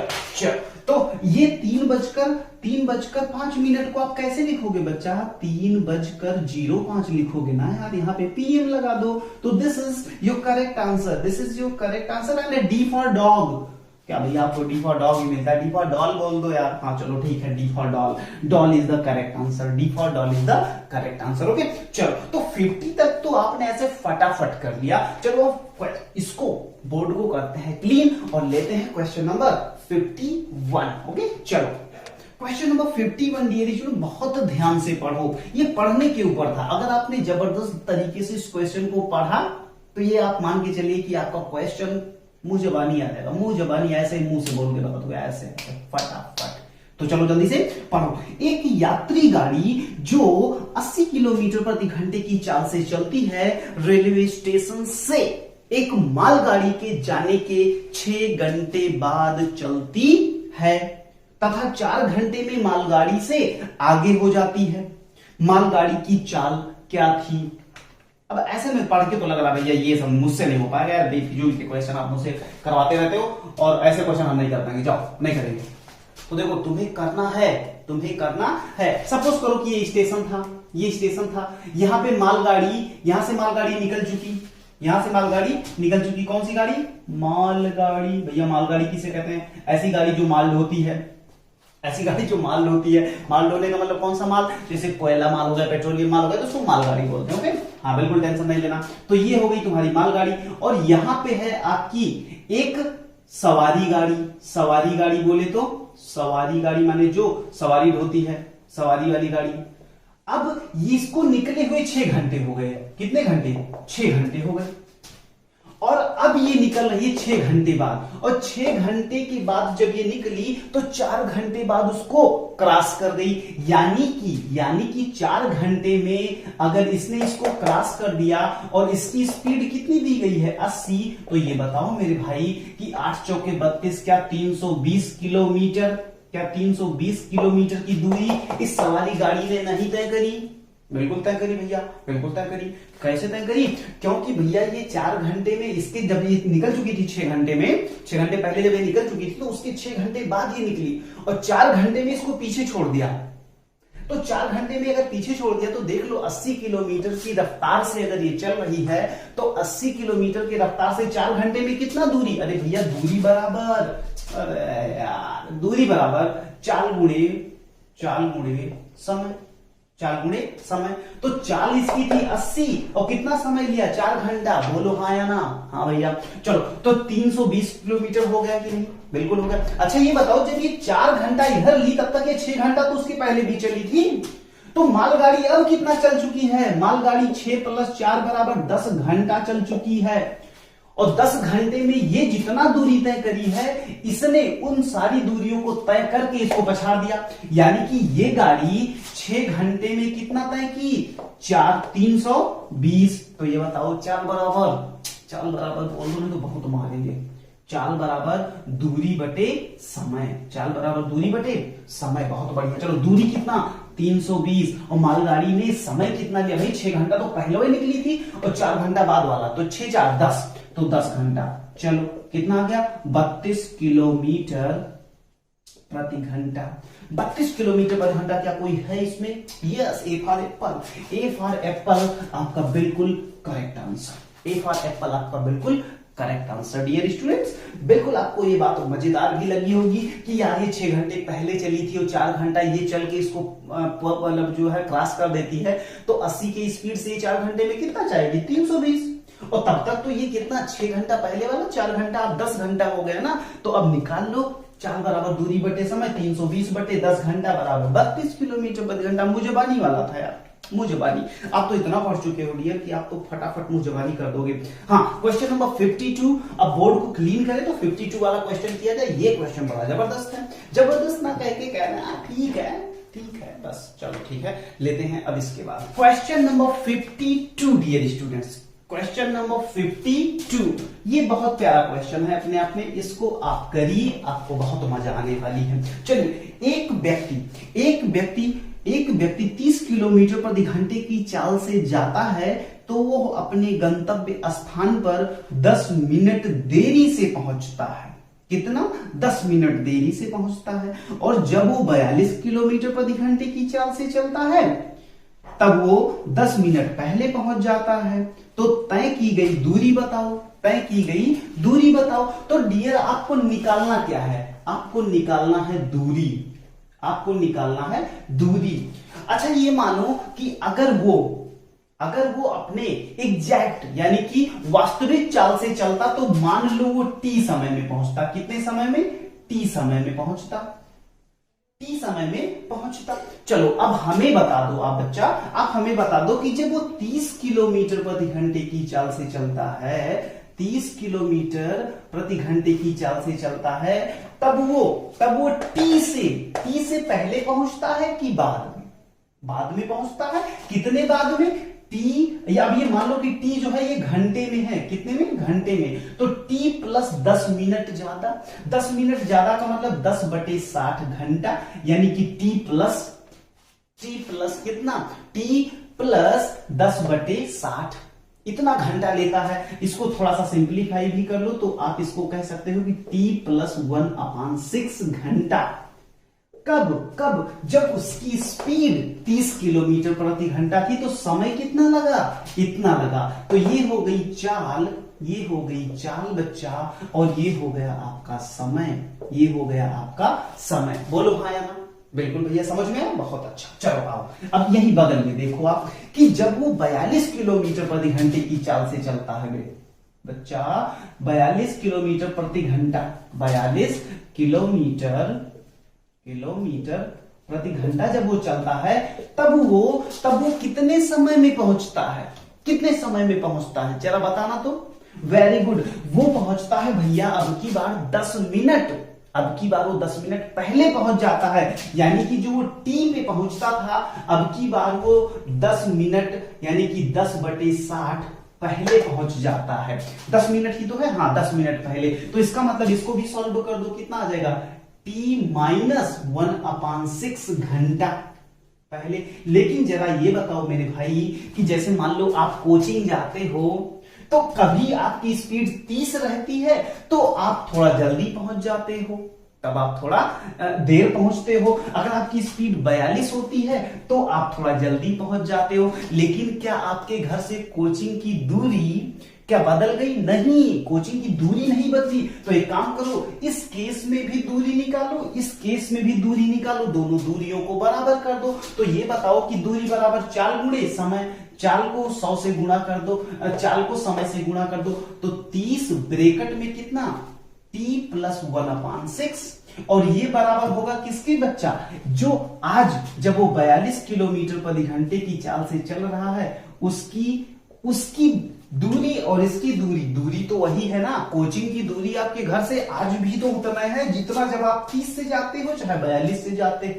तो ये 3:05 को आप कैसे लिखोगे बच्चा? 3:05 लिखोगे ना यार, यहाँ पे पीएम लगा दो। तो this is your correct answer, and D for dog. क्या भैया आपको डी फॉर डॉग ही मिलता है? डी फॉर डॉल बोल दो यार। हाँ चलो ठीक है, D for doll is the correct answer, D for doll is the correct answer. Okay चलो, तो 50 तक तो आपने ऐसे फटाफट कर लिया। चलो इसको बोर्ड को करते हैं क्लीन और लेते हैं क्वेश्चन नंबर 51। ओके चलो, क्वेश्चन नंबर 51 डियर स्टूडेंट, बहुत ध्यान से पढ़ो। ये पढ़ने के ऊपर था। अगर आपने जबरदस्त तरीके से इस क्वेश्चन को पढ़ा तो ये आप मान के चलिए कि आपका क्वेश्चन मुंह जबानी आ जाएगा, ऐसे ही मुंह से बोल के बता दूंगा, ऐसे फटाफट। तो चलो जल्दी से पढ़ो। एक यात्री गाड़ी जो 80 किलोमीटर प्रति घंटे की चाल से चलती है, रेलवे स्टेशन से एक मालगाड़ी के जाने के 6 घंटे बाद चलती है तथा 4 घंटे में मालगाड़ी से आगे हो जाती है। मालगाड़ी की चाल क्या थी? अब ऐसे में पढ़ के तो लग रहा भैया ये सब मुझसे नहीं हो पाएगा यार, बेफिजूल के क्वेश्चन आप मुझसे करवाते रहते हो और ऐसे क्वेश्चन हम नहीं कर पाएंगे। जाओ, नहीं करेंगे। तो देखो, तुम्हें करना है। सपोज करो कि ये स्टेशन था, यहां पे मालगाड़ी, यहां से मालगाड़ी निकल चुकी। कौन सी गाड़ी? मालगाड़ी। भैया मालगाड़ी किसे कहते हैं? ऐसी गाड़ी जो माल ढोती है, माल ढोने का मतलब कौन सा माल? जैसे कोयला माल हो गया, पेट्रोलियम माल हो गया, तो उसको मालगाड़ी बोलते हैं। ओके, हाँ बिल्कुल टेंशन नहीं लेना। तो ये हो गई तुम्हारी मालगाड़ी, और यहां पे है आपकी एक सवारी गाड़ी बोले तो सवारी गाड़ी माने जो सवारी ढोती है, सवारी वाली गाड़ी। अब इसको निकले हुए 6 घंटे हो गए। कितने घंटे? 6 घंटे हो गए। और अब ये निकल रही है 6 घंटे बाद, और 6 घंटे के बाद जब ये निकली तो 4 घंटे बाद उसको क्रॉस कर गई। यानी कि 4 घंटे में अगर इसने इसको क्रॉस कर दिया और इसकी स्पीड कितनी दी गई है 80, तो ये बताओ मेरे भाई कि 8 चौके 32 क्या 320 किलोमीटर, क्या 320 किलोमीटर की दूरी इस सवारी गाड़ी ने नहीं तय करी? बिल्कुल तय करी भैया, बिल्कुल तय करी। कैसे तय करी? क्योंकि भैया ये 4 घंटे में इसके जब ये निकल चुकी थी 6 घंटे में, 6 घंटे पहले जब ये निकल चुकी थी तो उसके 6 घंटे बाद ये निकली, और 4 घंटे में इसको पीछे छोड़ दिया। तो 4 घंटे में अगर पीछे छोड़ दिया तो देख लो 80 किलोमीटर की रफ्तार से अगर ये चल रही है तो 80 किलोमीटर की रफ्तार से 4 घंटे में कितना दूरी? अरे भैया दूरी बराबर, अरे यार दूरी बराबर चाल गुणे समय, चाल गुणे समय। तो चाल इसकी थी 80 और कितना समय लिया? 4 घंटा। बोलो हाँ या ना? हाँ भैया। चलो तो 320 किलोमीटर हो गया कि नहीं? बिल्कुल हो गया। अच्छा ये बताओ जब ये 4 घंटा इधर ली तब तक ये 6 घंटा तो उसके पहले भी चली थी, तो मालगाड़ी अब कितना चल चुकी है? मालगाड़ी 6 + 4 बराबर 10 घंटा चल चुकी है, और 10 घंटे में ये जितना दूरी तय करी है इसने उन सारी दूरियों को तय करके इसको पछाड़ दिया। यानी कि ये गाड़ी 6 घंटे में कितना तय की? 320। तो ये बताओ चाल बराबर बोल दो नहीं तो बहुत मारेंगे। चाल बराबर दूरी बटे समय, चाल बराबर दूरी बटे समय। बहुत बढ़िया। चलो दूरी कितना? 320, और मालगाड़ी ने समय कितना लिया भाई? 6 घंटा तो पहले ही निकली थी और 4 घंटा बाद वाला, तो 6 4 10, तो 10 घंटा। चलो कितना आ गया? 32 किलोमीटर प्रति घंटा। 32 किलोमीटर प्रति घंटा। क्या कोई है इसमें? Yes, A for Apple. A for Apple आपका बिल्कुल correct answer. A for Apple आपका बिल्कुल करेक्ट आंसर। डियर स्टूडेंट्स, बिल्कुल आपको ये बात मजेदार भी लगी होगी कि यार ये 6 घंटे पहले चली थी और 4 घंटा ये चल के इसको मतलब जो है क्रॉस कर देती है, तो 80 की स्पीड से 4 घंटे में कितना जाएगी? 320। और तब तक तो ये कितना 6 घंटा पहले वाला 4 घंटा अब 10 घंटा हो गया ना। तो अब निकाल लो, चाल बराबर दूरी बटे समय, 320 बटे 10 घंटा बराबर 32 किलोमीटर प्रति घंटा। मुझे बानी वाला था यार, मुझे बानी। आप तो इतना पढ़ चुके हो डियर कि आप तो फटाफट मुझे बानी कर दोगे। हाँ, क्वेश्चन नंबर 52। अब बोर्ड को क्लीन करें तो 52 वाला क्वेश्चन किया जाए। ये क्वेश्चन बड़ा जबरदस्त है। जबरदस्त ना कह के कहना ठीक है बस। चलो ठीक है, लेते हैं अब इसके बाद question number 52। Dear students, question number 52 ये बहुत प्यारा क्वेश्चन है अपने आप में। इसको आप करिए, आपको बहुत मजा आने वाली है। चलिए, एक व्यक्ति 30 किलोमीटर प्रति घंटे की चाल से जाता है तो वो अपने गंतव्य स्थान पर 10 मिनट देरी से पहुंचता है। कितना? 10 मिनट देरी से पहुंचता है। और जब वो 42 किलोमीटर प्रति घंटे की चाल से चलता है तब वो 10 मिनट पहले पहुंच जाता है। तो तय की गई दूरी बताओ, तय की गई दूरी बताओ। तो डियर आपको निकालना क्या है? आपको निकालना है दूरी, आपको निकालना है दूरी। अच्छा ये मानो कि अगर वो अपने एग्जैक्ट यानी कि वास्तविक चाल से चलता तो मान लो वो टी समय में पहुंचता। कितने समय में? टी समय में पहुंचता, टी समय में पहुंचता। चलो अब हमें बता दो, आप बच्चा आप हमें बता दो कि जब वो 30 किलोमीटर प्रति घंटे की चाल से चलता है, 30 किलोमीटर प्रति घंटे की चाल से चलता है, तब वो टी से पहले पहुंचता है कि बाद में? बाद में पहुंचता है। कितने बाद में? टी, या अब ये मान लो कि टी जो है ये घंटे में है। कितने में? घंटे में। तो टी प्लस 10 मिनट ज्यादा। 10 मिनट ज्यादा का मतलब 10/60 घंटा, यानी कि टी प्लस कितना? टी प्लस 10/60 इतना घंटा लेता है। इसको थोड़ा सा सिंप्लीफाई भी कर लो तो आप इसको कह सकते हो कि t + 1/6 घंटा। कब? जब उसकी स्पीड 30 किलोमीटर प्रति घंटा थी तो समय कितना लगा? इतना लगा। तो ये हो गई चाल बच्चा, और ये हो गया आपका समय। बोलो हाँ या ना? बिल्कुल भैया, समझ में आया? बहुत अच्छा। चलो आओ अब यही बगल में देखो आप कि जब वो 42 किलोमीटर प्रति घंटे की चाल से चलता है बच्चा, 42 किलोमीटर प्रति घंटा, 42 किलोमीटर प्रति घंटा जब वो चलता है तब वो कितने समय में पहुंचता है? कितने समय में पहुंचता है जरा बताना तो। Very good. वो पहुंचता है भैया अब की बार 10 मिनट, अब की बार वो 10 मिनट पहले पहुंच जाता है, यानी कि जो वो टी पे पहुंचता था अब की बार वो 10 मिनट यानी कि 10/60 पहले पहुंच जाता है। 10 मिनट ही तो है, हाँ 10 मिनट पहले। तो इसका मतलब इसको भी सॉल्व कर दो, कितना आ जाएगा, t-1/6 घंटा पहले। लेकिन जरा ये बताओ मेरे भाई कि जैसे मान लो आप कोचिंग जाते हो तो कभी आपकी स्पीड 30 रहती है तो आप थोड़ा जल्दी पहुंच जाते हो, तब आप थोड़ा देर पहुंचते हो। अगर आपकी स्पीड 42 होती है तो आप थोड़ा जल्दी पहुंच जाते हो। लेकिन क्या आपके घर से कोचिंग की दूरी क्या बदल गई? नहीं, कोचिंग की दूरी नहीं बदली। तो एक काम करो, इस केस में भी दूरी निकालो, इस केस में भी दूरी निकालो, दोनों दूरियों को बराबर कर दो। तो ये बताओ कि दूरी बराबर चाल गुणे समय, चाल को 100 से गुणा कर दो, चाल को समय से गुणा कर दो, तो 30 ब्रैकेट में कितना, t+1/6। और ये बराबर होगा किसके बच्चा, जो आज जब वो 42 किलोमीटर प्रति घंटे की चाल से चल रहा है उसकी दूरी और इसकी दूरी तो वही है ना। कोचिंग की दूरी आपके घर से आज भी तो उतना है जितना जब आप 30 से जाते हो चाहे 42 से जाते हो।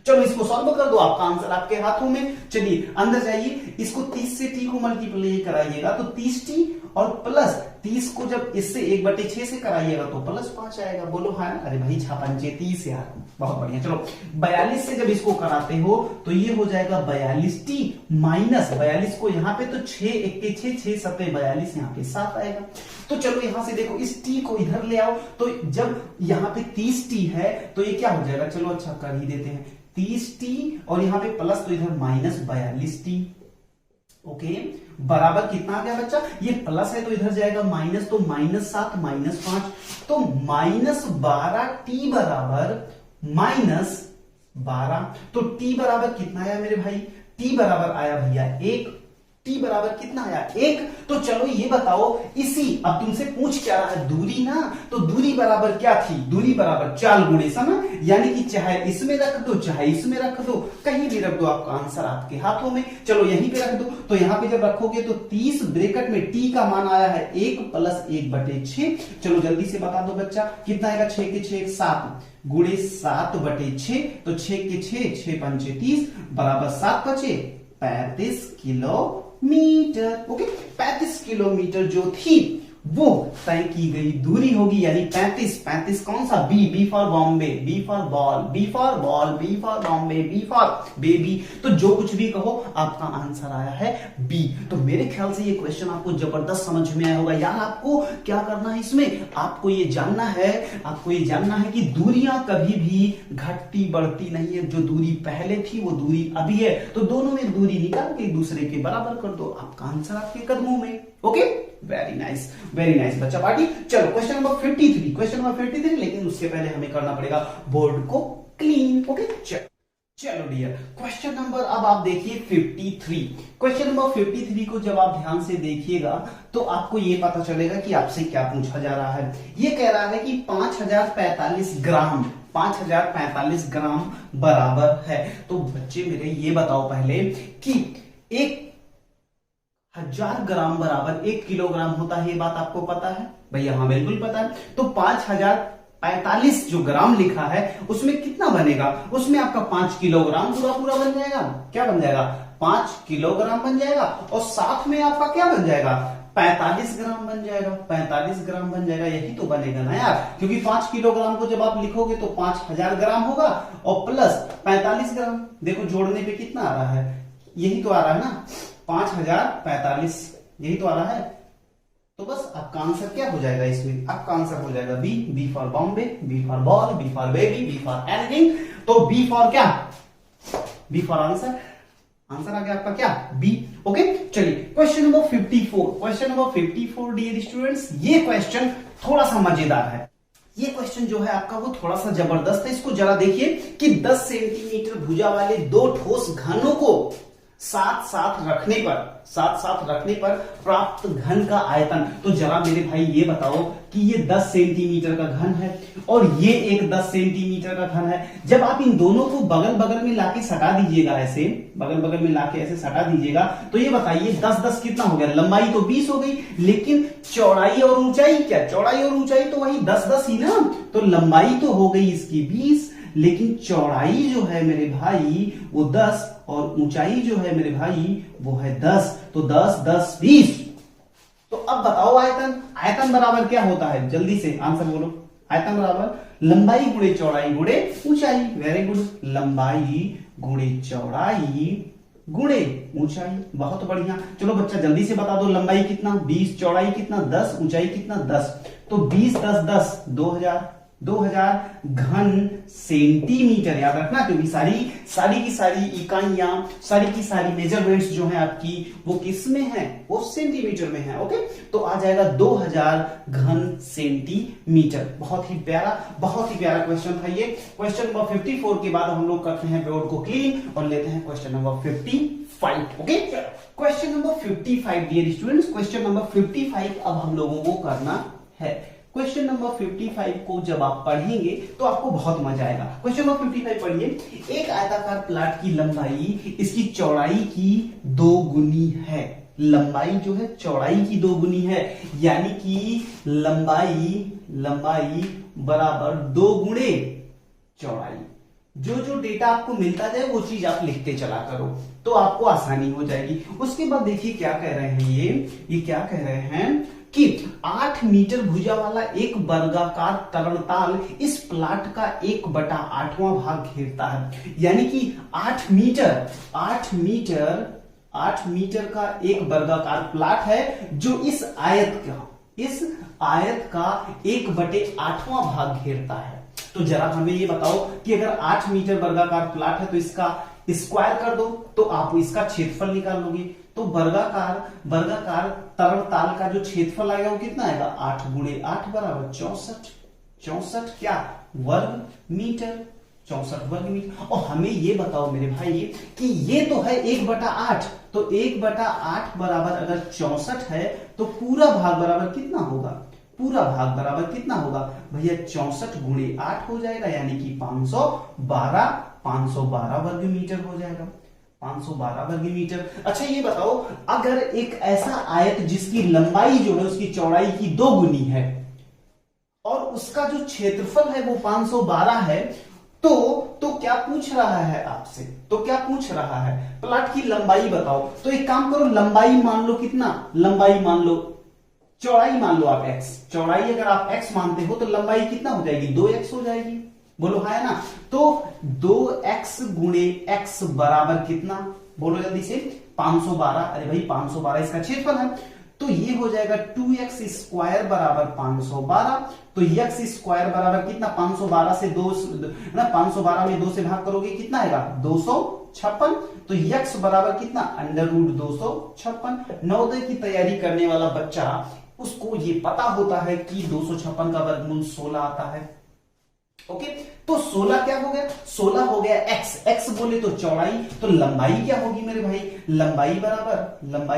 चलो इसको सॉल्व कर दो, आपका आंसर आपके हाथों में। चलिए अंदर जाइए, इसको 30 से टी को मल्टीप्लाई कराइएगा तो 30t और प्लस 30 को जब इससे 1/6 से कराइएगा तो +5 आएगा। बोलो हाँ, अरे भाई 6×5 यार, बहुत बढ़िया। चलो 42 से जब इसको कराते हो तो ये हो जाएगा 42t माइनस 42 को यहाँ पे तो 6 1 के 6 6 7 42 यहाँ पे 7 आएगा। तो चलो यहां से देखो, इस t को इधर ले आओ, तो जब यहाँ पे 30t है तो ये क्या हो जाएगा, चलो अच्छा कर ही देते हैं, 30t और यहाँ पे प्लस तो इधर -42t। ओके, बराबर कितना आ गया बच्चा, ये प्लस है तो इधर जाएगा माइनस, तो -7 -5 तो -12t बराबर -12। तो t बराबर कितना आया मेरे भाई, t बराबर आया भैया 1। t बराबर कितना आया 1। तो चलो ये बताओ, इसी अब तुमसे पूछ क्या रहा है, दूरी ना, तो दूरी बराबर क्या थी, दूरी बराबर चाल गुणे समय, यानी कि चाहे इसमें रख दो चाहे इसमें रख दो, कहीं भी रख दो, आपका आंसर आपके हाथों में। चलो यहीं पे रख दो, तो यहां पे जब रखोगे तो 30 ब्रैकेट में t का मान आया है 1 + 1/6। चलो जल्दी से बता दो बच्चा, कितना आएगा, 6 के 6 7 गुणे 7/6, तो 6 के 6 6 5 30 बराबर 7 बचे 35 किलोमीटर। ओके, 35 किलोमीटर जो थी वो तय की गई दूरी होगी, यानी 35 कौन सा, B for Bombay, B for ball, B for ball, B for Bombay, B for baby. तो जो कुछ भी कहो आपका आंसर आया है बी। तो मेरे ख्याल से ये क्वेश्चन आपको जबरदस्त समझ में आया होगा। यार आपको क्या करना है इसमें, आपको ये जानना है कि दूरियां कभी भी घटती बढ़ती नहीं है। जो दूरी पहले थी वो दूरी अभी है, तो दोनों में दूरी निकाल के एक दूसरे के बराबर कर दो, आपका आंसर आपके कदमों में। ओके, वेरी नाइस बच्चा पार्टी। चलो क्वेश्चन नंबर 53, लेकिन उससे पहले हमें करना पड़ेगा बोर्ड को क्लीन। ओके, चलो डियर, क्वेश्चन नंबर अब आप देखिए 53। क्वेश्चन नंबर 53 को जब आप ध्यान से देखिएगा तो आपको ये पता चलेगा कि आपसे क्या पूछा जा रहा है। ये कह रहा है कि 5045 ग्राम, 5045 ग्राम बराबर है। तो बच्चे मेरे ये बताओ पहले कि 1000 ग्राम बराबर 1 किलोग्राम होता है, ये बात आपको पता है भैया? हाँ बिल्कुल पता है। तो 5045 जो ग्राम लिखा है उसमें कितना बनेगा, उसमें आपका 5 किलोग्राम पूरा बन जाएगा। क्या बन जाएगा, 5 किलोग्राम बन जाएगा, और साथ में आपका क्या बन जाएगा, 45 ग्राम बन जाएगा, 45 ग्राम बन जाएगा। यही तो बनेगा ना यार, क्योंकि 5 किलोग्राम को जब आप लिखोगे तो 5000 ग्राम होगा और प्लस 45 ग्राम, देखो जोड़ने पे कितना आ रहा है, यही तो आ रहा है ना, 5045, यही तो आ रहा है। तो बस आपका आंसर क्या हो जाएगा इसमें, आपका आंसर हो जाएगा B for Bombay, B for ball, B for baby, B for anything. तो बी फॉर क्या, बी फॉर आंसर, आंसर आ गया आपका क्या, बी। ओके, चलिए question number 54। Question number 54 dear students, ये क्वेश्चन थोड़ा सा मजेदार है। ये क्वेश्चन जो है आपका वो थोड़ा सा जबरदस्त है। इसको जरा देखिए कि 10 सेंटीमीटर भुजा वाले दो ठोस घनों को साथ साथ रखने पर प्राप्त घन का आयतन। तो जरा मेरे भाई ये बताओ कि ये 10 सेंटीमीटर का घन है और ये एक 10 सेंटीमीटर का घन है। जब आप इन दोनों को बगल बगल में लाके सटा दीजिएगा, ऐसे बगल बगल में लाके ऐसे सटा दीजिएगा, तो ये बताइए 10-10 कितना हो गया? लंबाई तो 20 हो गई, लेकिन चौड़ाई और ऊंचाई क्या? चौड़ाई और ऊंचाई तो वही 10-10 ही ना। तो लंबाई तो हो गई इसकी 20, लेकिन चौड़ाई जो है मेरे भाई वो 10 और ऊंचाई जो है मेरे भाई वो है 10। तो 10-10-20। तो अब बताओ आयतन बराबर क्या होता है? जल्दी से आंसर बोलो। आयतन बराबर लंबाई गुणे चौड़ाई गुणे ऊंचाई। वेरी गुड, लंबाई गुणे चौड़ाई गुणे ऊंचाई। बहुत बढ़िया। चलो बच्चा जल्दी से बता दो, लंबाई कितना? 20, चौड़ाई कितना? 10, ऊंचाई कितना? 10। तो 20-10-10 2000 घन सेंटीमीटर। याद रखना, क्योंकि सारी की सारी इकाइयां, सारी की सारी मेजरमेंट्स जो है आपकी वो किस में है? वो सेंटीमीटर में है। ओके, तो आ जाएगा 2000 घन सेंटीमीटर। बहुत ही प्यारा क्वेश्चन था ये। क्वेश्चन नंबर 54 के बाद हम लोग करते हैं बोर्ड को क्लीन और लेते हैं question number 55। Okay, question number 55 dear students, question number 55 अब हम लोगों को करना है। क्वेश्चन नंबर 55 को जब आप पढ़ेंगे तो आपको बहुत मजा आएगा। क्वेश्चन नंबर 55 पढ़िए। एक आयताकार प्लाट की लंबाई इसकी चौड़ाई की 2 गुनी है। लंबाई जो है चौड़ाई की 2 गुनी है, यानी कि लंबाई बराबर 2 गुणे चौड़ाई। जो डेटा आपको मिलता जाए वो चीज आप लिखते चला करो तो आपको आसानी हो जाएगी। उसके बाद देखिए क्या कह रहे हैं, ये क्या कह रहे हैं कि 8 मीटर भुजा वाला एक वर्गाकार तरणताल इस प्लाट का 1/8वां भाग घेरता है। यानी कि 8 मीटर का एक वर्गाकार प्लाट है जो इस आयत का 1/8वां भाग घेरता है। तो जरा हमें ये बताओ कि अगर 8 मीटर वर्गाकार प्लाट है तो इसका स्क्वायर कर दो तो आप इसका क्षेत्रफल निकाल लोगे। तो वर्गाकार तरणताल का जो क्षेत्रफल आएगा वो कितना आएगा? 8 गुणे 8 बराबर 64 क्या वर्ग मीटर। 64 वर्ग मीटर। और हमें ये बताओ मेरे भाई कि ये तो है 1/8, तो 1/8 बराबर अगर 64 है तो पूरा भाग बराबर कितना होगा? पूरा भाग बराबर कितना होगा भैया? 64 गुणे 8 हो जाएगा, यानी कि 512 वर्ग मीटर हो जाएगा। 512 वर्ग मीटर। अच्छा ये बताओ, अगर एक ऐसा आयत जिसकी लंबाई जो है उसकी चौड़ाई की 2 गुनी है और उसका जो क्षेत्रफल है वो 512 है, तो क्या पूछ रहा है आपसे? तो क्या पूछ रहा है? प्लाट की लंबाई बताओ। तो एक काम करो, लंबाई मान लो कितना? लंबाई मान लो, चौड़ाई मान लो आप x। चौड़ाई अगर आप x मानते हो तो लंबाई कितना हो जाएगी? 2x हो जाएगी। बोलो है ना? तो 2x गुणे x बराबर कितना? बोलो जल्दी से। 512। अरे भाई 512 इसका क्षेत्रफल है, तो ये हो जाएगा 2x स्क्वायर बराबर 512। तो x स्क्वायर बराबर कितना? 512 से 2 ना, 512 में 2 से भाग करोगे कितना आएगा? 256। तो x बराबर कितना? √256। नवोदय की तैयारी करने वाला बच्चा उसको ये पता होता है कि 256 का वर्गमूल 16 आता है। ओके, तो 16 क्या हो गया? 16 हो गया x बोले तो चौड़ाई, तो लंबाई क्या होगी मेरे भाई? लंबाई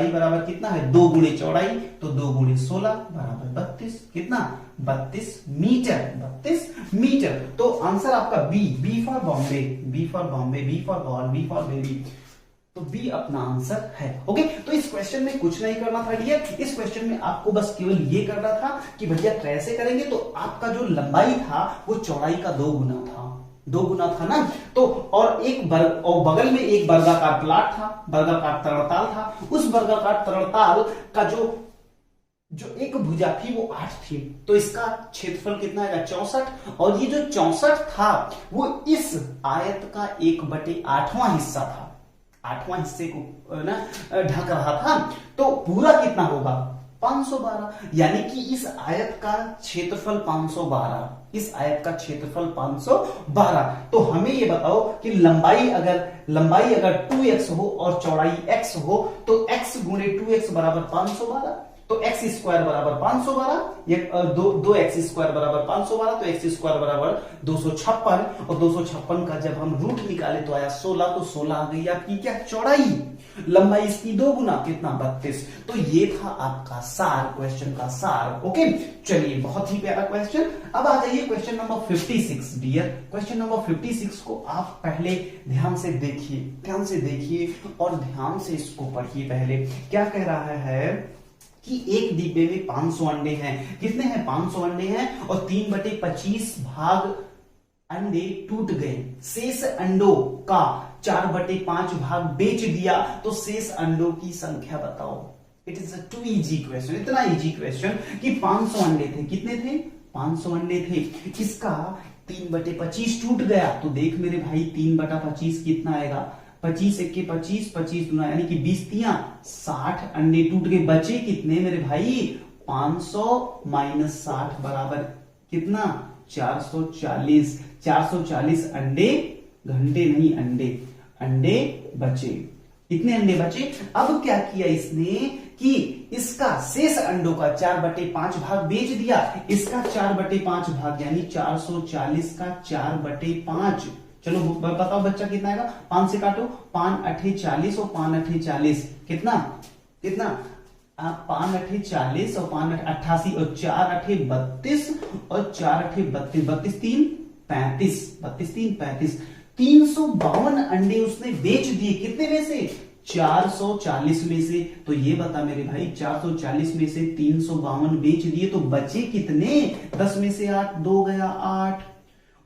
बराबर कितना है? 2 गुणे चौड़ाई, तो 2 गुणे 16 बराबर 32। कितना? 32 मीटर। तो आंसर आपका B for Bombay, B for ball, B for baby. तो बी अपना आंसर है। ओके, तो इस क्वेश्चन में कुछ नहीं करना था डियर। इस क्वेश्चन में आपको बस केवल ये करना था कि भैया कैसे करेंगे, तो आपका जो लंबाई था वो चौड़ाई का 2 गुना था ना। तो और बगल में एक वर्गाकार प्लाट था, वर्गाकार तरणताल था। उस वर्गाकार तरणताल का जो एक भुजा थी वो 8 थी, तो इसका क्षेत्रफल कितना है? 64। और ये जो 64 था वो इस आयत का 1/8वां हिस्सा था, 8वां हिस्से को ना ढक रहा था। तो पूरा कितना होगा? 512। यानी कि इस आयत का क्षेत्रफल 512। तो हमें ये बताओ कि लंबाई अगर 2x हो और चौड़ाई x हो तो x गुणे 2x बराबर 512। तो एक्स स्क्वायर बराबर 512, ये दो एक्स स्क्वायर बराबर 512, तो एक्स स्क्वायर बराबर 256, और 256 का जब हम रूट निकाले तो आया 16, तो 16 आ गई आपकी क्या चौड़ाई, लंबाई इसकी 2 गुना कितना 32। तो ये था आपका सार, क्वेश्चन का सार। ओके, चलिए बहुत ही प्यारा क्वेश्चन। अब आ जाइए question number 56 dear. Question number 56 को आप पहले ध्यान से देखिए और ध्यान से इसको पढ़िए। पहले क्या कह रहा है कि एक डिब्बे में 500 अंडे हैं। कितने हैं? 500 अंडे हैं और 3/25 भाग अंडे टूट गए। शेष अंडों का 4/5 भाग बेच दिया, तो शेष अंडों की संख्या बताओ। It is a too easy question, इतना इजी क्वेश्चन कि 500 अंडे थे। कितने थे? 500 अंडे थे। इसका 3/25 टूट गया, तो देख मेरे भाई 3/25 कितना आएगा? 25 एक के 25, 25 दूना यानी कि 20 तिया 60 अंडे टूट गए। बचे कितने मेरे भाई? 500 माइनस 60 बराबर कितना? 440। 440 अंडे, घंटे नहीं अंडे बचे। कितने अंडे बचे? अब क्या किया इसने कि इसका शेष अंडों का 4/5 भाग बेच दिया। इसका 4/5 भाग यानी 440 का 4/5। चलो बताओ बच्चा कितना आएगा? 5 से काटो, 5 अठे 40 और 5 अठे 40 कितना? 5 अठे 40 और 5 अठे 88 और 4 अठे 32 और 4 अठे 32, 32 3 35, 32 3 35। 352 अंडे उसने बेच दिए। कितने में से? 440 में से। तो ये बता मेरे भाई 440 में से 352 बेच दिए, तो बचे कितने? 10 में से 8 2 गया 8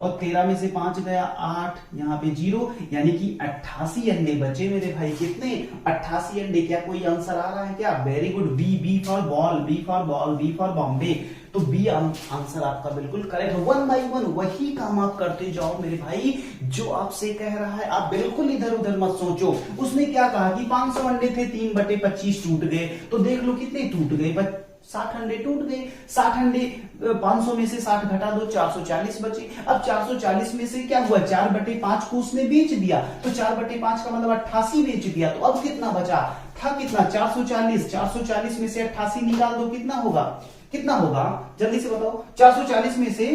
और 13 में से 5 गया 8, यहाँ पे 0, यानी कि 88 अंडे बचे मेरे भाई। कितने? 88 अंडे। क्या कोई आंसर आ रहा है क्या? Very good. B for ball, B for ball, B for Bombay. तो बी आंसर आपका बिल्कुल करेक्ट है। 1 बाई 1 वही काम आप करते जाओ मेरे भाई जो आपसे कह रहा है। आप बिल्कुल इधर उधर मत सोचो। उसने क्या कहा कि 500 अंडे थे, 3/25 टूट गए, तो देख लो कितने टूट गए? 60 अंडे टूट गए। 60 अंडे 500 में से 60 घटा दो, 440 बचे। अब 440 में से क्या हुआ? 4/5 को उसने बेच दिया, तो 4/5 का मतलब 88 बेच दिया। तो अब कितना बचा था? कितना? 440। 440 में से 88 निकाल दो, कितना होगा? जल्दी से बताओ। 440 में से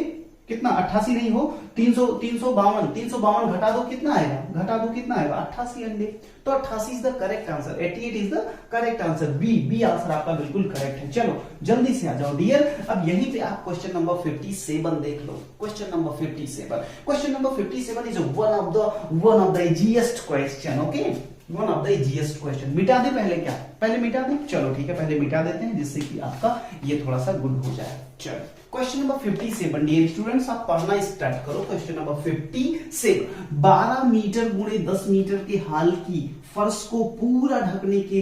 कितना? 88 नहीं हो, 352 घटा दो, कितना आएगा? 88 अंडे। तो 88 is the correct answer, 88 is the correct answer. B answer आपका बिल्कुल करेक्ट है। चलो जल्दी से आ जाओ डियर। अब यहीं पे आप क्वेश्चन नंबर 57 देख लो। Question number 57 is one of the easiest question. Okay, one of the easiest question. मिटा दे पहले मिटा दे। चलो ठीक है, पहले मिटा देते हैं जिससे कि आपका ये थोड़ा सा गुड हो जाए। चलो क्वेश्चन नंबर 57 डियर स्टूडेंट्स, आप पढ़ना स्टार्ट करो। क्वेश्चन नंबर 57, 12 मीटर गुणे 10 मीटर के हाल की फर्श को पूरा ढकने के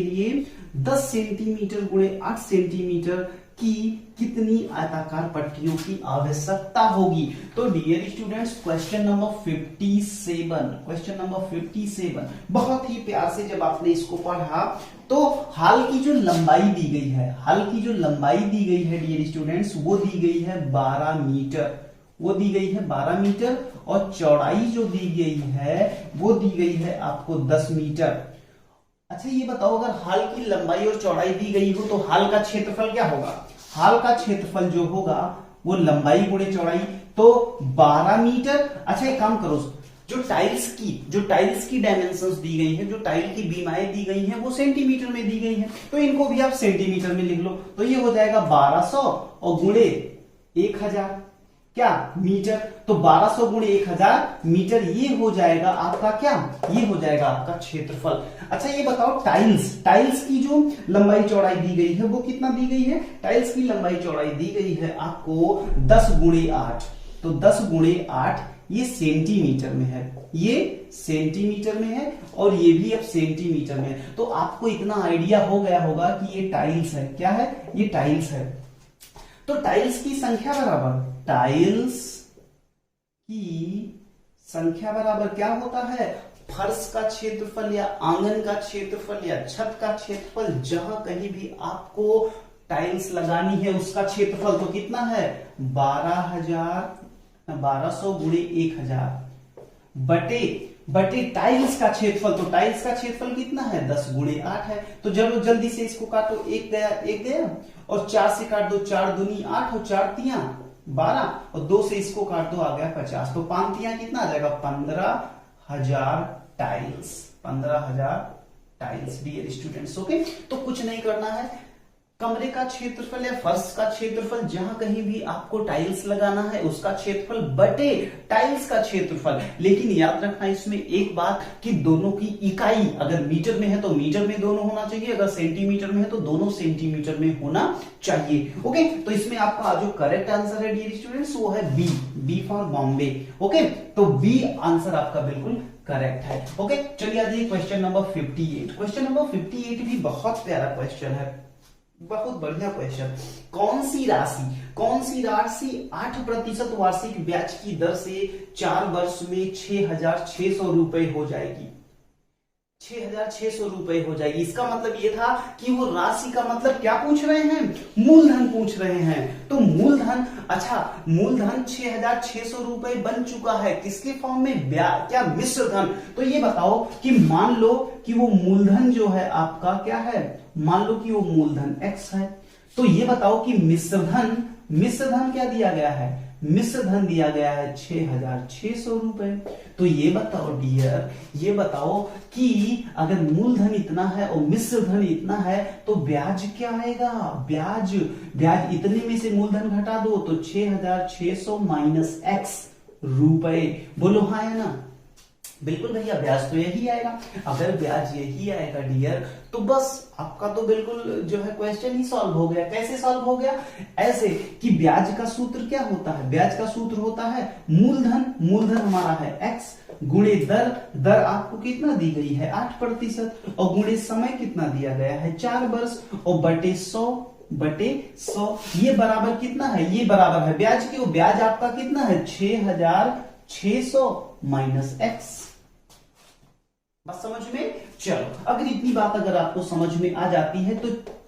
लिए 10 सेंटीमीटर गुणे 8 सेंटीमीटर की कितनी आयताकार पट्टियों की आवश्यकता होगी? तो डियर स्टूडेंट्स क्वेश्चन नंबर 57 बहुत ही प्यार से जब आपने इसको पढ़ा तो हाल की जो लंबाई दी गई है डियर स्टूडेंट्स, वो दी गई है 12 मीटर, और चौड़ाई जो दी गई है वो दी गई है आपको 10 मीटर। अच्छा ये बताओ, अगर हाल की लंबाई और चौड़ाई दी गई हो तो हाल का क्षेत्रफल क्या होगा? हाल का क्षेत्रफल जो होगा वो लंबाई गुणे चौड़ाई, तो 12 मीटर। अच्छा एक काम करो, जो टाइल्स की डायमेंशंस दी गई है, जो टाइल की बीमाएं दी गई हैं वो सेंटीमीटर में दी गई हैं, तो इनको भी आप सेंटीमीटर में लिख लो। तो ये हो जाएगा 1200 और गुणे 1000 क्या मीटर, तो 1200 गुणे 1000 मीटर। ये हो जाएगा आपका क्या? ये हो जाएगा आपका क्षेत्रफल। अच्छा ये बताओ, टाइल्स की जो लंबाई चौड़ाई दी गई है वो कितना दी गई है? टाइल्स की लंबाई चौड़ाई दी गई है आपको 10 गुणे 8, तो 10 गुणे 8 ये सेंटीमीटर में है, और ये भी अब सेंटीमीटर में है। तो आपको इतना आइडिया हो गया होगा कि ये टाइल्स है। क्या है? ये टाइल्स है। तो टाइल्स की संख्या बराबर क्या होता है? फर्श का क्षेत्रफल या आंगन का क्षेत्रफल या छत का क्षेत्रफल, जहां कहीं भी आपको टाइल्स लगानी है उसका क्षेत्रफल। तो कितना है? 1200 गुणे 1000 बटे बटे टाइल्स का क्षेत्रफल, तो टाइल्स का क्षेत्रफल कितना है 10 गुणे 8 है। तो जब जल्दी से इसको काटो, एक गया एक गया, और 4 से काट दो, 4 दूनी 8 और 4 तिया 12, और 2 से इसको काट दो, आ गया 50। तो 5 तिया कितना आ जाएगा 15,000 tiles, 15,000 tiles dear students. Okay, तो कुछ नहीं करना है, कमरे का क्षेत्रफल या फर्श का क्षेत्रफल, जहां कहीं भी आपको टाइल्स लगाना है उसका क्षेत्रफल बटे टाइल्स का क्षेत्रफल। लेकिन याद रखना इसमें एक बात कि दोनों की इकाई अगर मीटर में है तो मीटर में दोनों होना चाहिए, अगर सेंटीमीटर में है तो दोनों सेंटीमीटर में होना चाहिए। ओके, तो इसमें आपका जो करेक्ट आंसर है डियर स्टूडेंट्स वो है B, B for Bombay. Okay, तो बी आंसर आपका बिल्कुल करेक्ट है। ओके, चलिए आ जाइए क्वेश्चन नंबर 58। क्वेश्चन नंबर 58 भी बहुत प्यारा क्वेश्चन है, बहुत बढ़िया क्वेश्चन। कौन सी राशि 8% वार्षिक ब्याज की दर से 4 वर्ष में 6,600 रुपए हो जाएगी? 6,600 रुपए हो जाएगी। इसका मतलब ये था कि वो राशि का मतलब क्या पूछ रहे हैं, मूलधन पूछ रहे हैं। तो मूलधन, अच्छा मूलधन 6,600 रुपए बन चुका है, किसके फॉर्म में, ब्याज, क्या मिश्र धन। तो ये बताओ कि मान लो कि वो मूलधन जो है आपका क्या है, मान लो कि वो मूलधन x है, तो ये बताओ कि मिश्र धन क्या दिया गया है, मिश्र धन दिया गया है 6,600 रुपए। तो ये बताओ डियर, ये बताओ कि अगर मूलधन इतना है और मिश्र धन इतना है तो ब्याज क्या आएगा, ब्याज इतने में से मूलधन घटा दो तो 6,600 माइनस x रुपए। बोलो हाँ है ना, बिल्कुल भैया ब्याज तो यही आएगा। अगर ब्याज यही आएगा डियर तो बस आपका तो बिल्कुल जो है क्वेश्चन ही सॉल्व हो गया। कैसे सॉल्व हो गया, ऐसे कि ब्याज का सूत्र क्या होता है, ब्याज का सूत्र होता है मूलधन हमारा है x गुणे दर आपको कितना दी गई है 8%, और गुणे समय कितना दिया गया है 4 वर्ष, और बटे 100 ये बराबर कितना है, ये बराबर है ब्याज के, ब्याज आपका कितना है 6,600 माइनस x। बस समझ में, चलो अगर इतनी बात अगर आपको समझ में आ जाती है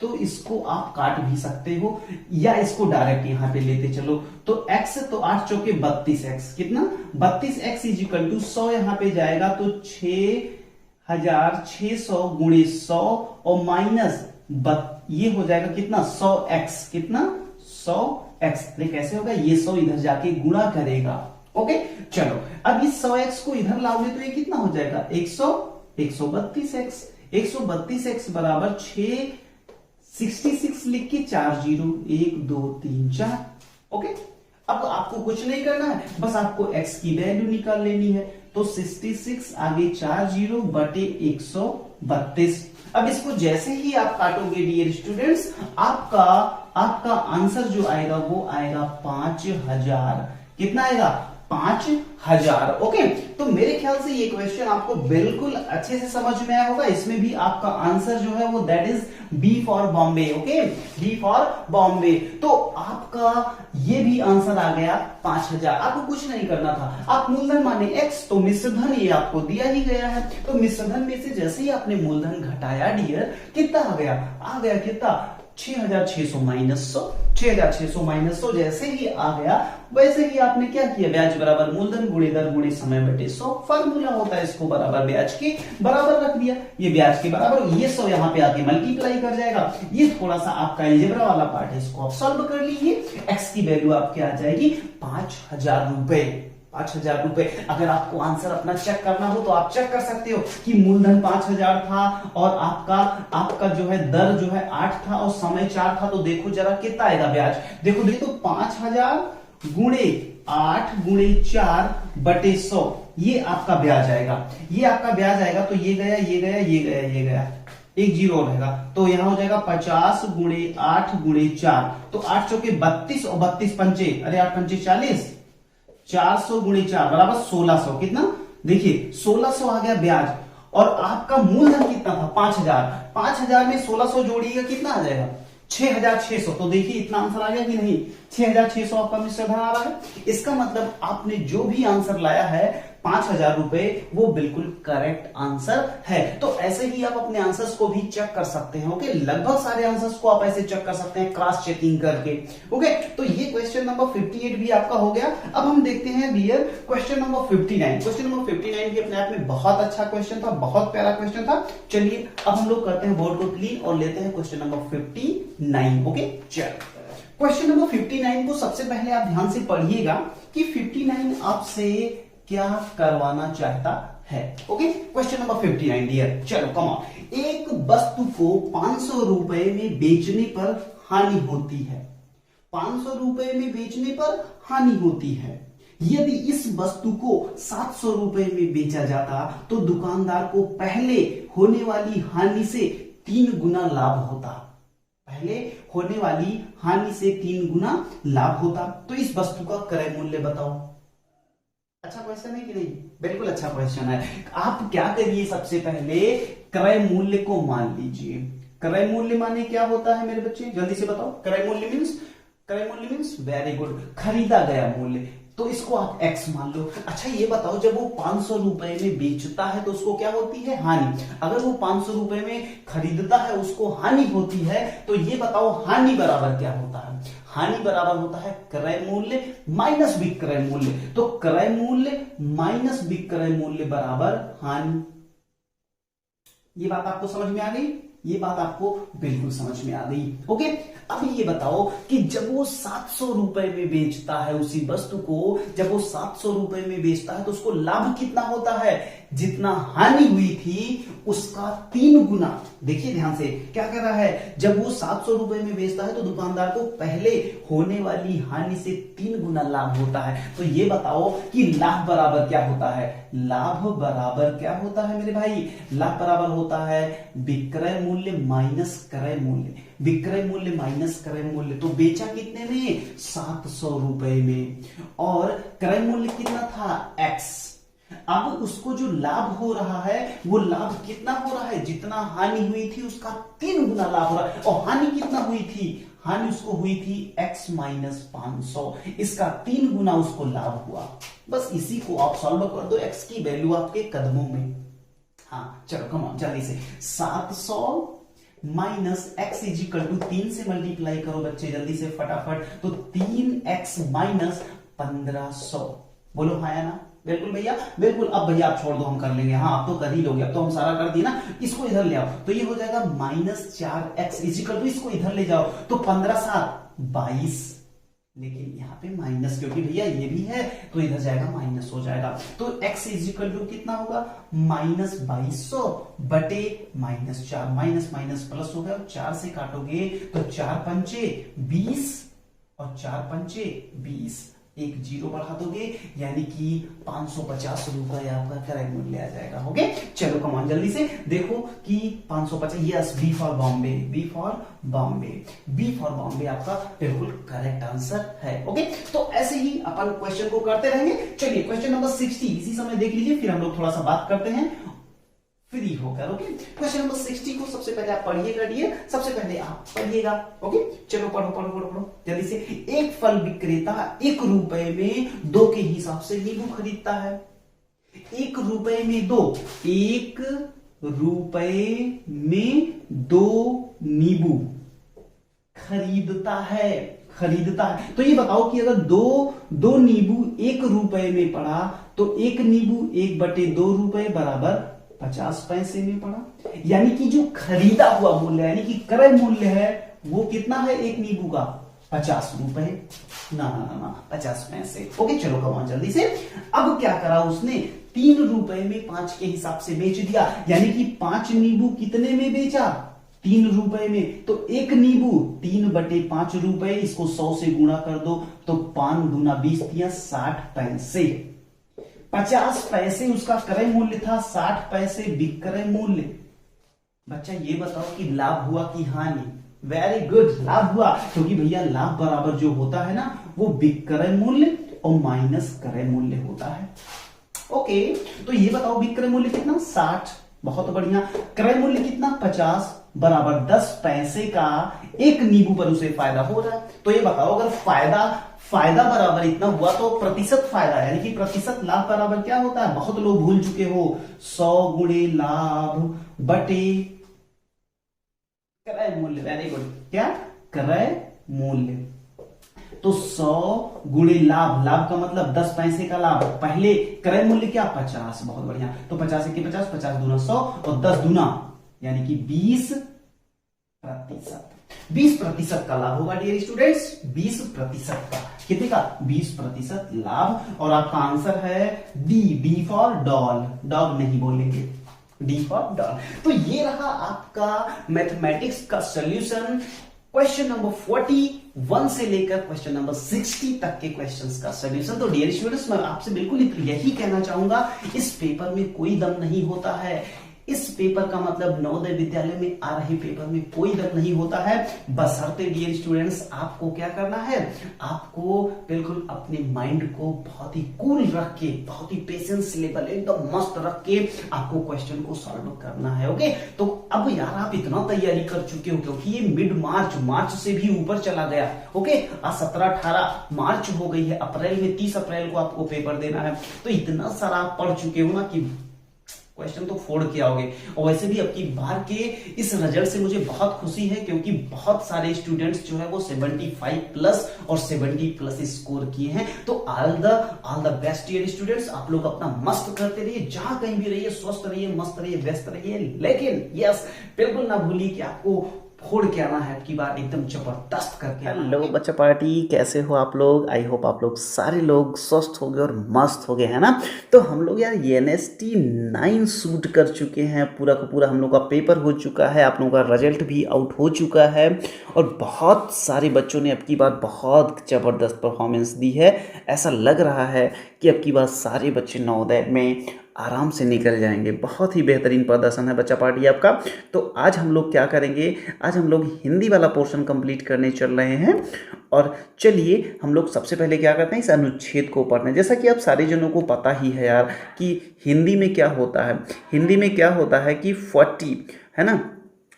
तो इसको आप काट भी सकते हो या इसको डायरेक्ट यहां पे लेते चलो। तो x तो 8 चौके 32x, कितना 32x इज इक्वल टू 100 यहां पे जाएगा तो 6,600 गुणे 100 और माइनस ये हो जाएगा कितना 100x, कितना 100x। कैसे होगा, ये 100 इधर जाके गुणा करेगा। ओके, चलो अब इस 100x को इधर लाओगे तो ये कितना हो जाएगा 132x, 132x बराबर 66 लिख के 4 0 1 2 3 4। ओके, अब आपको कुछ नहीं करना है, बस आपको x की वैल्यू निकाल लेनी है। तो 66 आगे 4 0 बटे 132। अब इसको जैसे ही आप काटोगे डियर स्टूडेंट्स, आपका आंसर जो आएगा वो आएगा 5,000। कितना आएगा 5,000। ओके, तो मेरे ख्याल से ये क्वेश्चन आपको बिल्कुल अच्छे से समझ में आया होगा। इसमें भी आपका आंसर जो है वो that is B for Bombay. Okay, B for Bombay. तो आपका ये भी आंसर आ गया 5,000। आपको कुछ नहीं करना था, आप मूलधन माने x, तो मिश्र धन ये आपको दिया ही गया है। तो मिश्र धन में से जैसे ही आपने मूलधन घटाया डियर, कितना आ गया कितना 6,600 माइनस 100। 6,600 माइनस 100 जैसे ही आ गया वैसे ही आपने क्या किया, ब्याज बराबर मूलधन गुणे दर गुणे समय बटे 100। फार्मूला होता है इसको बराबर ब्याज के बराबर रख दिया, ये ब्याज के बराबर, ये 100 यहाँ पे आके मल्टीप्लाई कर जाएगा। ये थोड़ा सा आपका अलजेब्रा वाला पार्ट है, इसको आप सॉल्व कर लीजिए। x की वैल्यू आपकी आ जाएगी 5,000 रुपए। 5,000 रुपए। अगर आपको आंसर अपना चेक करना हो तो आप चेक कर सकते हो कि मूलधन 5,000 था और आपका जो है दर जो है 8 था और समय 4 था। तो देखो जरा कितना आएगा ब्याज, देखो तो 5,000 गुणे 8 गुणे 4 बटे 100 ये आपका ब्याज आएगा। ये आपका ब्याज आएगा तो ये गया ये गया ये गया ये गया, एक जीरो रहेगा तो यहां हो जाएगा 50 गुणे 8 गुणे 4। तो 8 चौके 32 और 32 पंचे, अरे 8 पंचे 40, 400 गुणे 4 बराबर 1600। कितना, देखिए 1600 आ गया ब्याज। और आपका मूलधन कितना था 5,000। 5,000 में 1600 जोड़िएगा कितना आ जाएगा 6,600। तो देखिए इतना आंसर आ गया कि नहीं, 6,600 आपका मिश्र धन आ रहा है। इसका मतलब आपने जो भी आंसर लाया है 5,000 रुपए वो बिल्कुल करेक्ट आंसर है। तो ऐसे ही आप अपने आंसर्स को भी चेक कर सकते हैं। ओके, लगभग सारे आंसर्स को आप ऐसे चेक कर सकते हैं क्रॉस चेकिंग करके। ओके, तो ये क्वेश्चन नंबर 58 भी आपका हो गया। अब हम देखते हैं dear question number 59। Question number 59 भी अपने आप में बहुत अच्छा क्वेश्चन था, बहुत प्यारा क्वेश्चन था। चलिए अब हम लोग करते हैं बोर्ड को क्लीन और लेते हैं क्वेश्चन नंबर 59। ओके, चलो क्वेश्चन नंबर 59 को सबसे पहले आप ध्यान से पढ़िएगा कि 59 आपसे क्या करवाना चाहता है। ओके, क्वेश्चन नंबर 59 डियर, चलो कम ऑन। एक वस्तु को 500 रुपए में बेचने पर हानि होती है। 500 रुपए में बेचने पर हानि होती है। यदि इस वस्तु को 700 रुपए में बेचा जाता तो दुकानदार को पहले होने वाली हानि से 3 गुना लाभ होता। पहले होने वाली हानि से 3 गुना लाभ होता। तो इस वस्तु का क्रय मूल्य बताओ। अच्छा क्वेश्चन है कि नहीं? बिल्कुल अच्छा क्वेश्चन है। आप क्या करिए, सबसे पहले क्रय मूल्य को मान लीजिए। क्रय मूल्य माने क्या होता है मेरे बच्चे, जल्दी से बताओ। क्रय मूल्य मीन्स वेरी गुड, खरीदा गया मूल्य। तो इसको आप x मान लो। अच्छा ये बताओ, जब वो 500 रुपए में बेचता है तो उसको क्या होती है? हानि। अगर वो 500 रुपए में खरीदता है उसको हानि होती है, तो ये बताओ हानि बराबर क्या होता है? हानि बराबर होता है क्रय मूल्य माइनस विक्रय मूल्य। तो क्रय मूल्य माइनस विक्रय मूल्य बराबर हानि। ये बात आपको समझ में आ गई? ये बात आपको बिल्कुल समझ में आ गई। ओके, अब ये बताओ कि जब वो 700 रुपए में बेचता है उसी वस्तु को, जब वो 700 रुपए में बेचता है तो उसको लाभ कितना होता है? जितना हानि हुई थी उसका 3 गुना। देखिए ध्यान से क्या कर रहा है, जब वो 700 रुपए में बेचता है तो दुकानदार को पहले होने वाली हानि से 3 गुना लाभ होता है। तो ये बताओ कि लाभ बराबर क्या होता है? लाभ बराबर क्या होता है मेरे भाई? लाभ बराबर होता है विक्रय मूल्य माइनस क्रय मूल्य। विक्रय मूल्य माइनस क्रय मूल्य। तो बेचा कितने में? 700 रुपए में, और क्रय मूल्य कितना था? x। अब उसको जो लाभ हो रहा है वो लाभ कितना हो रहा है? जितना हानि हुई थी उसका 3 गुना लाभ हो रहा है। और हानि कितना हुई थी? हानि उसको हुई थी x माइनस 500, इसका 3 गुना उसको लाभ हुआ। बस इसी को आप सॉल्व कर दो, x की वैल्यू आपके कदमों में। हाँ चलो कम ऑन जल्दी से। 700 minus x is equal to 3 से मल्टीप्लाई करो बच्चे जल्दी से फटाफट। तो 3x माइनस 1500। बोलो हाँ या ना? बिल्कुल भैया, बिल्कुल। अब भैया आप छोड़ दो, हम कर लेंगे। हाँ आप तो कर ही लोगे, अब तो हम सारा कर दिए ना। इसको इधर ले आओ तो ये हो जाएगा minus 4x is equal to, इसको इधर ले जाओ तो 15 7 22। लेकिन यहाँ पे माइनस, क्योंकि भैया ये भी है तो इधर जाएगा माइनस हो जाएगा। तो x इज इक्वल टू कितना होगा? माइनस 2200 बटे माइनस 4। माइनस माइनस प्लस हो गया, 4 से काटोगे तो 4 पंचे 20 और 4 पंचे 20, एक जीरो बढ़ा दोगे यानी कि 550 रुपए आपका क्रय मूल्य आ जाएगा। ओके चलो कमान जल्दी से देखो कि 550। Yes, B for Bombay, B for Bombay, B for Bombay आपका बिल्कुल करेक्ट आंसर है। ओके तो ऐसे ही अपन क्वेश्चन को करते रहेंगे। चलिए क्वेश्चन नंबर 60 इसी समय देख लीजिए, फिर हम लोग थोड़ा सा बात करते हैं फ्री होकर। ओके क्वेश्चन नंबर 60 को सबसे पहले आप पढ़िएगा डियर, सबसे पहले आप पढ़िएगा। ओके चलो पढ़ो पढ़ो पढ़ो पढ़ो जल्दी से। एक फल विक्रेता 1 रुपए में 2 के हिसाब से नींबू खरीदता है। 1 रुपए में 2, 1 रुपए में 2 नींबू खरीदता है, खरीदता है। तो ये बताओ कि अगर दो नींबू 1 रुपए में पड़ा तो 1 नींबू 1/2 रुपए बराबर 50 पैसे में पड़ा। यानी कि जो खरीदा हुआ मूल्य यानी कि क्रय मूल्य है वो कितना है? 1 नींबू का 50 रुपए ना 50 पैसे। ओके चलो कमाओ जल्दी से। अब क्या करा उसने? 3 रुपए में 5 के हिसाब से बेच दिया, यानी कि 5 नींबू कितने में बेचा? 3 रुपए में। तो 1 नींबू 3/5 रुपए, इसको 100 से गुणा कर दो तो 5 दूना 20 दिया 60 पैसे। 50 पैसे उसका क्रय मूल्य था, 60 पैसे विक्रय मूल्य। बच्चा ये बताओ कि लाभ हुआ कि हानि? वेरी गुड, लाभ हुआ, क्योंकि भैया लाभ बराबर जो होता है ना वो विक्रय मूल्य और माइनस क्रय मूल्य होता है। ओके तो ये बताओ विक्रय मूल्य कितना? 60, बहुत बढ़िया। क्रय मूल्य कितना? 50 बराबर 10 पैसे का 1 नींबू पर उसे फायदा हो रहा है। तो ये बताओ अगर फायदा बराबर इतना हुआ तो प्रतिशत फायदा, यानी कि प्रतिशत लाभ बराबर क्या होता है, बहुत लोग भूल चुके हो, 100 गुणे लाभ बटे क्रय मूल्य। वेरी गुड, क्या क्रय मूल्य। तो 100 गुणे लाभ, लाभ का मतलब 10 पैसे का लाभ, पहले क्रय मूल्य क्या 50, बहुत बढ़िया, तो 50 के 50, 50 दूना 100 और 10 दूना यानी कि 20%। 20% का लाभ होगा डियर स्टूडेंट्स, 20% का, कितने का 20% लाभ। और आपका आंसर है D, D for doll, dog नहीं बोलेंगे, डी फॉर डॉल। तो ये रहा आपका मैथमेटिक्स का सॉल्यूशन, क्वेश्चन नंबर 41 से लेकर क्वेश्चन नंबर 60 तक के क्वेश्चंस का सॉल्यूशन। तो डियर स्टूडेंट्स, मैं आपसे बिल्कुल यही कहना चाहूंगा, इस पेपर में कोई दम नहीं होता है, इस पेपर का मतलब नवोदय विद्यालय में आ रहे पेपर में कोई दम नहीं होता है, बशर्ते डियर स्टूडेंट्स आपको क्या करना है, आपको बिल्कुल अपने माइंड को बहुत ही कूल रख के, बहुत ही पेशेंस लेवल एकदम मस्त रख के आपको क्वेश्चन को सॉल्व करना है। ओके, तो अब यार आप इतना तैयारी कर चुके हो क्योंकि ये मिड मार्च, मार्च से भी ऊपर चला गया। ओके, आज 17-18 मार्च हो गई है, अप्रैल में 30 अप्रैल को आपको पेपर देना है, तो इतना सारा आप पढ़ चुके हो ना कि क्वेश्चन तो फोड़ के आओगे। और वैसे भी अब की बार के इस रिजल्ट से मुझे बहुत खुशी है क्योंकि बहुत सारे स्टूडेंट्स जो है वो 75 प्लस और 70 प्लस स्कोर किए हैं। तो all the best dear students, आप लोग अपना मस्त करते रहिए, जहां कहीं भी रहिए, स्वस्थ रहिए, मस्त रहिए, व्यस्त रहिए, लेकिन यस बिल्कुल ना भूलिए कि आपको फोड़ के आना है, आपकी बात एकदम जबरदस्त करके। हेलो बच्चा पार्टी, कैसे हो आप लोग? आई होप आप लोग सारे लोग स्वस्थ हो गए और मस्त हो गए, है ना? तो हम लोग यार NST 9 शूट कर चुके हैं, पूरा का पूरा हम लोग का पेपर हो चुका है, आप लोगों का रिजल्ट भी आउट हो चुका है और बहुत सारे बच्चों ने अब की बार बहुत ज़बरदस्त परफॉर्मेंस दी है। ऐसा लग रहा है कि अब की बार सारे बच्चे नवोदय में आराम से निकल जाएंगे। बहुत ही बेहतरीन प्रदर्शन है बच्चा पार्टी आपका। तो आज हम लोग क्या करेंगे, आज हम लोग हिंदी वाला पोर्शन कंप्लीट करने चल रहे हैं। और चलिए हम लोग सबसे पहले क्या करते हैं, इस अनुच्छेद को पढ़ते हैं। जैसा कि आप सारे जनों को पता ही है यार कि हिंदी में क्या होता है, हिंदी में क्या होता है कि 40, है ना,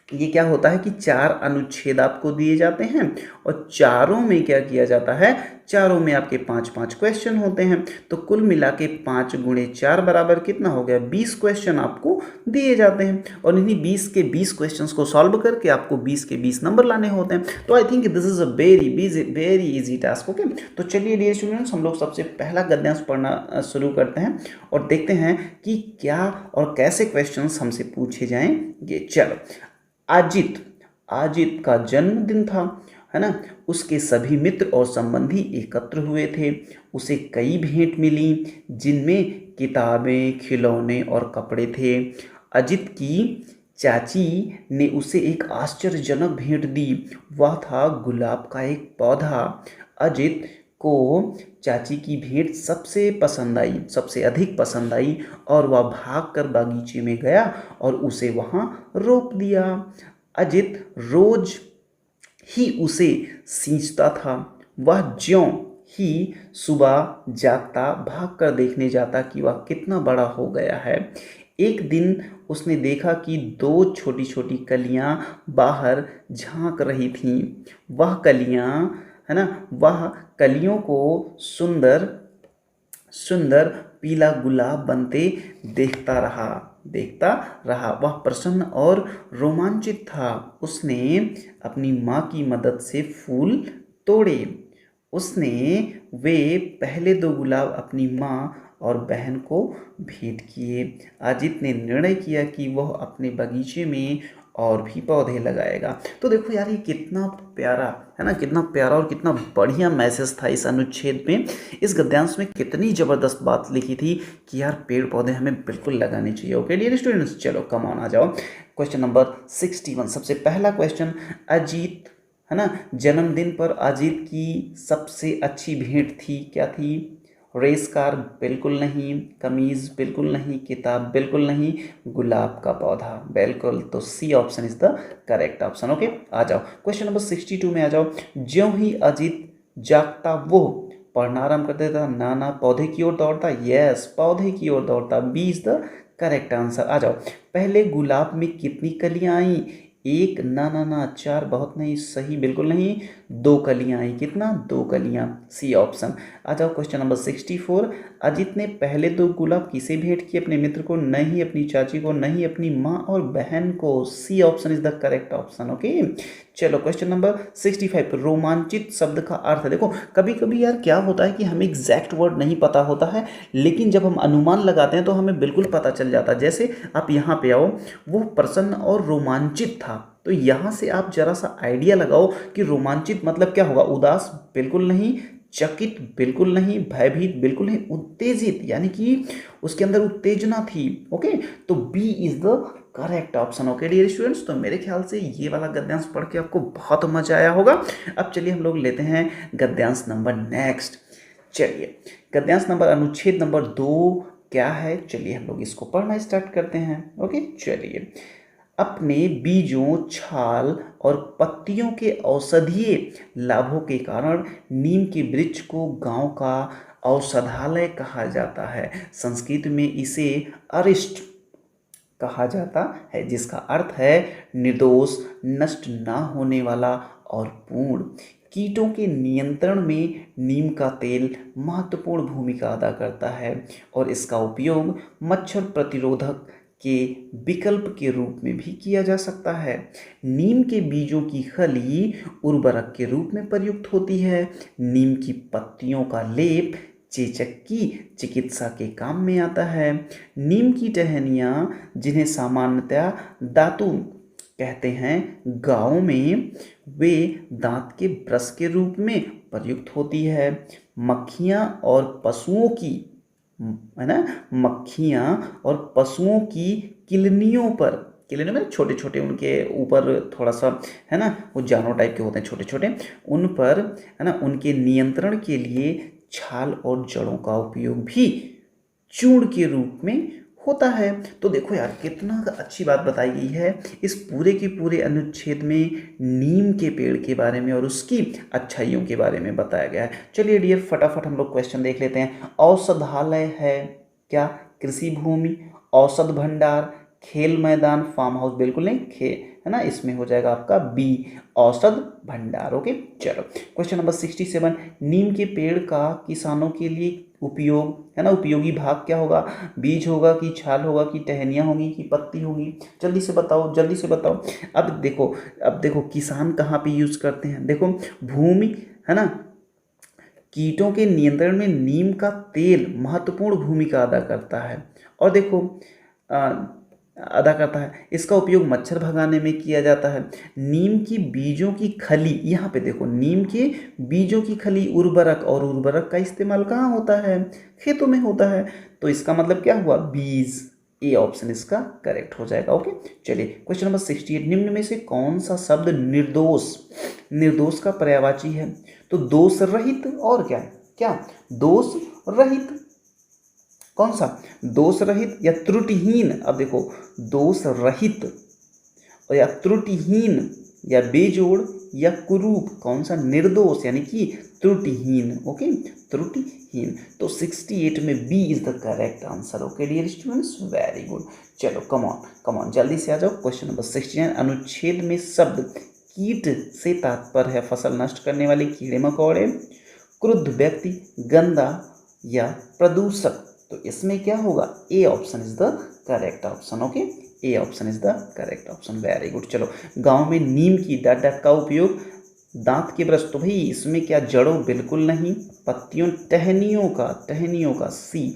ये क्या होता है कि 4 अनुच्छेद आपको दिए जाते हैं और चारों में क्या किया जाता है, चारों में आपके 5-5 क्वेश्चन होते हैं। तो कुल मिला के 5 गुणे 4 बराबर कितना हो गया, 20 क्वेश्चन आपको दिए जाते हैं और इन्हीं 20 के 20 क्वेश्चंस को सॉल्व करके आपको 20 के 20 नंबर लाने होते हैं। तो I think this is a very easy task. Okay, तो चलिए डियर स्टूडेंट्स, हम लोग सबसे पहला गद्यांश पढ़ना शुरू करते हैं और देखते हैं कि क्या और कैसे क्वेश्चन हमसे पूछे जाएंगे। चलो, अजित का जन्मदिन था, है ना, उसके सभी मित्र और संबंधी एकत्र हुए थे, उसे कई भेंट मिली जिनमें किताबें, खिलौने और कपड़े थे। अजित की चाची ने उसे एक आश्चर्यजनक भेंट दी, वह था गुलाब का एक पौधा। अजित को चाची की भेंट सबसे पसंद आई, सबसे अधिक पसंद आई और वह भागकर बागीचे में गया और उसे वहाँ रोप दिया। अजित रोज ही उसे सींचता था, वह ज्यों ही सुबह जागता भागकर देखने जाता कि वह कितना बड़ा हो गया है। एक दिन उसने देखा कि 2 छोटी छोटी कलियां बाहर झांक रही थीं। वह कलियां, है ना, वह कलियों को सुंदर सुंदर पीला गुलाब बनते देखता रहा। वह प्रसन्न और रोमांचित था। उसने अपनी माँ की मदद से फूल तोड़े। उसने वे पहले 2 गुलाब अपनी माँ और बहन को भेंट किए। अजित ने निर्णय किया कि वह अपने बगीचे में और भी पौधे लगाएगा। तो देखो यार, ये कितना प्यारा है ना, कितना प्यारा और कितना बढ़िया मैसेज था इस अनुच्छेद में। इस गद्यांश में कितनी ज़बरदस्त बात लिखी थी कि यार पेड़ पौधे हमें बिल्कुल लगाने चाहिए। ओके डियर स्टूडेंट्स, चलो कम ऑन आ जाओ। क्वेश्चन नंबर 61, सबसे पहला क्वेश्चन, अजीत, है ना, जन्मदिन पर अजीत की सबसे अच्छी भेंट थी, क्या थी? रेस कार बिल्कुल नहीं, कमीज बिल्कुल नहीं, किताब बिल्कुल नहीं, गुलाब का पौधा बिल्कुल। तो C option is the correct option. Okay, आ जाओ क्वेश्चन नंबर 62 में आ जाओ। ज्यों ही अजीत जागता वो पढ़ना आरंभ कर देता, नाना पौधे की ओर दौड़ता, यस पौधे की ओर दौड़ता, B is the correct answer. आ जाओ, पहले गुलाब में कितनी कलियां आई? एक, ना ना ना, 4 बहुत नहीं, सही बिल्कुल नहीं, 2 कलियां आई, कितना, 2 कलियां, सी ऑप्शन। आ जाओ क्वेश्चन नंबर 64। अजित ने पहले 2 गुलाब किसे भेंट किए, अपने मित्र को, नहीं अपनी चाची को, नहीं अपनी माँ और बहन को, C option is the correct option. Okay, चलो क्वेश्चन नंबर 65। रोमांचित शब्द का अर्थ, देखो कभी कभी यार क्या होता है कि हमें एग्जैक्ट वर्ड नहीं पता होता है, लेकिन जब हम अनुमान लगाते हैं तो हमें बिल्कुल पता चल जाता है। जैसे आप यहाँ पे आओ, वो प्रसन्न और रोमांचित था, तो यहाँ से आप जरा सा आइडिया लगाओ कि रोमांचित मतलब क्या होगा, उदास बिल्कुल नहीं, चकित बिल्कुल नहीं, भयभीत बिल्कुल नहीं, उत्तेजित यानी कि उसके अंदर उत्तेजना थी। ओके, तो B is the correct option. Okay dear students, तो मेरे ख्याल से ये वाला गद्यांश पढ़ के आपको बहुत मजा आया होगा। अब चलिए हम लोग लेते हैं गद्यांश नंबर नेक्स्ट। चलिए गद्यांश नंबर, अनुच्छेद नंबर 2 क्या है, चलिए हम लोग इसको पढ़ना स्टार्ट करते हैं। ओके, चलिए, अपने बीजों, छाल और पत्तियों के औषधीय लाभों के कारण नीम के वृक्ष को गांव का औषधालय कहा जाता है। संस्कृत में इसे अरिष्ट कहा जाता है, जिसका अर्थ है निर्दोष, नष्ट ना होने वाला और पूर्ण। कीटों के नियंत्रण में नीम का तेल महत्वपूर्ण भूमिका अदा करता है और इसका उपयोग मच्छर प्रतिरोधक के विकल्प के रूप में भी किया जा सकता है। नीम के बीजों की खली उर्वरक के रूप में प्रयुक्त होती है। नीम की पत्तियों का लेप चेचक की चिकित्सा के काम में आता है। नीम की टहनियाँ, जिन्हें सामान्यतया दातुन कहते हैं, गाँव में वे दांत के ब्रश के रूप में प्रयुक्त होती है। मक्खियाँ और पशुओं की, है ना, मक्खियाँ और पशुओं की किलनियों पर, किलनियों में छोटे छोटे उनके ऊपर थोड़ा सा, है ना, वो जानवर टाइप के होते हैं छोटे छोटे, उन पर, है ना, उनके नियंत्रण के लिए छाल और जड़ों का उपयोग भी चूर्ण के रूप में होता है। तो देखो यार कितना अच्छी बात बताई गई है इस पूरे के पूरे अनुच्छेद में, नीम के पेड़ के बारे में और उसकी अच्छाइयों के बारे में बताया गया है। चलिए डियर फटाफट हम लोग क्वेश्चन देख लेते हैं। औषधालय है क्या, कृषि भूमि, औषध भंडार, खेल मैदान, फार्म हाउस बिल्कुल नहीं, है ना, इसमें हो जाएगा आपका बी, औषध भंडार। ओके, चलो क्वेश्चन नंबर 67। नीम के पेड़ का किसानों के लिए उपयोग, है ना, उपयोगी भाग क्या होगा, बीज होगा कि छाल होगा कि टहनियाँ होंगी कि पत्ती होगी, जल्दी से बताओ जल्दी से बताओ। अब देखो किसान कहाँ पे यूज करते हैं, देखो भूमि, है ना, कीटों के नियंत्रण में नीम का तेल महत्वपूर्ण भूमिका अदा करता है, और देखो अदा करता है, इसका उपयोग मच्छर भगाने में किया जाता है। नीम की बीजों की खली, यहाँ पे देखो नीम के बीजों की खली उर्वरक, और उर्वरक का इस्तेमाल कहाँ होता है, खेतों में होता है, तो इसका मतलब क्या हुआ, बीज, ए ऑप्शन इसका करेक्ट हो जाएगा। ओके, चलिए क्वेश्चन नंबर 68। निम्न में से कौन सा शब्द निर्दोष, निर्दोष का पर्यायवाची है, तो दोष रहित, और क्या क्या, दोष रहित, कौन सा, दोष रहित या त्रुटिहीन। अब देखो दोष रहित और या त्रुटिहीन या बेजोड़ या कुरूप, कौन सा, निर्दोष यानी कि त्रुटिहीन। ओके, त्रुटिहीन, तो 68 में B is the correct answer. Okay dear students, very good. चलो कम ऑन जल्दी से आ जाओ। Question number 69। अनुच्छेद में शब्द कीट से तात्पर्य है फसल नष्ट करने वाले कीड़े मकोड़े, क्रुद्ध व्यक्ति, गंदा या प्रदूषक, तो इसमें क्या होगा, A option is the correct option. Okay, A option is the correct option, very good. चलो, गांव में नीम की डांट का उपयोग, दांत के ब्रश, तो भाई इसमें क्या, जड़ों बिल्कुल नहीं, पत्तियों, टहनियों का सी,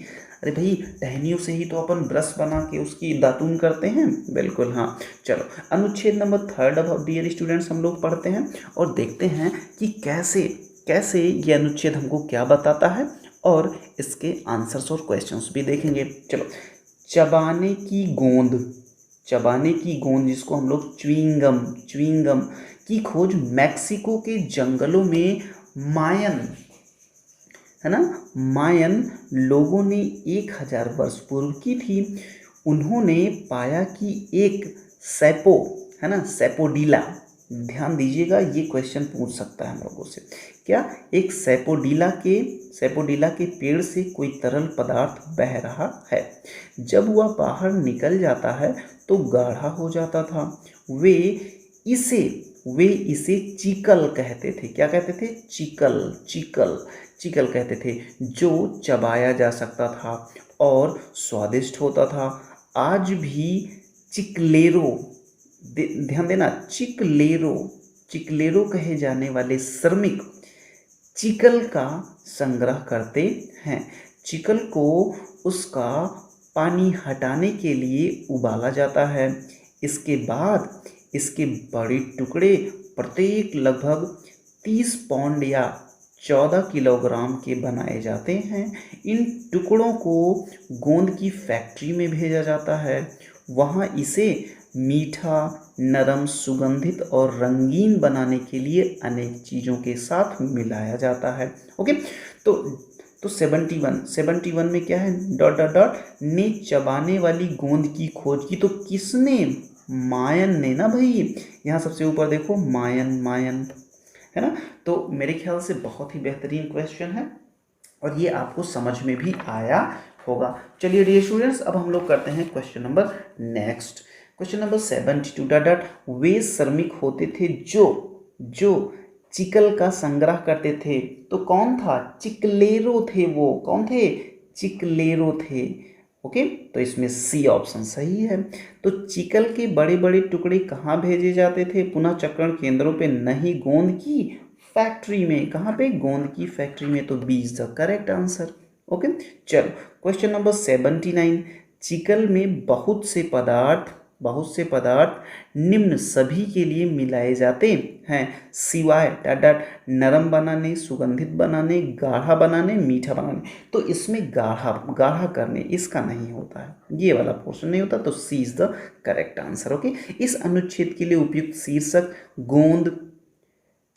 अरे भाई टहनियों से ही तो अपन ब्रश बना के उसकी दातून करते हैं, बिल्कुल हाँ। चलो अनुच्छेद नंबर 3 अब डियर स्टूडेंट्स हम लोग पढ़ते हैं और देखते हैं कि कैसे ये अनुच्छेद हमको क्या बताता है, और इसके आंसर्स और क्वेश्चंस भी देखेंगे। चलो, चबाने की गोंद जिसको हम लोग च्युइंगम की खोज मैक्सिको के जंगलों में मायन, है ना, मायन लोगों ने 1000 वर्ष पूर्व की थी। उन्होंने पाया कि एक सैपो, है ना, सैपोडिला ध्यान दीजिएगा, ये क्वेश्चन पूछ सकता है हम लोगों से। क्या? एक सैपोडीला के पेड़ से कोई तरल पदार्थ बह रहा है। जब वह बाहर निकल जाता है तो गाढ़ा हो जाता था। वे इसे वे इसे चिकल कहते थे। क्या कहते थे? चिकल चिकल चिकल कहते थे, जो चबाया जा सकता था और स्वादिष्ट होता था। आज भी चिकलेरो, ध्यान देना, चिकलेरो कहे जाने वाले श्रमिक चिकल का संग्रह करते हैं। चिकल को उसका पानी हटाने के लिए उबाला जाता है। इसके बाद इसके बड़े टुकड़े प्रत्येक लगभग 30 पाउंड या 14 किलोग्राम के बनाए जाते हैं। इन टुकड़ों को गोंद की फैक्ट्री में भेजा जाता है। वहाँ इसे मीठा, नरम, सुगंधित और रंगीन बनाने के लिए अनेक चीज़ों के साथ मिलाया जाता है। ओके, तो 71 में क्या है? डॉट डॉट डॉट ने चबाने वाली गोंद की खोज की। तो किसने? मायन ने ना भाई। यहाँ सबसे ऊपर देखो, मायन है ना। तो मेरे ख्याल से बहुत ही बेहतरीन क्वेश्चन है और ये आपको समझ में भी आया होगा। चलिए डियर स्टूडेंट्स, अब हम लोग करते हैं question number next. Question number 72 dot वे श्रमिक होते थे जो चिकल का संग्रह करते थे। तो कौन था? चिकलेरो थे। वो कौन थे? चिकलेरो थे। ओके, तो इसमें सी ऑप्शन सही है। तो चिकल के बड़े बड़े टुकड़े कहाँ भेजे जाते थे? पुनः चक्रण केंद्रों पे नहीं, गोंद की फैक्ट्री में। कहाँ पे? गोंद की फैक्ट्री में। तो B is the correct answer. Okay, चलो क्वेश्चन नंबर 79। चिकल में बहुत से पदार्थ निम्न सभी के लिए मिलाए जाते हैं, सिवाय डॉट नरम बनाने, सुगंधित बनाने, गाढ़ा बनाने, मीठा बनाने। तो इसमें गाढ़ा करने इसका नहीं होता है, ये वाला पोर्शन नहीं होता। तो C is the correct answer. Okay, इस अनुच्छेद के लिए उपयुक्त शीर्षक गोंद,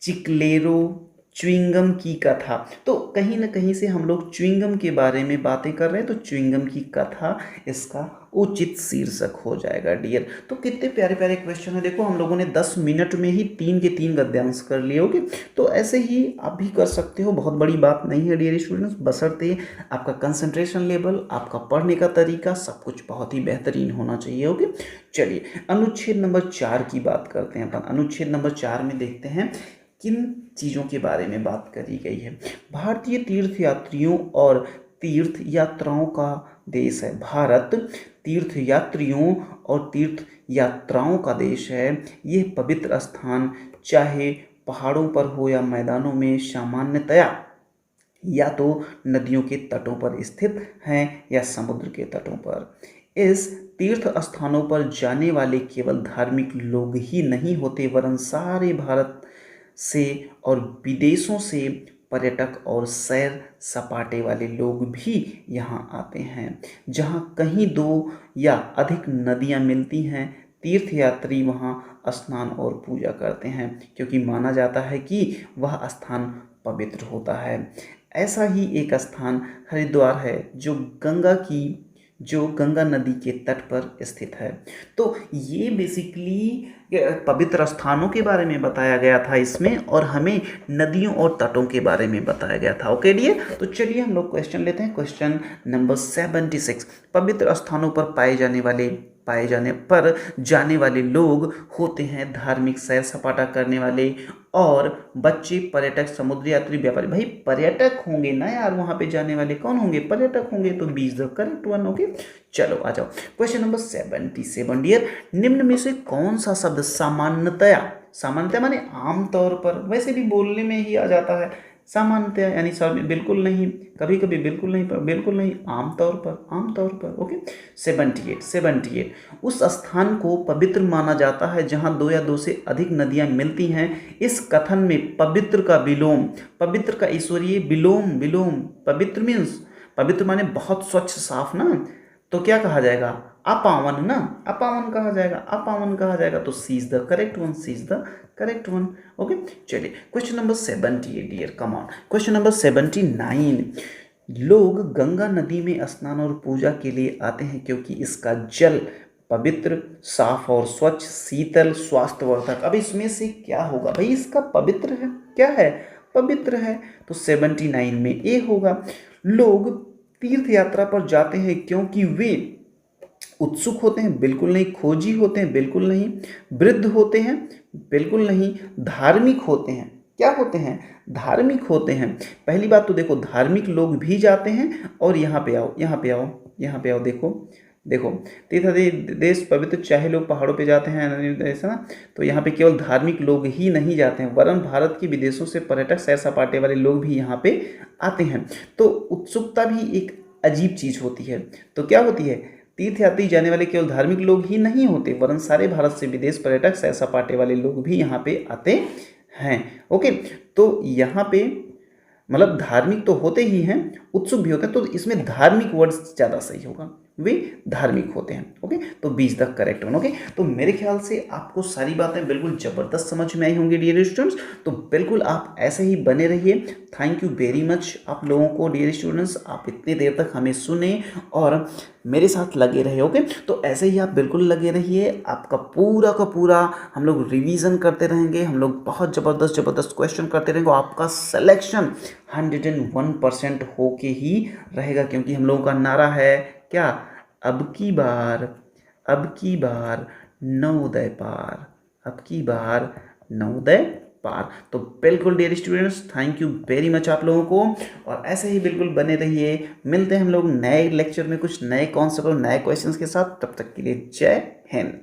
चिकलेरो, च्युइंगम की कथा। तो कहीं ना कहीं से हम लोग च्युइंगम के बारे में बातें कर रहे हैं, तो च्युइंगम की कथा इसका उचित शीर्षक हो जाएगा डियर। तो कितने प्यारे प्यारे क्वेश्चन है। देखो हम लोगों ने 10 मिनट में ही 3 के 3 गद्यांश कर लिए। ओके, तो ऐसे ही आप भी कर सकते हो, बहुत बड़ी बात नहीं है डियर स्टूडेंट्स, बशर्ते आपका कंसंट्रेशन लेवल, आपका पढ़ने का तरीका, सब कुछ बहुत ही बेहतरीन होना चाहिए। ओके, चलिए अनुच्छेद नंबर 4 की बात करते हैं अपन। अनुच्छेद नंबर 4 में देखते हैं किन चीज़ों के बारे में बात करी गई है। भारतीय तीर्थयात्रियों और तीर्थ यात्राओं का देश है। भारत तीर्थ यात्रियों और तीर्थ यात्राओं का देश है। ये पवित्र स्थान चाहे पहाड़ों पर हो या मैदानों में सामान्यतया या तो नदियों के तटों पर स्थित हैं या समुद्र के तटों पर। इस तीर्थ स्थानों पर जाने वाले केवल धार्मिक लोग ही नहीं होते, वरन सारे भारत से और विदेशों से पर्यटक और सैर सपाटे वाले लोग भी यहाँ आते हैं। जहाँ कहीं 2 या अधिक नदियाँ मिलती हैं, तीर्थयात्री वहाँ स्नान और पूजा करते हैं, क्योंकि माना जाता है कि वह स्थान पवित्र होता है। ऐसा ही एक स्थान हरिद्वार है, जो गंगा नदी के तट पर स्थित है। तो ये बेसिकली पवित्र स्थानों के बारे में बताया गया था इसमें, और हमें नदियों और तटों के बारे में बताया गया था। ओके डियर, तो चलिए हम लोग क्वेश्चन लेते हैं। Question number 76। पवित्र स्थानों पर पाए जाने वाले लोग होते हैं धार्मिक सैर सपाटा करने वाले और बच्चे, पर्यटक, समुद्री यात्री, व्यापारी। भाई पर्यटक होंगे ना यार, वहाँ पे जाने वाले कौन होंगे? पर्यटक होंगे। तो B is the correct one. Okay, चलो आ जाओ क्वेश्चन नंबर 77 डियर। निम्न में से कौन सा शब्द सामान्यतया माने आमतौर पर, वैसे भी बोलने में ही आ जाता है। सामान्यतया यानी सब, बिल्कुल नहीं, कभी कभी बिल्कुल नहीं, पर बिल्कुल नहीं, आमतौर पर। ओके, 78 उस स्थान को पवित्र माना जाता है जहाँ 2 या 2 से अधिक नदियाँ मिलती हैं। इस कथन में पवित्र का ईश्वरीय विलोम, पवित्र मीन्स, पवित्र माने बहुत स्वच्छ साफ ना, तो क्या कहा जाएगा? अपावन ना, अपावन कहा जाएगा। तो C is the correct one. Okay, चलिए question number 78 dear, come on. Question number 79। लोग गंगा नदी में स्नान और पूजा के लिए आते हैं क्योंकि इसका जल पवित्र, साफ और स्वच्छ, शीतल, स्वास्थ्यवर्धक। अब इसमें से क्या होगा भाई? इसका पवित्र है, क्या है? पवित्र है। तो 79 में ए होगा। लोग तीर्थ यात्रा पर जाते हैं क्योंकि वे उत्सुक होते हैं? बिल्कुल नहीं। खोजी होते हैं? बिल्कुल नहीं। वृद्ध होते हैं? बिल्कुल नहीं। धार्मिक होते हैं? क्या होते हैं? धार्मिक होते हैं। पहली बात तो देखो, धार्मिक लोग भी जाते हैं। और यहाँ पे आओ, यहाँ पे आओ, यहाँ पे आओ, देखो देखो, तीर्थ देश पवित्र, चाहे लोग पहाड़ों पे जाते हैं ऐसा ना, तो यहाँ पे केवल धार्मिक लोग ही नहीं जाते हैं, वरन भारत के विदेशों से पर्यटक, सैर सपाटे वाले लोग भी यहाँ पे आते हैं। तो उत्सुकता भी एक अजीब चीज होती है। तो क्या होती है? तीर्थयात्री जाने वाले केवल धार्मिक लोग ही नहीं होते, वरन सारे भारत से विदेश पर्यटक, सैर सपाटे वाले लोग भी यहाँ पे आते हैं। ओके, तो यहाँ पे मतलब धार्मिक तो होते ही हैं, उत्सुक भी होते हैं, तो इसमें धार्मिक वर्ड ज़्यादा सही होगा, वे धार्मिक होते हैं। ओके, तो B is the correct one. Okay, तो मेरे ख्याल से आपको सारी बातें बिल्कुल ज़बरदस्त समझ में आई होंगी डियर स्टूडेंट्स। तो बिल्कुल आप ऐसे ही बने रहिए। थैंक यू वेरी मच आप लोगों को डियर स्टूडेंट्स, आप इतनी देर तक हमें सुने और मेरे साथ लगे रहे। ओके, तो ऐसे ही आप बिल्कुल लगे रहिए। आपका पूरा का पूरा हम लोग रिवीजन करते रहेंगे, हम लोग बहुत ज़बरदस्त क्वेश्चन करते रहेंगे। आपका सिलेक्शन 101% होके ही रहेगा, क्योंकि हम लोगों का नारा है क्या? अब की बार नवोदय पार, अब की बार नवोदय पार। तो बिल्कुल dear students, thank you very much आप लोगों को, और ऐसे ही बिल्कुल बने रहिए। मिलते हैं हम लोग नए लेक्चर में कुछ नए कॉन्सेप्ट और नए क्वेश्चंस के साथ। तब तक के लिए जय हिंद।